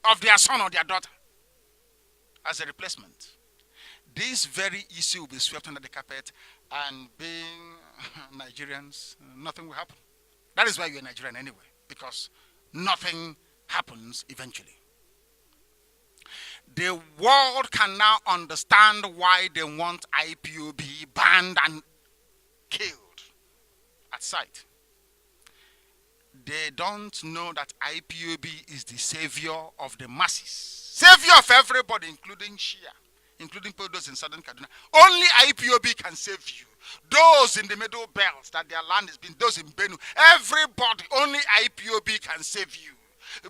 of their son or their daughter as a replacement. This very issue will be swept under the carpet, and being Nigerians, nothing will happen. That is why you're Nigerian anyway, because nothing happens eventually. The world can now understand why they want IPOB banned and killed at sight. They don't know that IPOB is the savior of the masses. Savior of everybody, including Shia, including those in southern Kaduna. Only IPOB can save you. Those in the middle belt, that their land has been, those in Benue, everybody, only IPOB can save you.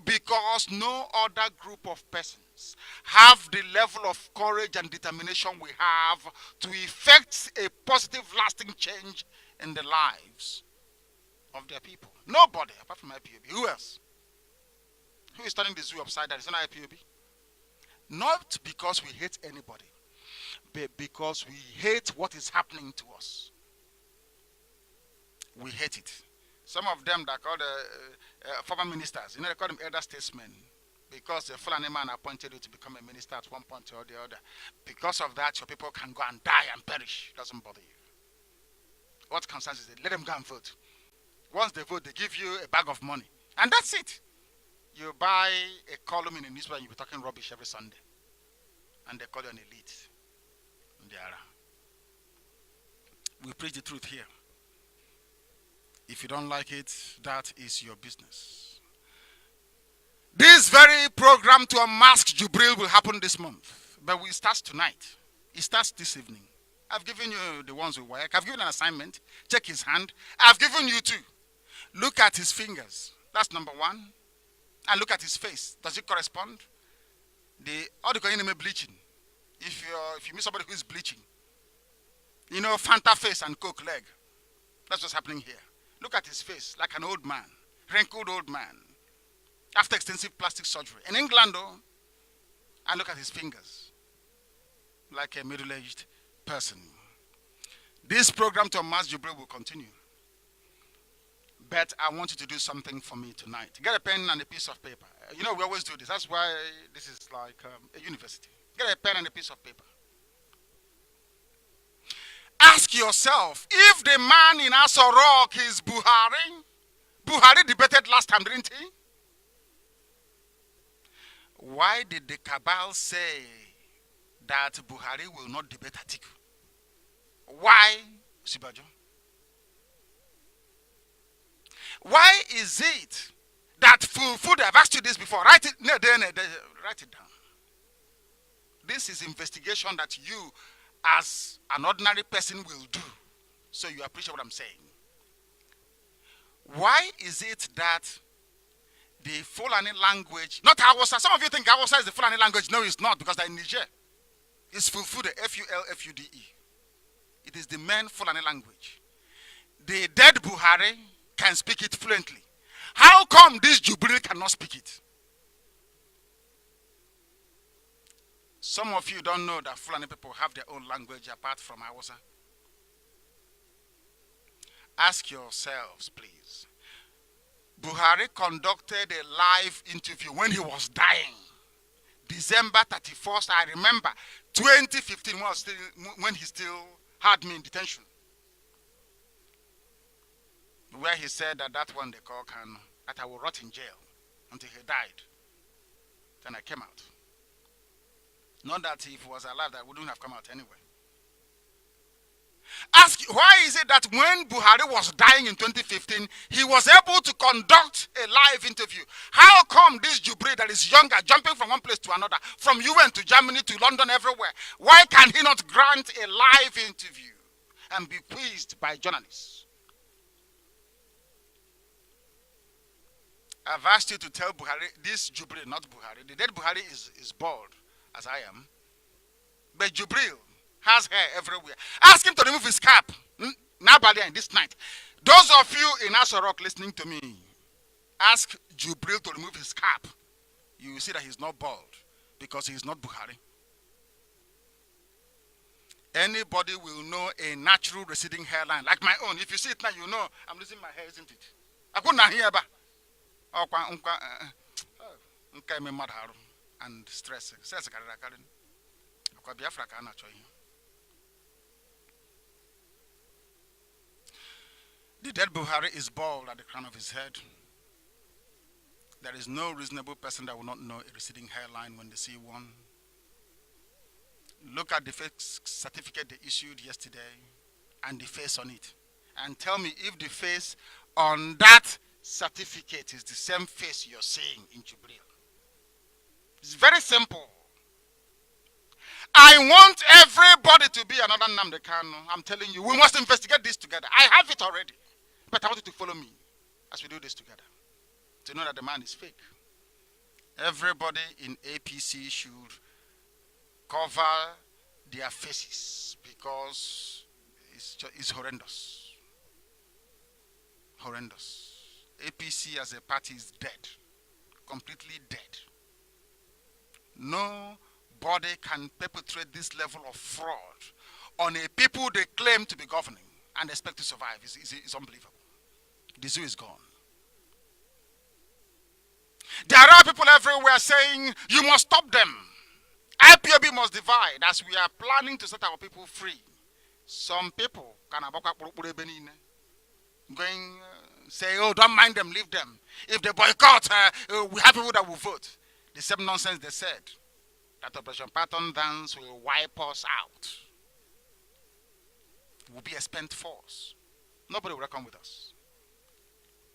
Because no other group of persons have the level of courage and determination we have to effect a positive, lasting change in the lives of their people. Nobody, apart from IPOB. Who else? Who is turning the zoo upside down? It's not IPOB. Not because we hate anybody, but because we hate what is happening to us. We hate it. Some of them that call the former ministers, they call them elder statesmen, because the Fulani man appointed you to become a minister at one point or the other. Because of that, your people can go and die and perish. It doesn't bother you. What concerns is that let them go and vote. Once they vote, they give you a bag of money. And that's it. You buy a column in a newspaper and you'll be talking rubbish every Sunday. And they call you an elite. We preach the truth here. If you don't like it, that is your business. This very program to unmask Jubril will happen this month. But it starts tonight. It starts this evening. I've given you the ones with work. I've given an assignment. Check his hand. I've given you two. Look at his fingers. That's number one. And look at his face. Does it correspond? How do you call it bleaching? If you meet somebody who is bleaching, you know, Fanta face and Coke leg. That's what's happening here. Look at his face, like an old man, wrinkled old man, after extensive plastic surgery. In England, though, and look at his fingers, like a middle-aged person. This program to unmask Jubril will continue. But I want you to do something for me tonight. Get a pen and a piece of paper. You know, we always do this. That's why this is like a university. Get a pen and a piece of paper. Ask yourself, if the man in Aso Rock is Buhari, Buhari debated last time, didn't he? Why did the cabal say that Buhari will not debate Atiku? Why, Sibajo? Why is it that food, I've asked you this before, write it down. This is investigation that you, as an ordinary person, will do. So you appreciate what I'm saying. Why is it that the Fulani language, not Hausa, some of you think Hausa is the Fulani language. No, it's not, because they're in Niger. It's Fulfude, F-U-L-F-U-D-E. It is the main Fulani language. The dead Buhari can speak it fluently. How come this Jubril cannot speak it? Some of you don't know that Fulani people have their own language apart from Hausa. Ask yourselves, please. Buhari conducted a live interview when he was dying. December 31st, I remember, 2015, when he still had me in detention. Where he said that one they call Kanu, that I will rot in jail until he died. Then I came out. Not that if he was alive, that I wouldn't have come out anyway. Ask, why is it that when Buhari was dying in 2015, he was able to conduct a live interview? How come this Jubril that is younger, jumping from one place to another, from UN to Germany to London, everywhere, why can he not grant a live interview and be quizzed by journalists? I've asked you to tell Buhari, this Jubril, not Buhari, the dead Buhari is bald, as I am. But Jubril has hair everywhere. Ask him to remove his cap. Nabalian this night. Those of you in Aso Rock listening to me, ask Jubril to remove his cap. You will see that he's not bald, because he's not Buhari. Anybody will know a natural receding hairline, like my own. If you see it now, you know I'm losing my hair, isn't it? I couldn't hear about. And stress. The dead Buhari is bald at the crown of his head. There is no reasonable person that will not know a receding hairline when they see one. Look at the face certificate they issued yesterday and the face on it. And tell me if the face on that certificate is the same face you're seeing in Jubril. It's very simple. I want everybody to be another Nnamdi Kanu. I'm telling you, we must investigate this together. I have it already. But I want you to follow me as we do this together, to know that the man is fake. Everybody in APC should cover their faces, because it's horrendous. Horrendous. APC as a party is dead. Completely dead. Nobody can perpetrate this level of fraud on a people they claim to be governing and expect to survive. It's unbelievable. The zoo is gone. There are people everywhere saying, you must stop them. IPOB must divide, as we are planning to set our people free. Some people going say, oh, don't mind them, leave them. If they boycott, we have people that will vote. The same nonsense they said, that Operation Patton Dance will wipe us out. Will be a spent force. Nobody will reckon with us.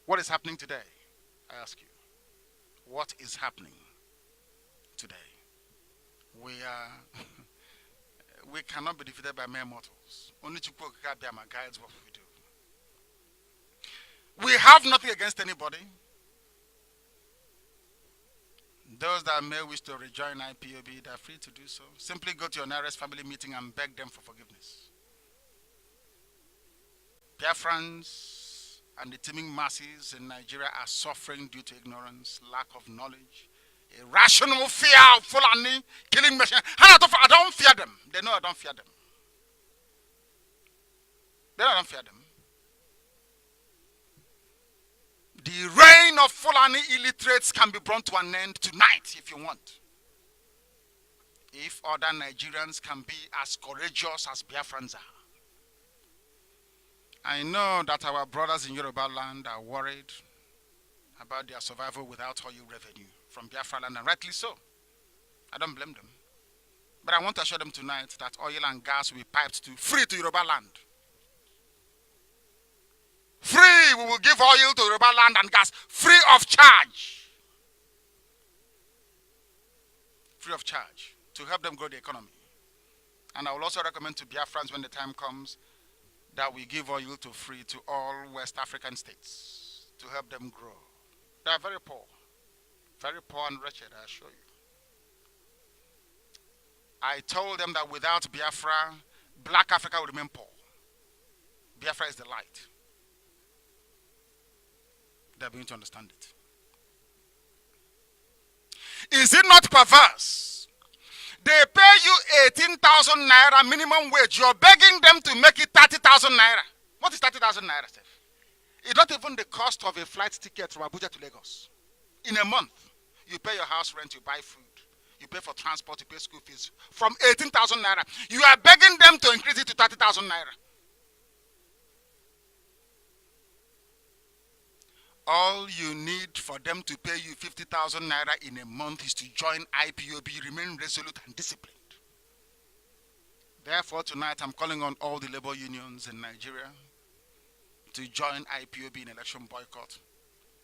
What is happening today? I ask you. What is happening today? We cannot be defeated by mere mortals. Only Chukwuka guides what we do. We have nothing against anybody. Those that may wish to rejoin IPOB, they are free to do so. Simply go to your nearest family meeting and beg them for forgiveness. BIAFRANs and the teeming masses in Nigeria are suffering due to ignorance, lack of knowledge, irrational fear of Fulani, killing machine. I don't fear them. They know I don't fear them. They know I don't fear them. The reign of Fulani illiterates can be brought to an end tonight if you want. If other Nigerians can be as courageous as Biafrans are. I know that our brothers in Yoruba land are worried about their survival without oil revenue from Biafra land, and rightly so. I don't blame them. But I want to assure them tonight that oil and gas will be piped to free to Yoruba land. Free, we will give oil to Yoruba land and gas free of charge. Free of charge to help them grow the economy. And I will also recommend to Biafrans when the time comes that we give oil to free to all West African states to help them grow. They are very poor and wretched, I assure you. I told them that without Biafra, Black Africa will remain poor. Biafra is the light. They're beginning to understand it. Is it not perverse? They pay you 18,000 naira minimum wage. You're begging them to make it 30,000 naira. What is 30,000 naira, Steph? It's not even the cost of a flight ticket from Abuja to Lagos. In a month, you pay your house rent, you buy food, you pay for transport, you pay school fees. From 18,000 naira, you are begging them to increase it to 30,000 naira. All you need for them to pay you 50,000 naira in a month is to join IPOB, remain resolute and disciplined. Therefore, tonight I'm calling on all the labor unions in Nigeria to join IPOB in election boycott.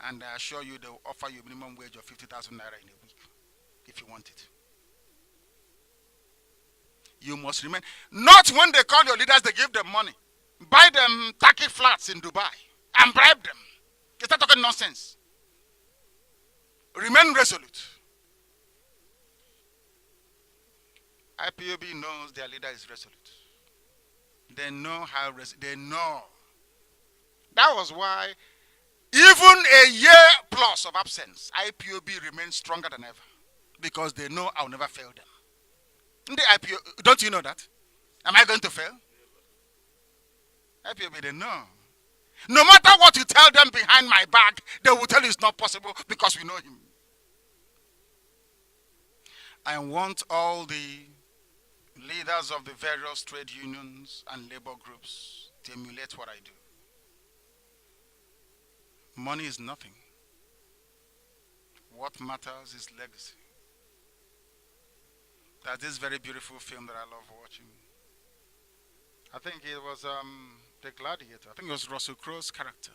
And I assure you they will offer you a minimum wage of 50,000 naira in a week if you want it. You must remain. Not when they call your leaders, they give them money. Buy them tacky flats in Dubai and bribe them. They start talking nonsense. Remain resolute. IPOB knows their leader is resolute. They know how they know. That was why even a year plus of absence, IPOB remains stronger than ever. Because they know I'll never fail them. The IPOB, don't you know that? Am I going to fail? IPOB, they know. No matter what you tell them behind my back, they will tell you it's not possible because we know him. I want all the leaders of the various trade unions and labor groups to emulate what I do. Money is nothing. What matters is legacy. That's this very beautiful film that I love watching. I think it was The Gladiator. I think it was Russell Crowe's character.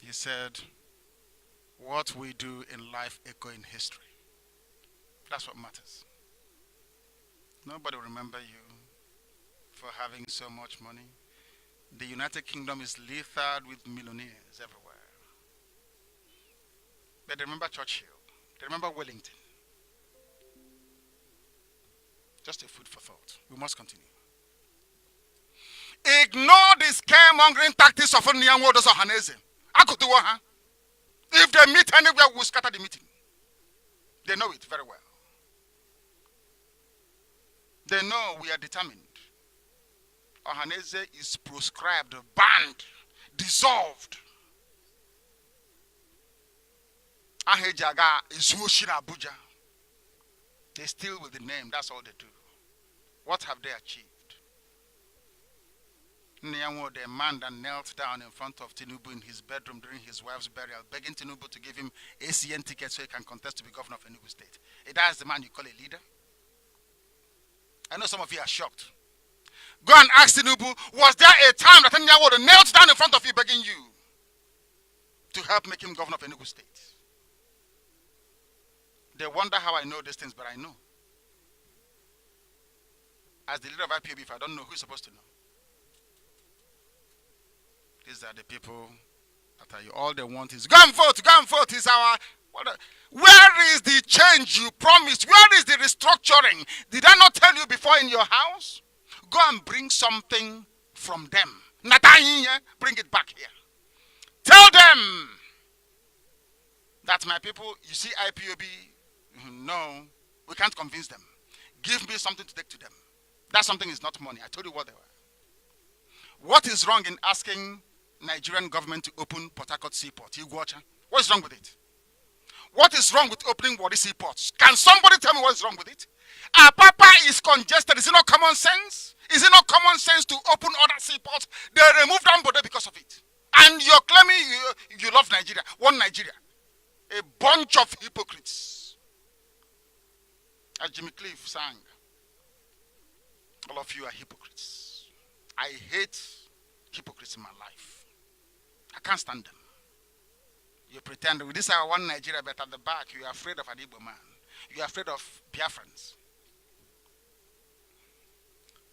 He said, what we do in life echo in history. That's what matters. Nobody will remember you for having so much money. The United Kingdom is littered with millionaires everywhere. But they remember Churchill. They remember Wellington. Just a food for thought. We must continue. Ignore the scaremongering tactics of Nyanwodos or Hanese. If they meet anywhere, we'll scatter the meeting. They know it very well. They know we are determined. Ohaneze is proscribed, banned, dissolved. Ahejaga is Ushina Abuja. They steal with the name, that's all they do. What have they achieved? Nyanwo, the man that knelt down in front of Tinubu in his bedroom during his wife's burial, begging Tinubu to give him ACN tickets so he can contest to be governor of Enugu State. That is the man you call a leader? I know some of you are shocked. Go and ask Tinubu, was there a time that Nyanwo knelt down in front of you begging you to help make him governor of Enugu State? They wonder how I know these things, but I know. As the leader of IPOB, if I don't know, who's supposed to know? These are the people that are you. All they want is, go and vote, is our... Where is the change you promised? Where is the restructuring? Did I not tell you before in your house? Go and bring something from them. Bring it back here. Tell them that my people, you see IPOB, no, we can't convince them. Give me something to take to them. That something is not money. I told you what they were. What is wrong in asking Nigerian government to open Port Harcourt Seaport? What is wrong with it? What is wrong with opening Warri Seaport? Can somebody tell me what is wrong with it? Papa is congested. Is it not common sense? Is it not common sense to open other seaports? They removed Ambode because of it. And you're claiming you love Nigeria. One Nigeria. A bunch of hypocrites. As Jimmy Cliff sang, all of you are hypocrites. I hate hypocrites in my life. I can't stand them. You pretend with this one Nigeria, but at the back you are afraid of an Igbo man. You are afraid of Biafrans.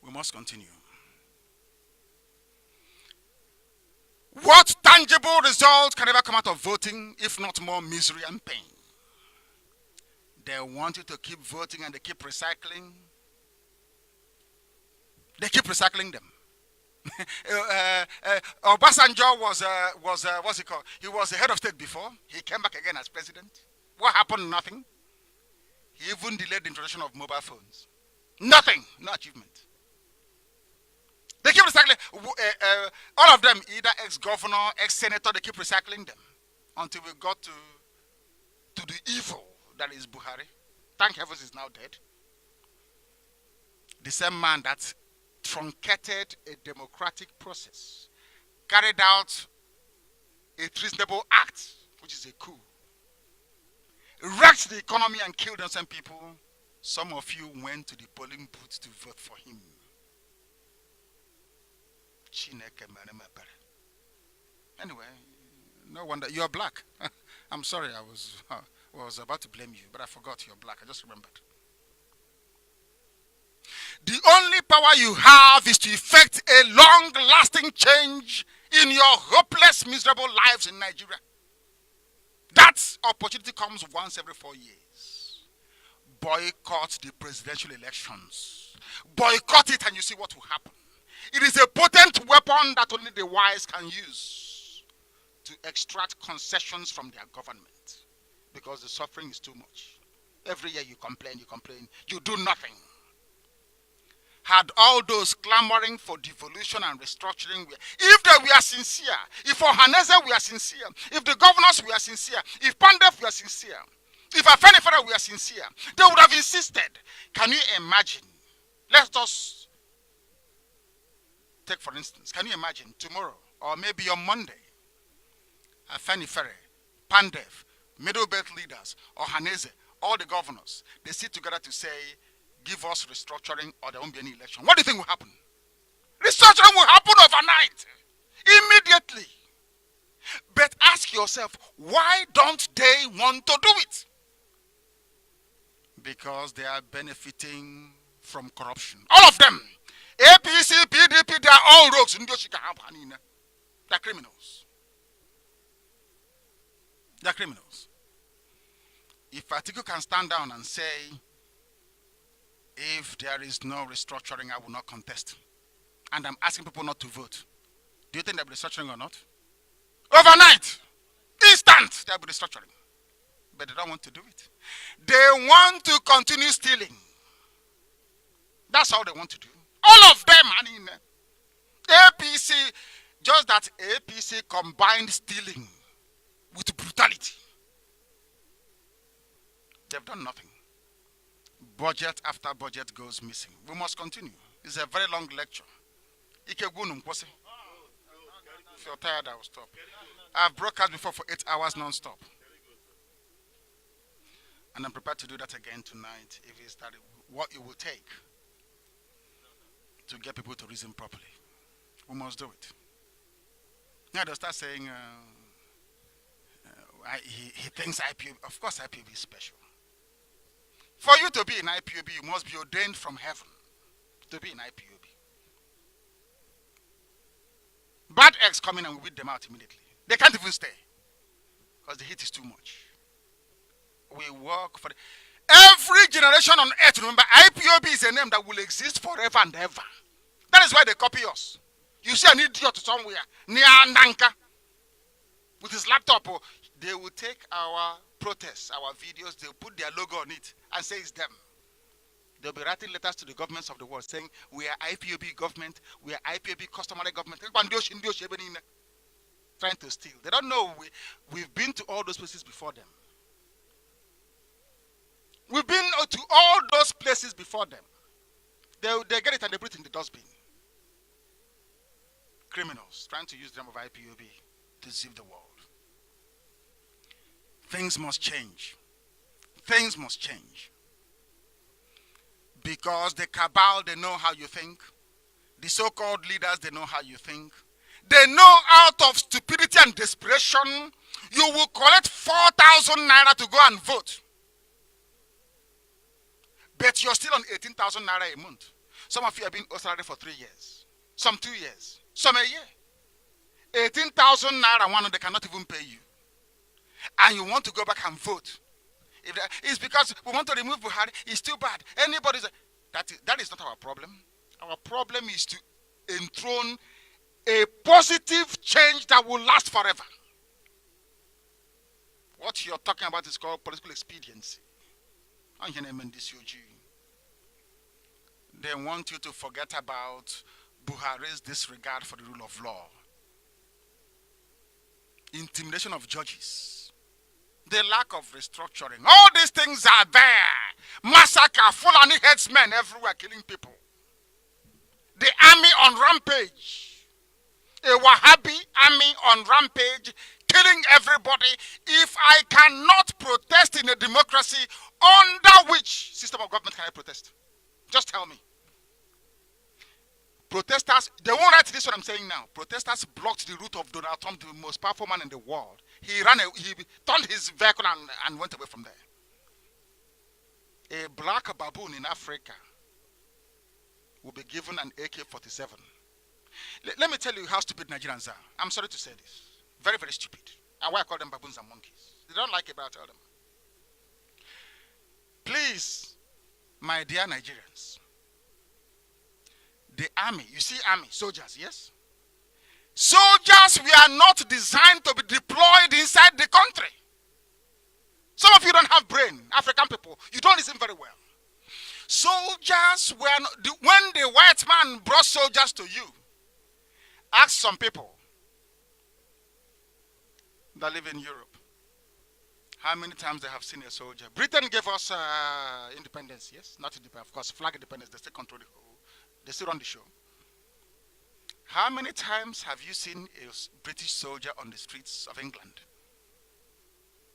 We must continue. What tangible result can ever come out of voting if not more misery and pain? They want you to keep voting and they keep recycling. They keep recycling them. Obasanjo was what's it called? He was the head of state before. He came back again as president. What happened? Nothing. He even delayed the introduction of mobile phones. Nothing. No achievement. They keep recycling. All of them, either ex-governor, ex-senator, they keep recycling them until we got to the evil that is Buhari. Thank heavens he's now dead. The same man that truncated a democratic process, carried out a treasonable act, which is a coup, wrecked the economy and killed innocent people. Some of you went to the polling booth to vote for him. Anyway, no wonder you are black. I'm sorry, I was about to blame you, but I forgot you're black. I just remembered. The only power you have is to effect a long-lasting change in your hopeless, miserable lives in Nigeria. That opportunity comes once every 4 years. Boycott the presidential elections. Boycott it and you see what will happen. It is a potent weapon that only the wise can use to extract concessions from their government because the suffering is too much. Every year you complain, you do nothing. Had all those clamoring for devolution and restructuring, if they were sincere, if Ohaneze were sincere, if the governors were sincere, if Pandef were sincere, if Afenifere were sincere, they would have insisted. Can you imagine? Let us take, for instance, can you imagine tomorrow or maybe on Monday, Afenifere, Pandef, Middle Belt leaders, Ohaneze, all the governors, they sit together to say, give us restructuring or there won't be any election. What do you think will happen? Restructuring will happen overnight, immediately. But ask yourself, why don't they want to do it? Because they are benefiting from corruption. All of them. APC, PDP, they are all rogues. They're criminals. They're criminals. If Atiku can stand down and say, if there is no restructuring, I will not contest. And I'm asking people not to vote. Do you think there'll be restructuring or not? Overnight, instant, there'll be restructuring. But they don't want to do it. They want to continue stealing. That's all they want to do. All of them, I mean, APC, just that APC combined stealing with brutality. They've done nothing. Budget after budget goes missing. We must continue. It's a very long lecture. If you're tired, I will stop. I've broadcast before for 8 hours non-stop. And I'm prepared to do that again tonight if it's that what it will take to get people to reason properly. We must do it. Now they'll start saying, he thinks IPOB. Of course IPOB is special. For you to be in IPOB, you must be ordained from heaven to be in IPOB. Bad eggs come in and we weed them out immediately. They can't even stay because the heat is too much. We work for every generation on earth. Remember, IPOB is a name that will exist forever and ever. That is why they copy us. You see an idiot somewhere near Nanka with his laptop. They will take our protests, our videos, they'll put their logo on it and say it's them. They'll be writing letters to the governments of the world saying, we are IPOB government, we are IPOB customary government, trying to steal. They don't know we've been to all those places before them. We've been to all those places before them. They get it and they put it in the dustbin. Criminals trying to use the name of IPOB to deceive the world. Things must change. Things must change. Because the cabal, they know how you think. The so-called leaders, they know how you think. They know out of stupidity and desperation, you will collect 4,000 naira to go and vote. But you're still on 18,000 naira a month. Some of you have been on salary for 3 years. Some 2 years. Some a year. 18,000 naira, one of them cannot even pay you. And you want to go back and vote. It's because we want to remove Buhari. It's too bad. That is not our problem. Our problem is to enthrone a positive change that will last forever. What you're talking about is called political expediency. They want you to forget about Buhari's disregard for the rule of law, intimidation of judges, the lack of restructuring. All these things are there. Massacre, Fulani headsmen everywhere killing people. The army on rampage. A Wahhabi army on rampage killing everybody. If I cannot protest in a democracy, under which system of government can I protest? Just tell me. Protesters, they won't write this what I'm saying now. Protesters blocked the route of Donald Trump, the most powerful man in the world. He turned his vehicle and went away from there. A black baboon in Africa will be given an AK-47. Let me tell you how stupid Nigerians are. I'm sorry to say this. Very, very stupid. And why I call them baboons and monkeys. They don't like it, but I tell them. Please, my dear Nigerians, the army, you see army, soldiers, yes? Soldiers were not designed to be deployed inside the country. Some of you don't have brain, African people. You don't listen very well. Soldiers were not, when the white man brought soldiers to you, ask some people that live in Europe how many times they have seen a soldier. Britain gave us independence, yes? Not independence, of course, flag independence, they still control the whole. They still run the show. How many times have you seen a British soldier on the streets of England?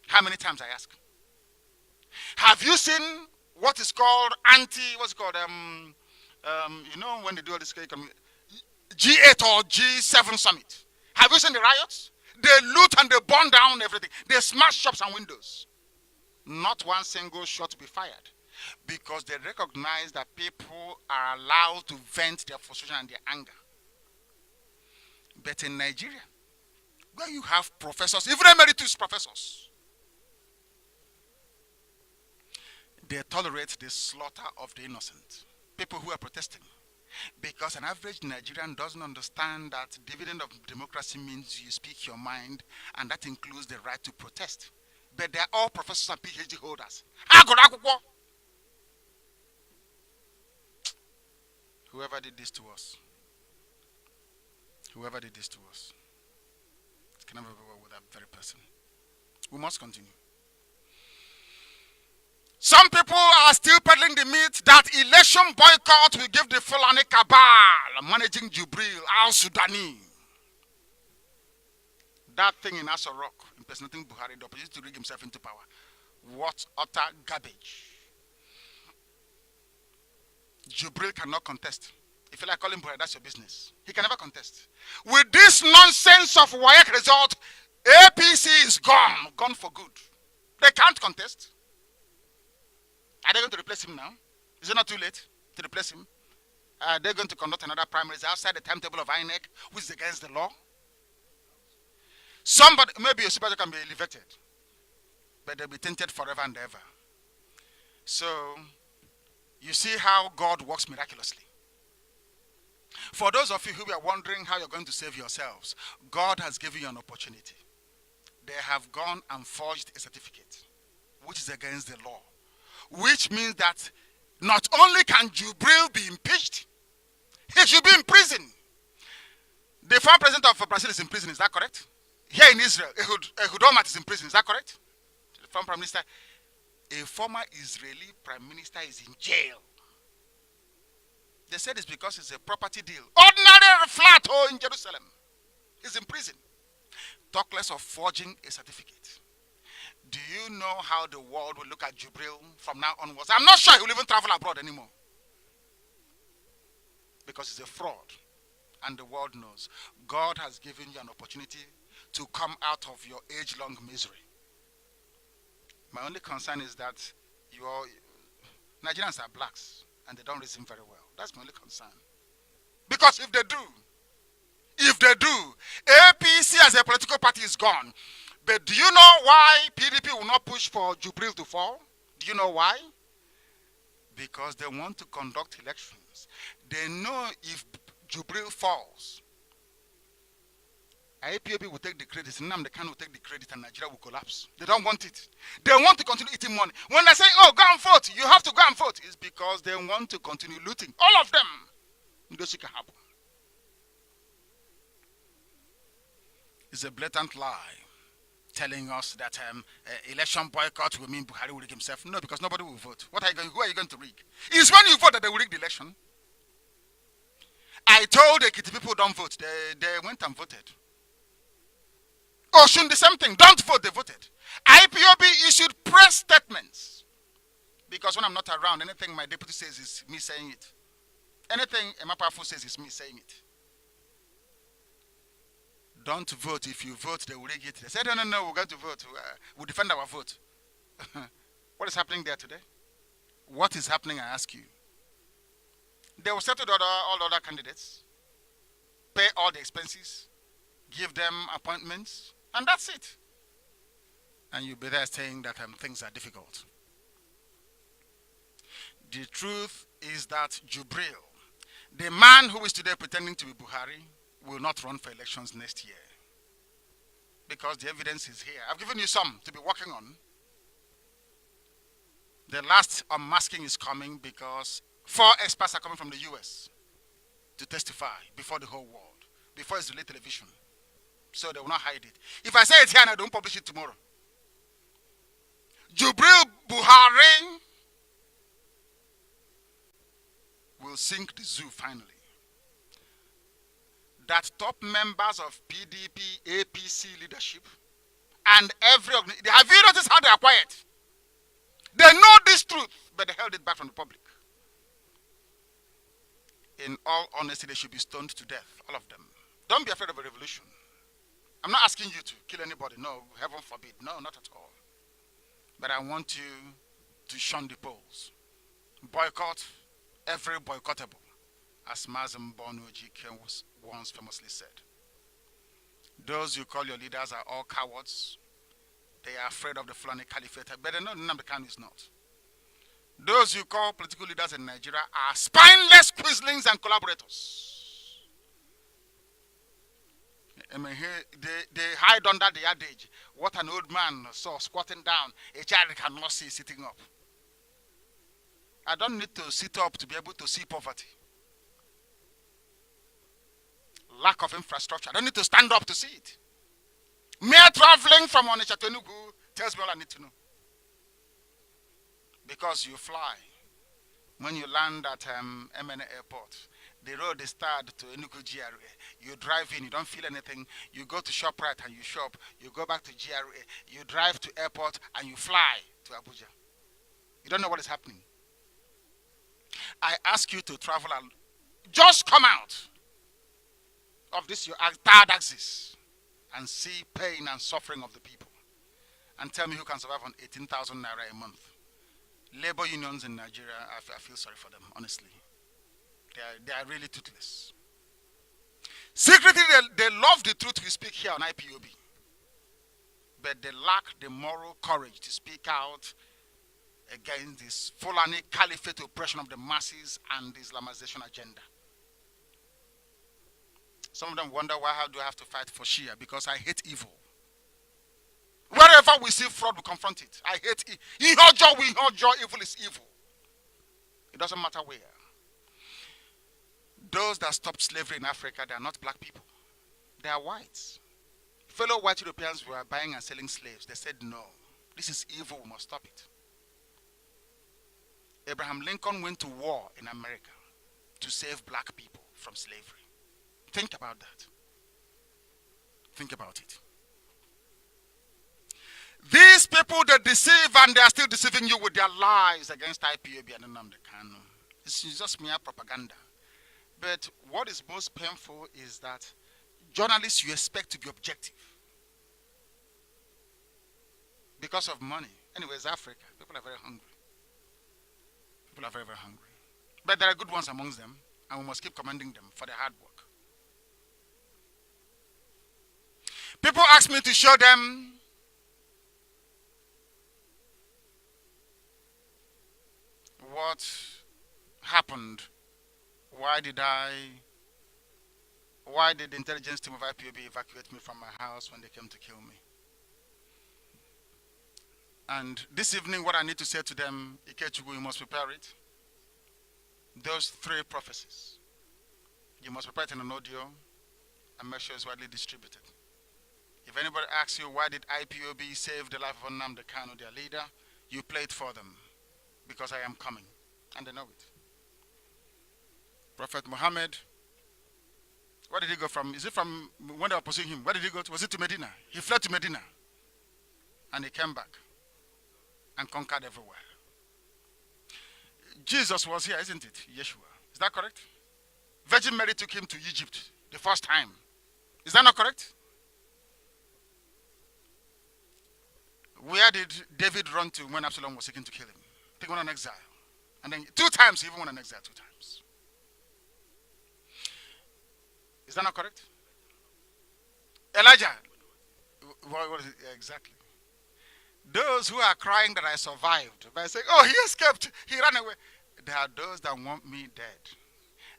How many times, I ask? Have you seen what is called you know, when they do all this G8 or G7 summit? Have you seen the riots? They loot and they burn down everything. They smash shops and windows. Not one single shot to be fired. Because they recognize that people are allowed to vent their frustration and their anger. But in Nigeria, where you have professors, even emeritus professors, they tolerate the slaughter of the innocent, people who are protesting. Because an average Nigerian doesn't understand that dividend of democracy means you speak your mind, and that includes the right to protest. But they're all professors and PhD holders. Whoever did this to us, it can never be well with that very person. We must continue. Some people are still peddling the myth that election boycott will give the Fulani cabal managing Jubril, al-Sudani. That thing in Aso Rock, impersonating Buhari, the opposition to rig himself into power. What utter garbage. Jubril cannot contest. If you like calling Buhari, that's your business. He can never contest. With this nonsense of WAEC result, APC is gone for good. They can't contest. Are they going to replace him now? Is it not too late to replace him? Are they going to conduct another primaries outside the timetable of INEC, which is against the law? Somebody, maybe a supervisor can be elevated, but they'll be tainted forever and ever. So, you see how God works miraculously. For those of you who are wondering how you're going to save yourselves, God has given you an opportunity. They have gone and forged a certificate, which is against the law. Which means that Not only can Jubril be impeached, he should be in prison. The former president of Brazil is in prison, is that correct? Here in Israel, Ehud Olmert is in prison, is that correct? The former prime minister, a former Israeli prime minister is in jail. They said it's because it's a property deal. Ordinary flat in Jerusalem. He's in prison. Talk less of forging a certificate. Do you know how the world will look at Jubril from now onwards? I'm not sure he will even travel abroad anymore. Because he's a fraud. And the world knows. God has given you an opportunity to come out of your age-long misery. My only concern is that Nigerians are blacks and they don't reason very well. That's my only concern. Because if they do, APC as a political party is gone. But do you know why PDP will not push for Jubril to fall? Do you know why? Because they want to conduct elections. They know if Jubril falls, IPOB will take the credit, Nnamdi Kanu will take the credit, and Nigeria will collapse. They don't want it. They want to continue eating money. When they say, oh, go and vote, you have to go and vote, it's because they want to continue looting. All of them. This can happen. It's a blatant lie telling us that election boycott will mean Buhari will rig himself. No, because nobody will vote. Who are you going to rig? It's when you vote that they will rig the election. I told the Ekiti people don't vote. They went and voted. Oshun, the same thing. Don't vote, they voted. IPOB issued press statements. Because when I'm not around, anything my deputy says is me saying it. Anything Emapafu says is me saying it. Don't vote. If you vote, they will rig it. They said, no, we're going to vote. We'll defend our vote. What is happening there today? What is happening, I ask you? They will settle all other candidates, pay all the expenses, give them appointments, and that's it. And you'll be there saying that things are difficult. The truth is that Jubril, the man who is today pretending to be Buhari, will not run for elections next year. Because the evidence is here. I've given you some to be working on. The last unmasking is coming because 4 experts are coming from the US to testify before the whole world, before Israeli television. So they will not hide it. If I say it here and I don't publish it tomorrow, Jubril Buhari will sink the zoo finally. That top members of PDP, APC leadership, and every organization, have you noticed how they are quiet? They know this truth, but they held it back from the public. In all honesty, they should be stoned to death, all of them. Don't be afraid of a revolution. I'm not asking you to kill anybody, no, heaven forbid, no, not at all. But I want you to shun the polls. Boycott every boycottable, as MAZI was once famously said. Those you call your leaders are all cowards. They are afraid of the Fulani Caliphate, but they know Nnamdi Kanu is not. Those you call political leaders in Nigeria are spineless quislings and collaborators. I mean, they hide under the adage, what an old man saw squatting down, a child cannot see sitting up. I don't need to sit up to be able to see poverty. Lack of infrastructure. I don't need to stand up to see it. Mere traveling from Onitsha to Enugu tells me all I need to know. Because you fly. When you land at MNA Airport, the road is starred to Enugu GRA. You drive in, you don't feel anything. You go to ShopRite and you shop. You go back to GRA. You drive to airport and you fly to Abuja. You don't know what is happening. I ask you to travel and just come out of this your third axis and see pain and suffering of the people. And tell me who can survive on 18,000 naira a month. Labor unions in Nigeria, I feel sorry for them, honestly. They are really toothless. Secretly, they love the truth we speak here on IPOB. But they lack the moral courage to speak out against this Fulani Caliphate oppression of the masses and the Islamization agenda. Some of them wonder how do I have to fight for Shia? Because I hate evil. Wherever we see fraud, we confront it. I hate it. Evil is evil. doesn't matter where. Those that stopped slavery in Africa, they are not black people. They are whites. Fellow white Europeans were buying and selling slaves. They said, no, this is evil, we must stop it. Abraham Lincoln went to war in America to save black people from slavery. Think about that. Think about it. These people, they deceive, and they are still deceiving you with their lies against IPOB and Nnamdi Kanu. It's just mere propaganda. But what is most painful is that journalists you expect to be objective because of money. Anyways, Africa, people are very hungry. People are very, very hungry. But there are good ones amongst them, and we must keep commending them for their hard work. People ask me to show them what happened. Why did the intelligence team of IPOB evacuate me from my house when they came to kill me? And this evening, what I need to say to them, Ikechukwu, you must prepare it. Those 3 prophecies. You must prepare it in an audio and make sure it's widely distributed. If anybody asks you, why did IPOB save the life of Nnamdi Kanu, their leader, you play it for them, because I am coming, and they know it. Prophet Muhammad, where did he go from? Is it from when they were pursuing him? Where did he go to? Was it to Medina? He fled to Medina, and he came back and conquered everywhere. Jesus was here, isn't it? Yeshua. Is that correct? Virgin Mary took him to Egypt the first time. Is that not correct? Where did David run to when Absalom was seeking to kill him? He went on exile. And then 2 times, he even went on exile 2 times. Is that not correct? Elijah. What is it? Yeah, exactly. Those who are crying that I survived by saying, oh, he escaped, he ran away. There are those that want me dead.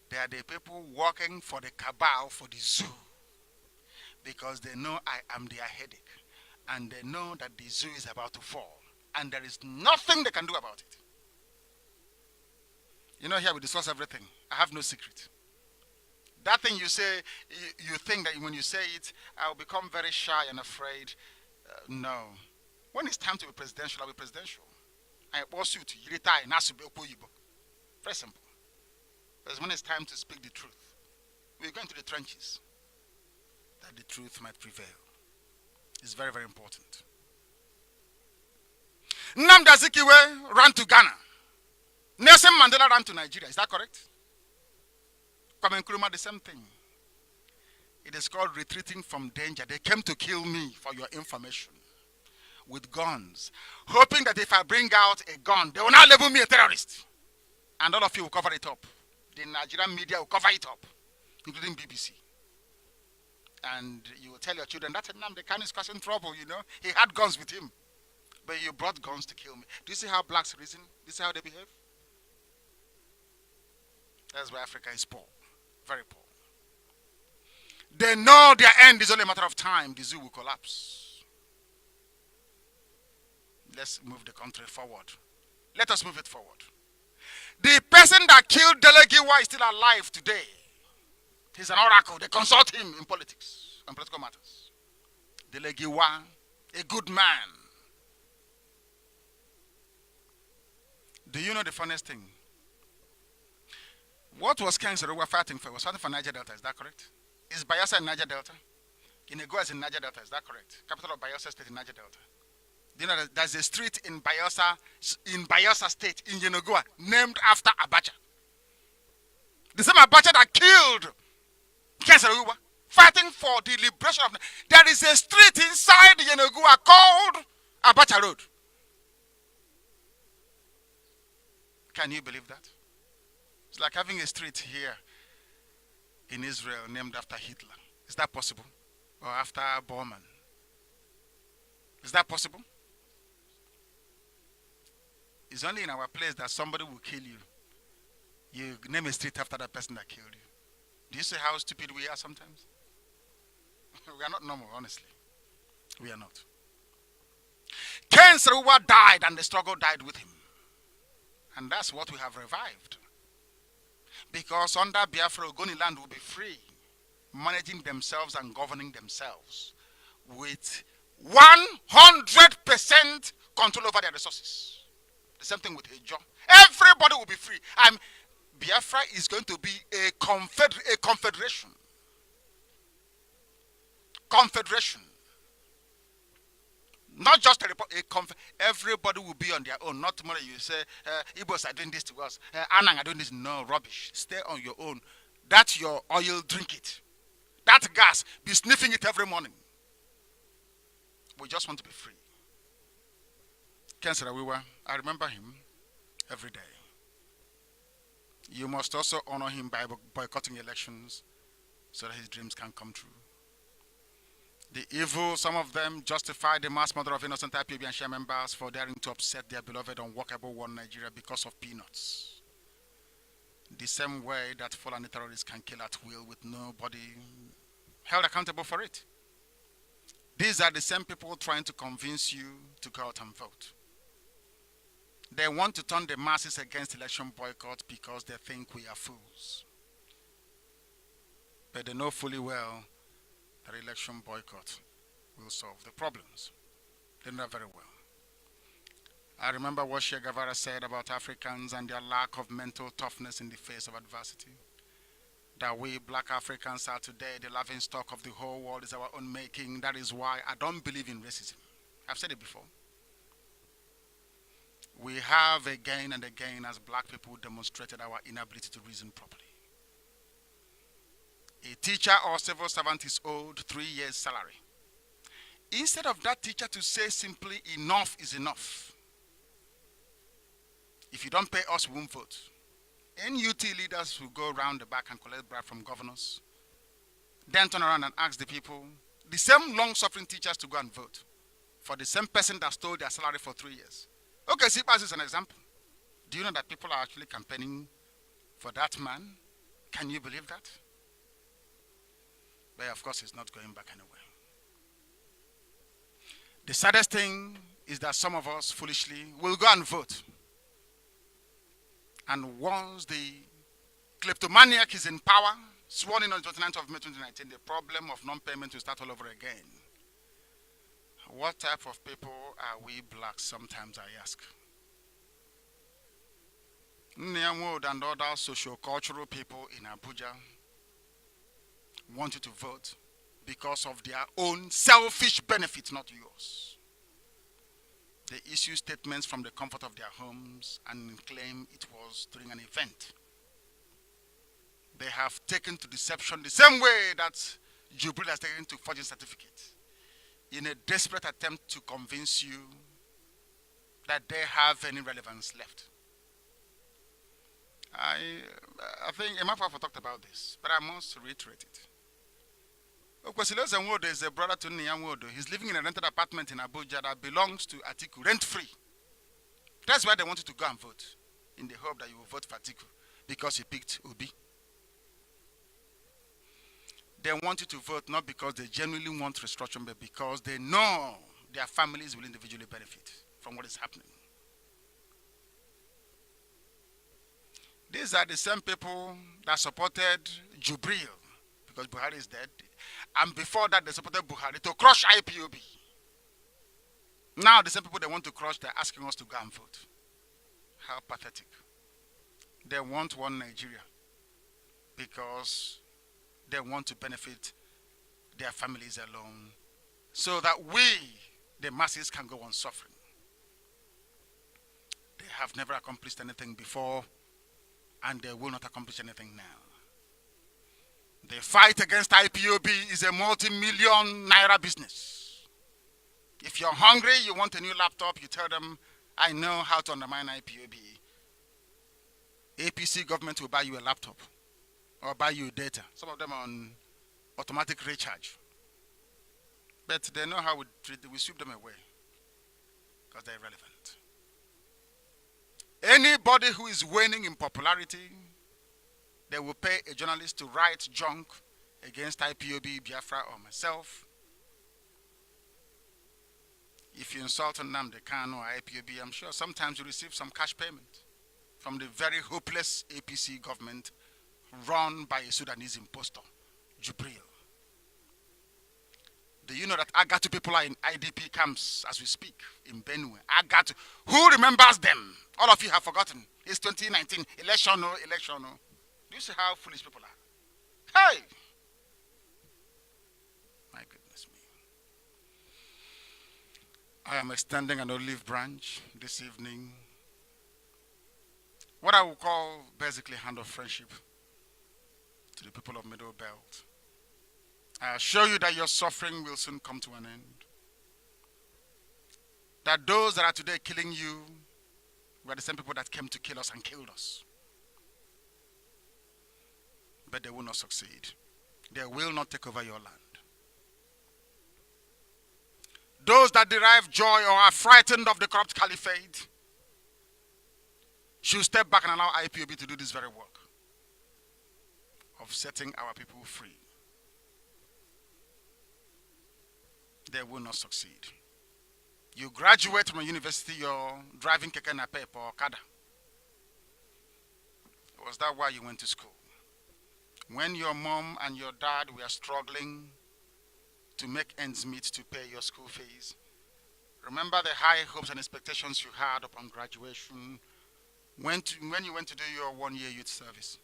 They are the people working for the cabal, for the zoo. Because they know I am their headache. And they know that the zoo is about to fall. And there is nothing they can do about it. You know, here we discuss everything. I have no secret. That thing you say, you think that when you say it, I'll become very shy and afraid. No. When it's time to be presidential, I'll be presidential. I pursue to retire. Very simple. But when it's time to speak the truth, we're going to the trenches, that the truth might prevail. It's very, very important. Nnamdi Azikiwe ran to Ghana. Nelson Mandela ran to Nigeria. Is that correct? Kwame Nkrumah, the same thing. It is called retreating from danger. They came to kill me, for your information, with guns, hoping that if I bring out a gun, they will not label me a terrorist. And all of you will cover it up. The Nigerian media will cover it up, including BBC. And you will tell your children, that Nnamdi Kanu is causing trouble, you know. He had guns with him. But you brought guns to kill me. Do you see how blacks reason? Do you see how they behave? That's why Africa is poor. Very poor. They know their end is only a matter of time. The zoo will collapse. Let's move the country forward. Let us move it forward. The person that killed Delegiwa is still alive today. He's an oracle. They consult him in politics and political matters. Delegiwa, a good man. Do you know the funniest thing? What was Ken Serowa fighting for? He was fighting for Niger Delta, is that correct? Is Bayelsa in Niger Delta? Inego is in Niger Delta, is that correct? Capital of Bayelsa State in Niger Delta. Do you know that there's a street in Bayelsa State, in Yenagoa, named after Abacha? The same Abacha that killed Ken Serowa, fighting for the liberation of... There is a street inside Yenagoa called Abacha Road. Can you believe that? It's like having a street here in Israel named after Hitler. Is that possible? Or after Bormann? Is that possible? It's only in our place that somebody will kill you. You name a street after that person that killed you. Do you see how stupid we are sometimes? We are not normal, honestly. We are not. Ken Serowa died and the struggle died with him. And that's what we have revived. Because under Biafra, Ogoni land will be free, managing themselves and governing themselves with 100% control over their resources. The same thing with Ejo. Everybody will be free. Biafra is going to be a confederation. Confederation. Not just everybody will be on their own. Not tomorrow you say, Igbos are doing this to us, Anang are doing this. No, rubbish. Stay on your own. That's your oil, drink it. That gas, be sniffing it every morning. We just want to be free. Ken Sarawiwa, I remember him every day. You must also honor him by boycotting elections so that his dreams can come true. The evil, some of them justify the mass murder of innocent IPOB and share members for daring to upset their beloved unworkable one Nigeria because of peanuts. The same way that Fulani terrorists can kill at will with nobody held accountable for it. These are the same people trying to convince you to go out and vote. They want to turn the masses against election boycott because they think we are fools. But they know fully well that election boycott will solve the problems. They know very well. I remember what Che Guevara said about Africans and their lack of mental toughness in the face of adversity. That we black Africans are today the laughingstock of the whole world is our own making. That is why I don't believe in racism. I've said it before. We have again and again as black people demonstrated our inability to reason properly. A teacher or civil servant is owed 3 years' salary. Instead of that teacher to say simply, enough is enough. If you don't pay us, we won't vote. NUT leaders will go around the back and collect bribe from governors, then turn around and ask the people, the same long-suffering teachers, to go and vote for the same person that stole their salary for 3 years. Okay, CPAS is an example. Do you know that people are actually campaigning for that man? Can you believe that? But of course, it's not going back anywhere. The saddest thing is that some of us foolishly will go and vote. And once the kleptomaniac is in power, sworn in on the 29th of May 2019, the problem of non-payment will start all over again. What type of people are we blacks, sometimes I ask? Nyamwood and other socio-cultural people in Abuja want you to vote because of their own selfish benefit, not yours. They issue statements from the comfort of their homes and claim it was during an event. They have taken to deception the same way that Jubril has taken to forging certificates in a desperate attempt to convince you that they have any relevance left. I think Emafafo talked about this, but I must reiterate it. Okwesiloze Nwodo is a brother to Nwodo. He's living in a rented apartment in Abuja that belongs to Atiku, rent-free. That's why they want you to go and vote, in the hope that you will vote for Atiku, because he picked Obi. They want you to vote not because they genuinely want restructuring, but because they know their families will individually benefit from what is happening. These are the same people that supported Jubril, because Buhari is dead. And before that, they supported Buhari to crush IPOB. Now, the same people they want to crush, they're asking us to go and vote. How pathetic. They want one Nigeria because they want to benefit their families alone so that we, the masses, can go on suffering. They have never accomplished anything before, and they will not accomplish anything now. The fight against IPOB is a multi-million naira business. If you're hungry, you want a new laptop, you tell them, I know how to undermine IPOB. APC government will buy you a laptop or buy you data. Some of them on automatic recharge. But they know how we treat them. We sweep them away because they're irrelevant. Anybody who is waning in popularity, they will pay a journalist to write junk against IPOB, Biafra, or myself. If you insult Nnamdi Kanu or IPOB, I'm sure sometimes you receive some cash payment. from the very hopeless APC government run by a Sudanese impostor, Jubril. Do you know that Agatu people are in IDP camps as we speak in Benue? Agatu. Who remembers them? All of you have forgotten. It's 2019. Election, no, election, no. Do you see how foolish people are? Hey! My goodness me. I am extending an olive branch this evening. What I will call basically hand of friendship to the people of Middle Belt. I assure you that your suffering will soon come to an end. That those that are today killing you were the same people that came to kill us and killed us. But they will not succeed. They will not take over your land. Those that derive joy or are frightened of the corrupt caliphate should step back and allow IPOB to do this very work of setting our people free. They will not succeed. You graduate from a university, you're driving keke napep or kada. Was that why you went to school? When your mom and your dad were struggling to make ends meet to pay your school fees, remember the high hopes and expectations you had upon graduation when you went to do your one-year youth service.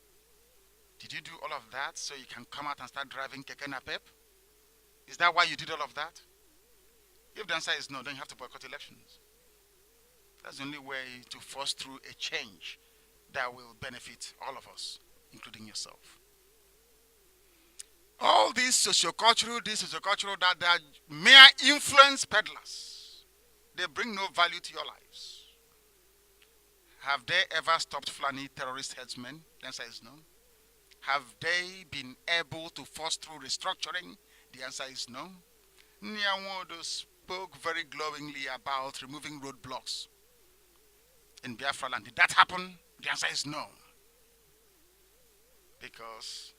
Did you do all of that so you can come out and start driving keke napep? Is that why you did all of that? If the answer is no, then you have to boycott elections. That's the only way to force through a change that will benefit all of us, including yourself. All these sociocultural, that they are mere influence peddlers. They bring no value to your lives. Have they ever stopped Fulani terrorist headsmen? The answer is no. Have they been able to force through restructuring? The answer is no. Nyawodo spoke very glowingly about removing roadblocks in Biafra land. Did that happen? The answer is no. Because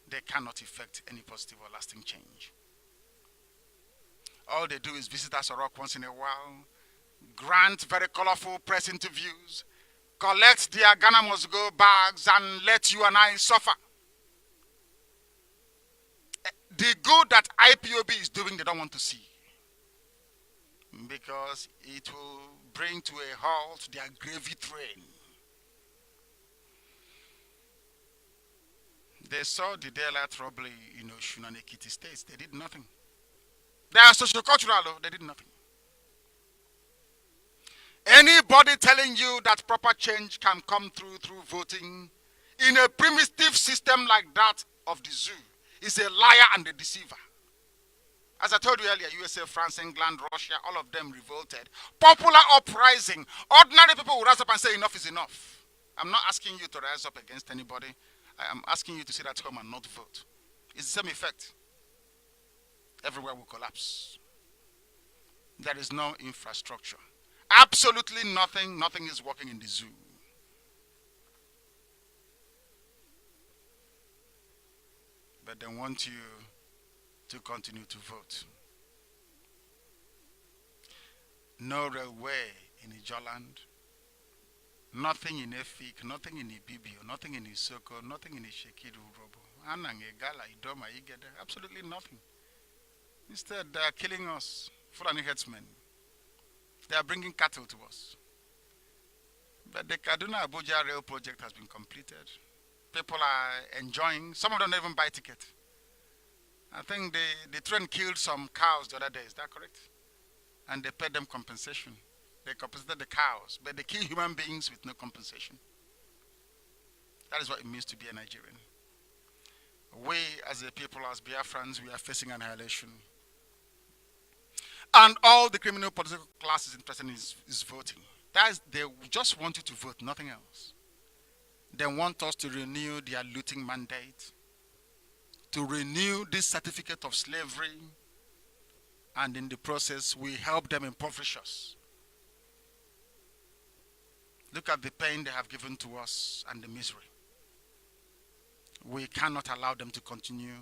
they cannot effect any positive or lasting change. All they do is visit us Rock once in a while, grant very colorful press interviews, collect their Ghana must go bags and let you and I suffer. The good that IPOB is doing, they don't want to see. Because it will bring to a halt their gravy train. They saw the daylight robbery in Osun and Ekiti states. They did nothing. They are sociocultural, though. They did nothing. Anybody telling you that proper change can come through voting in a primitive system like that of the zoo is a liar and a deceiver. As I told you earlier, USA, France, England, Russia, all of them revolted. Popular uprising. Ordinary people will rise up and say enough is enough. I'm not asking you to rise up against anybody. I am asking you to sit at home and not vote. It's the same effect. Everywhere will collapse. There is no infrastructure. Absolutely nothing. Nothing is working in the zoo. But they want you to continue to vote. No railway in Ijoland, nothing in Efik, nothing in Ibibio, nothing in Isoko, nothing in Ishekidu, Anangegala, Idoma, Igede, absolutely nothing. Instead, they are killing us, Fulani headsmen. They are bringing cattle to us. But the Kaduna Abuja rail project has been completed. People are enjoying. Some of them don't even buy ticket. I think the train killed some cows the other day. Is that correct? And they paid them compensation. They compensated the cows, but they kill human beings with no compensation. That is what it means to be a Nigerian. We, as a people, as Biafrans, we are facing annihilation. And all the criminal political classes interested in is voting. They just want you to vote, nothing else. They want us to renew their looting mandate, to renew this certificate of slavery, and in the process, we help them impoverish us. Look at the pain they have given to us and the misery. We cannot allow them to continue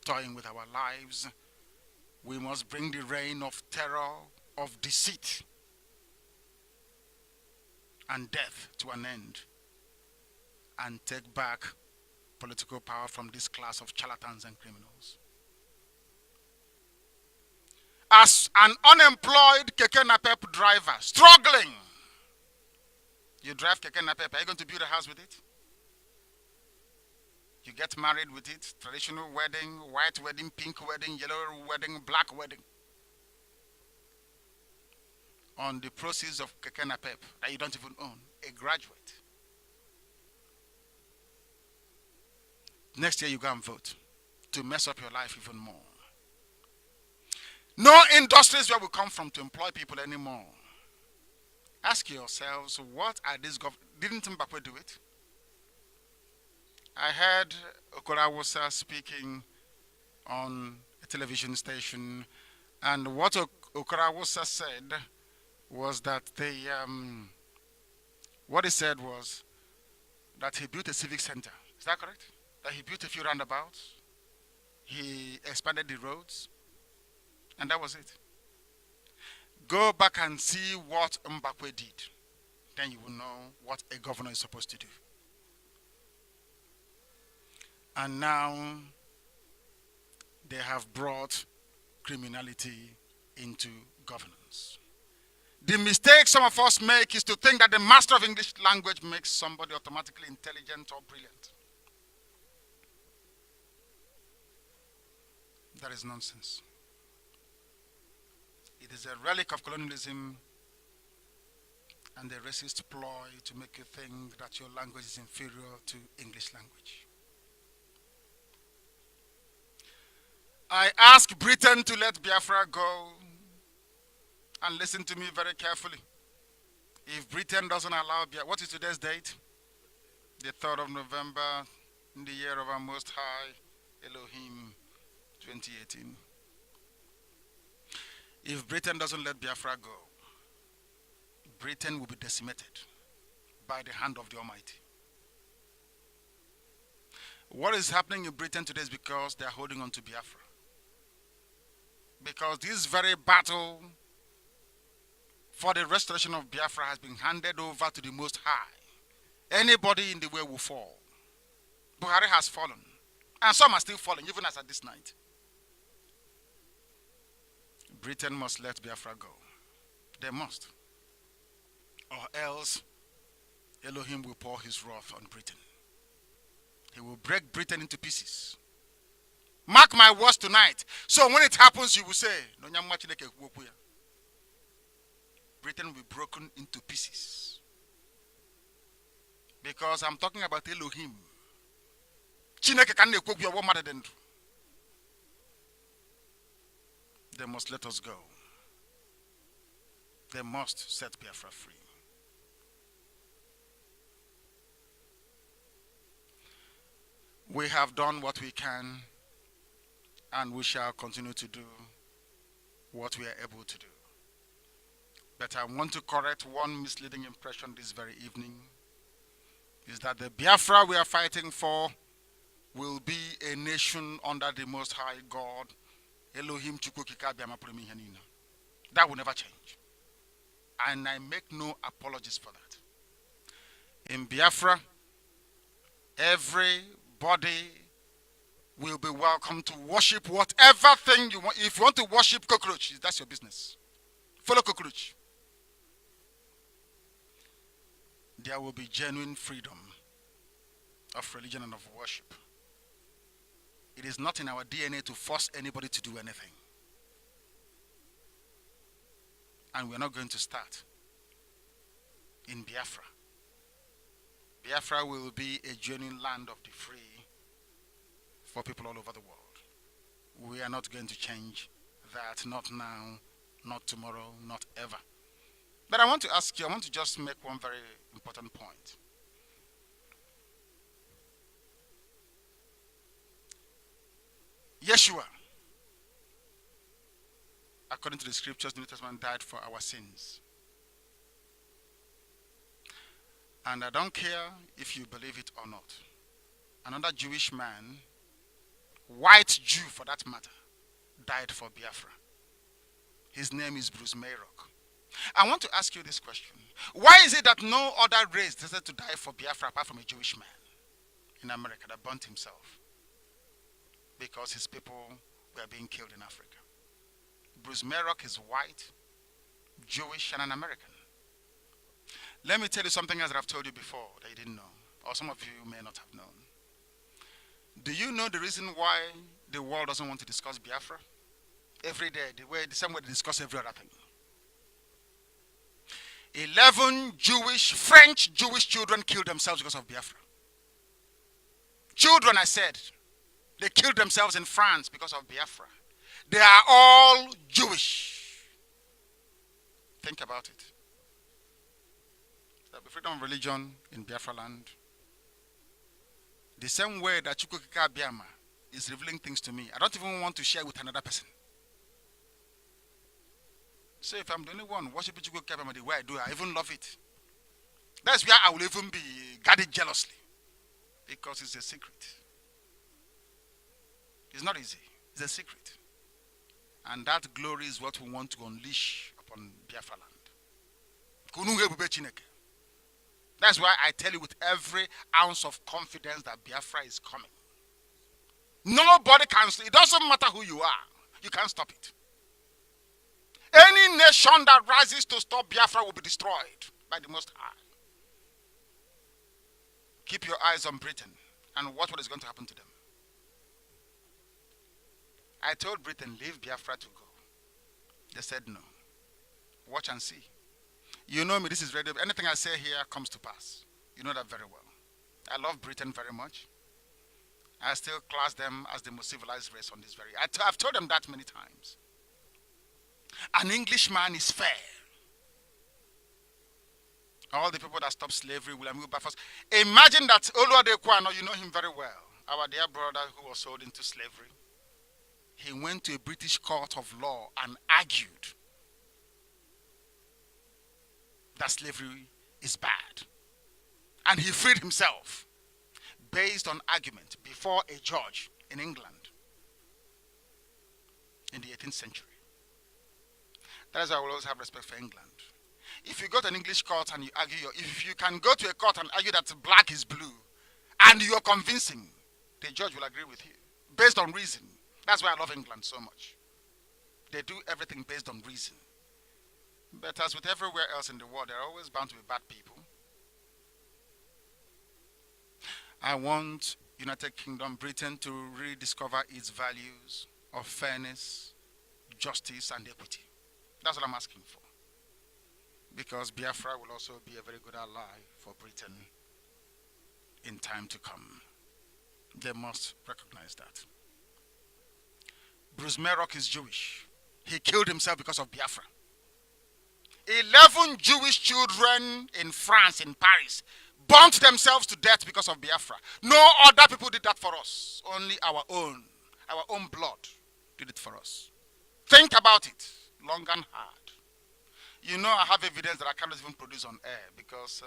toying with our lives. We must bring the reign of terror, of deceit, and death to an end and take back political power from this class of charlatans and criminals. As an unemployed keke napep driver, struggling, you drive keke napep, are you going to build a house with it? You get married with it, traditional wedding, white wedding, pink wedding, yellow wedding, black wedding. On the proceeds of keke napep that you don't even own, a graduate. Next year you go and vote to mess up your life even more. No industries where we come from to employ people anymore. Ask yourselves, what are these didn't Mbakwe do it? I heard Okorawusa speaking on a television station, and what Okorawusa said was that what he said was that he built a civic center. Is that correct? That he built a few roundabouts, he expanded the roads, and that was it. Go back and see what Mbakwe did. Then you will know what a governor is supposed to do. And now they have brought criminality into governance. The mistake some of us make is to think that the master of English language makes somebody automatically intelligent or brilliant. That is nonsense. It is a relic of colonialism and a racist ploy to make you think that your language is inferior to English language. I ask Britain to let Biafra go, and listen to me very carefully. If Britain doesn't allow Biafra, what is today's date? The 3rd of November, in the year of our Most High, Elohim, 2018. If Britain doesn't let Biafra go, Britain will be decimated by the hand of the Almighty. What is happening in Britain today is because they are holding on to Biafra. Because this very battle for the restoration of Biafra has been handed over to the Most High. Anybody in the way will fall. Buhari has fallen. And some are still falling, even as at this night. Britain must let Biafra go. They must. Or else Elohim will pour his wrath on Britain. He will break Britain into pieces. Mark my words tonight. So when it happens, you will say, Britain will be broken into pieces. Because I'm talking about Elohim. They must let us go. They must set Biafra free. We have done what we can, and we shall continue to do what we are able to do. But I want to correct one misleading impression this very evening, is that the Biafra we are fighting for will be a nation under the Most High God, Elohim Chukukika Biamaprimi Hanina. That will never change. And I make no apologies for that. In Biafra, everybody will be welcome to worship whatever thing you want. If you want to worship cockroach, that's your business. Follow cockroach. There will be genuine freedom of religion and of worship. It is not in our DNA to force anybody to do anything. And we're not going to start in Biafra. Biafra will be a genuine land of the free for people all over the world. We are not going to change that, not now, not tomorrow, not ever. But I want to ask you, I want to just make one very important point. Yeshua, according to the scriptures, the New Testament died for our sins. And I don't care if you believe it or not. Another Jewish man, white Jew for that matter, died for Biafra. His name is Bruce Mayrock. I want to ask you this question. Why is it that no other race decided to die for Biafra apart from a Jewish man? in America that burnt himself because his people were being killed in Africa. Bruce Merrock is white, Jewish, and an American. Let me tell you something else that I've told you before that you didn't know, or some of you may not have known. Do you know the reason why the world doesn't want to discuss Biafra? Every day, the same way they discuss every other thing. 11 French Jewish children killed themselves because of Biafra. Children, I said, they killed themselves in France because of Biafra. They are all Jewish. Think about it. There'll be freedom of religion in Biafra land. The same way that Chukwuka Biama is revealing things to me, I don't even want to share with another person. So if I'm the only one worshiping Chukwuka Biama the way I do, I even love it. That's where I will even be guarded jealously. Because it's a secret. It's not easy. It's a secret. And that glory is what we want to unleash upon Biafra land. That's why I tell you with every ounce of confidence that Biafra is coming. Nobody can, it doesn't matter who you are, you can't stop it. Any nation that rises to stop Biafra will be destroyed by the Most High. Keep your eyes on Britain and watch what is going to happen to them. I told Britain, leave Biafra to go. They said no. Watch and see. You know me, this is radio. Anything I say here comes to pass. You know that very well. I love Britain very much. I still class them as the most civilized race on this very. I've told them that many times. An Englishman is fair. All the people that stopped slavery will move back first. Imagine that Oluwade Kwano, you know him very well, our dear brother who was sold into slavery. He went to a British court of law and argued that slavery is bad. And he freed himself based on argument before a judge in England in the 18th century. That is why I will always have respect for England. If you go to an English court and you argue, if you can go to a court and argue that black is blue, and you're convincing, the judge will agree with you, based on reason. That's why I love England so much. They do everything based on reason. But as with everywhere else in the world, there are always bound to be bad people. I want United Kingdom, Britain, to rediscover its values of fairness, justice, and equity. That's what I'm asking for. Because Biafra will also be a very good ally for Britain in time to come. They must recognize that. Bruce Merrock is Jewish. He killed himself because of Biafra. 11 Jewish children in France, in Paris, burnt themselves to death because of Biafra. No other people did that for us. Only our own blood did it for us. Think about it, long and hard. You know, I have evidence that I cannot even produce on air because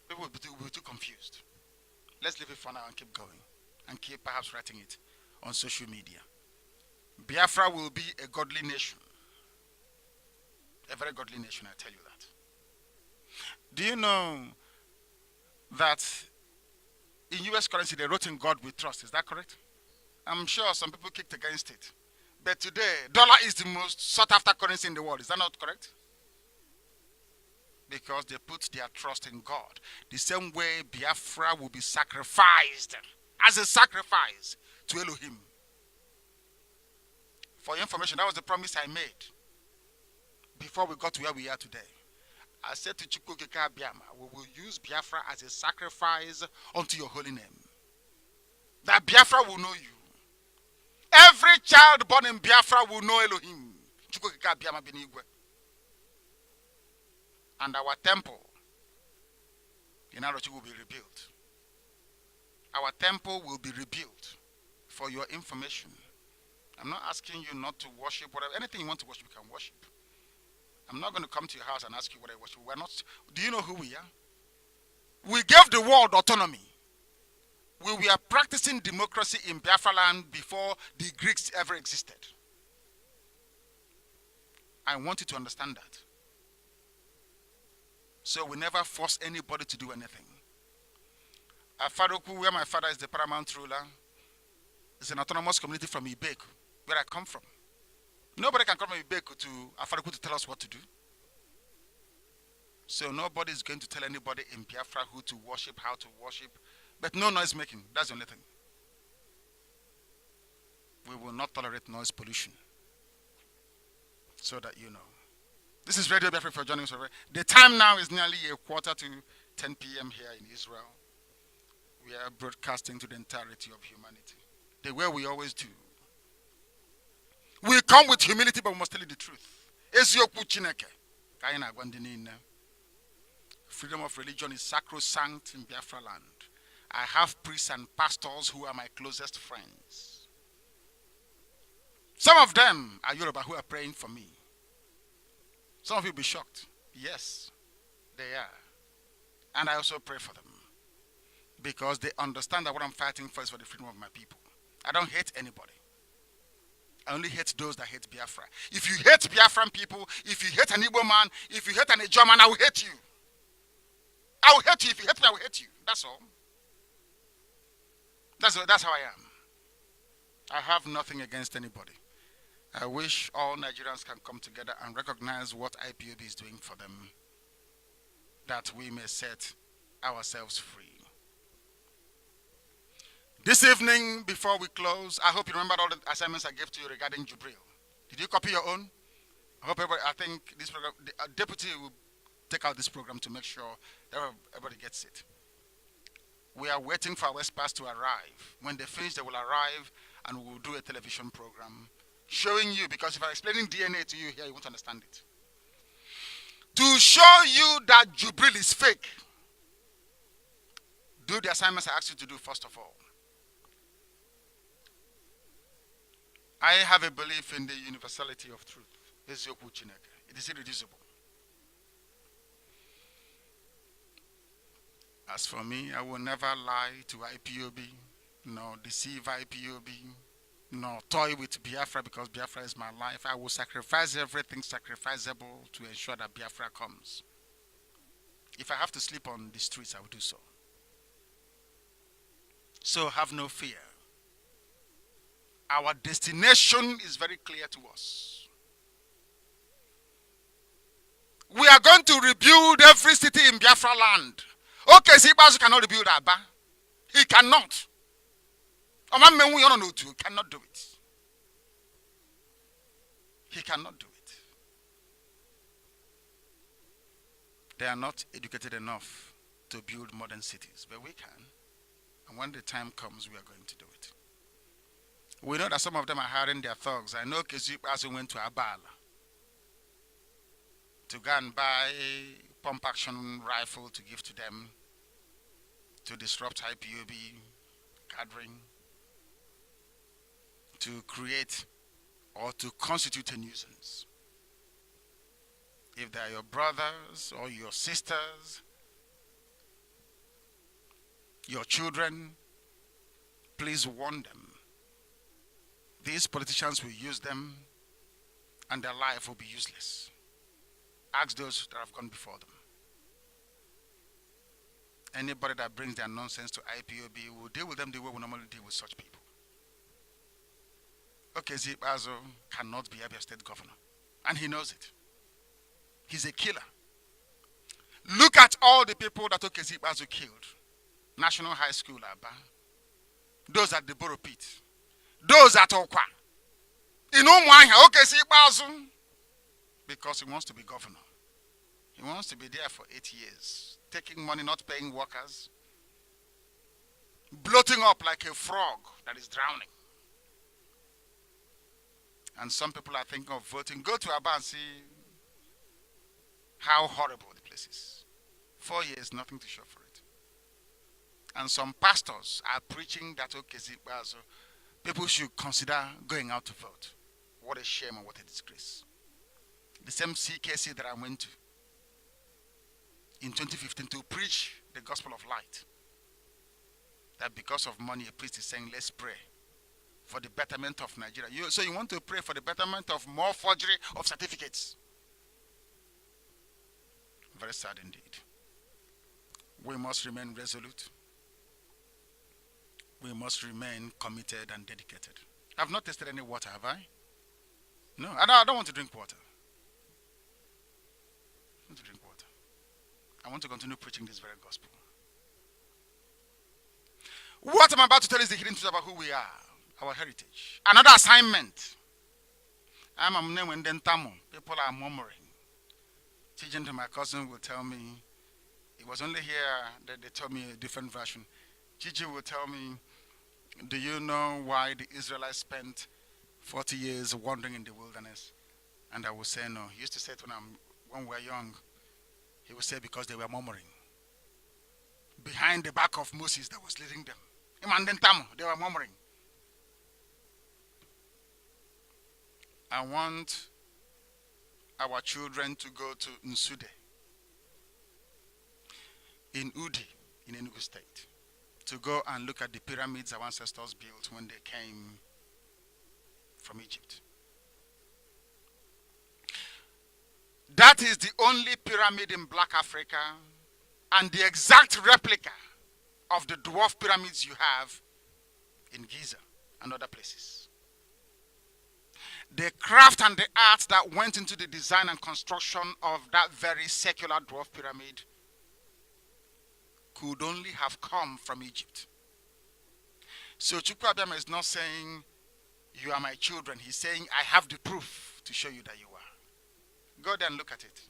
people will be too confused. Let's leave it for now and keep going and keep perhaps writing it on social media. Biafra will be a godly nation. A very godly nation, I tell you that. Do you know that in US currency they wrote in God we trust? Is that correct? I'm sure some people kicked against it. But today, dollar is the most sought after currency in the world. Is that not correct? Because they put their trust in God. The same way Biafra will be sacrificed as a sacrifice to Elohim. For your information, that was the promise I made before we got to where we are today. I said to Chukwuka Biama, we will use Biafra as a sacrifice unto your holy name. That Biafra will know you. Every child born in Biafra will know Elohim. Chukwuka Biama Benigwe. And our temple in Arochi will be rebuilt. Our temple will be rebuilt. For your information, I'm not asking you not to worship whatever. Anything you want to worship, you can worship. I'm not going to come to your house and ask you what I worship. We're not. Do you know who we are? We gave the world autonomy. We were practicing democracy in Biafra land before the Greeks ever existed. I want you to understand that. So we never force anybody to do anything. Afaruku, where my father is the paramount ruler, is an autonomous community from Ibeku, where I come from. Nobody can come from Ibeku to Afaruku to tell us what to do. So nobody is going to tell anybody in Biafra who to worship, how to worship, but no noise making. That's the only thing. We will not tolerate noise pollution. So that you know. This is Radio Biafra for joining us. The time now is nearly 10 p.m. here in Israel. We are broadcasting to the entirety of humanity. The way we always do. We come with humility, but we must tell you the truth. Freedom of religion is sacrosanct in Biafra land. I have priests and pastors who are my closest friends. Some of them are Yoruba who are praying for me. Some of you will be shocked. Yes, they are. And I also pray for them. Because they understand that what I'm fighting for is for the freedom of my people. I don't hate anybody. I only hate those that hate Biafra. If you hate Biafran people, if you hate an Igbo man, if you hate an Ijaw man, I will hate you. I will hate you. If you hate me, I will hate you. That's all. That's how I am. I have nothing against anybody. I wish all Nigerians can come together and recognize what IPOB is doing for them, that we may set ourselves free. This evening, before we close, I hope you remembered all the assignments I gave to you regarding Jubril. Did you copy your own? I think this program, the deputy will take out this program to make sure that everybody gets it. We are waiting for our experts to arrive. When they finish, they will arrive and we will do a television program showing you, because if I'm explaining DNA to you here, you won't understand it. To show you that Jubril is fake, do the assignments I asked you to do first of all. I have a belief in the universality of truth. It is irreducible. As for me, I will never lie to IPOB, nor deceive IPOB, nor toy with Biafra because Biafra is my life. I will sacrifice everything sacrificable to ensure that Biafra comes. If I have to sleep on the streets, I will do so. So have no fear. Our destination is very clear to us. We are going to rebuild every city in Biafra land. Okay, Zibazu cannot rebuild Aba. He cannot. He cannot do it. He cannot do it. They are not educated enough to build modern cities, but we can. And when the time comes, we are going to do it. We know that some of them are hiring their thugs. I know Kezibazu went to Abala to go and buy a pump action rifle to give to them to disrupt IPOB gathering, to create or to constitute a nuisance. If they are your brothers or your sisters, your children, please warn them. These politicians will use them and their life will be useless. Ask those that have gone before them. Anybody that brings their nonsense to IPOB will deal with them the way we normally deal with such people. Okay, Zibazo cannot be Abia State Governor, and he knows it. He's a killer. Look at all the people that Zibazo killed. National High School, Aba. Those at the Borough Pit. Those at Okwa. In Umuahia, Zibazo. Because he wants to be governor. He wants to be there for 8 years. Taking money, not paying workers. Bloating up like a frog that is drowning. And some people are thinking of voting. Go to Aba and see how horrible the place is. 4 years, nothing to show for it. And some pastors are preaching that people should consider going out to vote. What a shame and what a disgrace. The same CKC that I went to in 2015 to preach the gospel of light. That because of money, a priest is saying, let's pray for the betterment of Nigeria. So you want to pray for the betterment of more forgery of certificates. Very sad indeed. We must remain resolute. we must remain committed and dedicated. I've not tasted any water, have I? No, I don't want to drink water. I want to drink water. I want to continue preaching this very gospel. What I'm about to tell is the hidden truth about who we are, our heritage. Another assignment. I'm a name when people are murmuring. Teaching to my cousin will tell me, it was only here that they told me a different version. Gigi will tell me, do you know why the Israelites spent 40 years wandering in the wilderness? And I will say no. He used to say it when we were young. He would say because they were murmuring. Behind the back of Moses that was leading them. They were murmuring. I want our children to go to Nsude in Udi in Enugu State to go and look at the pyramids our ancestors built when they came from Egypt. That is the only pyramid in Black Africa and the exact replica of the dwarf pyramids you have in Giza and other places. The craft and the art that went into the design and construction of that very secular dwarf pyramid could only have come from Egypt. So Chukwu Abiyama is not saying, you are my children. He's saying, I have the proof to show you that you are. Go there and look at it.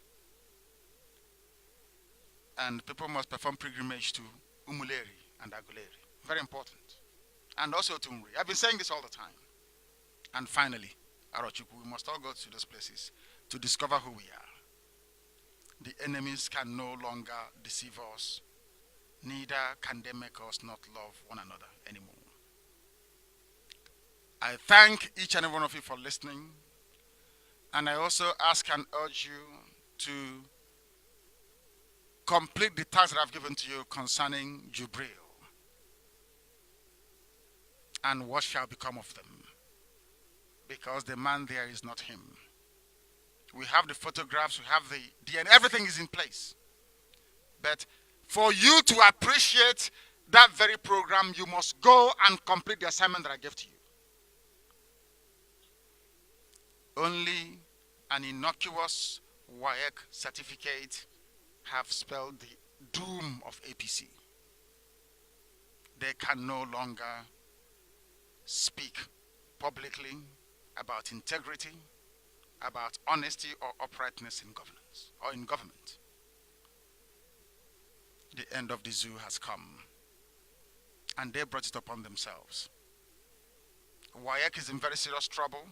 And people must perform pilgrimage to Umuleri and Aguleri. Very important. And also to Umri. I've been saying this all the time. And finally, Arochukwu, we must all go to those places to discover who we are. The enemies can no longer deceive us. Neither can they make us not love one another anymore. I thank each and every one of you for listening. And I also ask and urge you to complete the task that I've given to you concerning Jubril and what shall become of them, because the man there is not him. We have the photographs, we have the DNA, everything is in place. But for you to appreciate that very program, you must go and complete the assignment that I gave to you. Only an innocuous WAEC certificate have spelled the doom of APC. They can no longer speak publicly about integrity, about honesty or uprightness in governance or in government. The end of the zoo has come, and they brought it upon themselves. WAEC is in very serious trouble,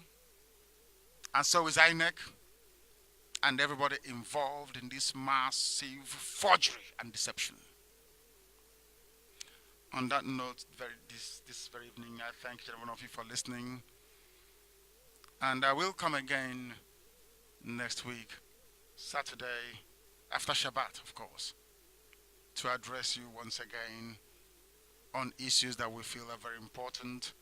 and so is INEC, and everybody involved in this massive forgery and deception. On that note, this very evening, I thank each and every one of you for listening. And I will come again next week, Saturday, after Shabbat, of course, to address you once again on issues that we feel are very important,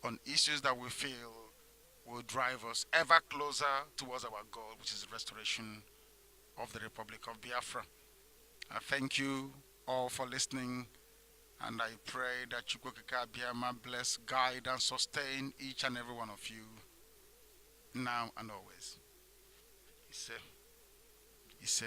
on issues that we feel will drive us ever closer towards our goal, which is the restoration of the Republic of Biafra. I thank you all for listening, and I pray that Chukwu Abiyama bless, guide, and sustain each and every one of you, now and always. Ise.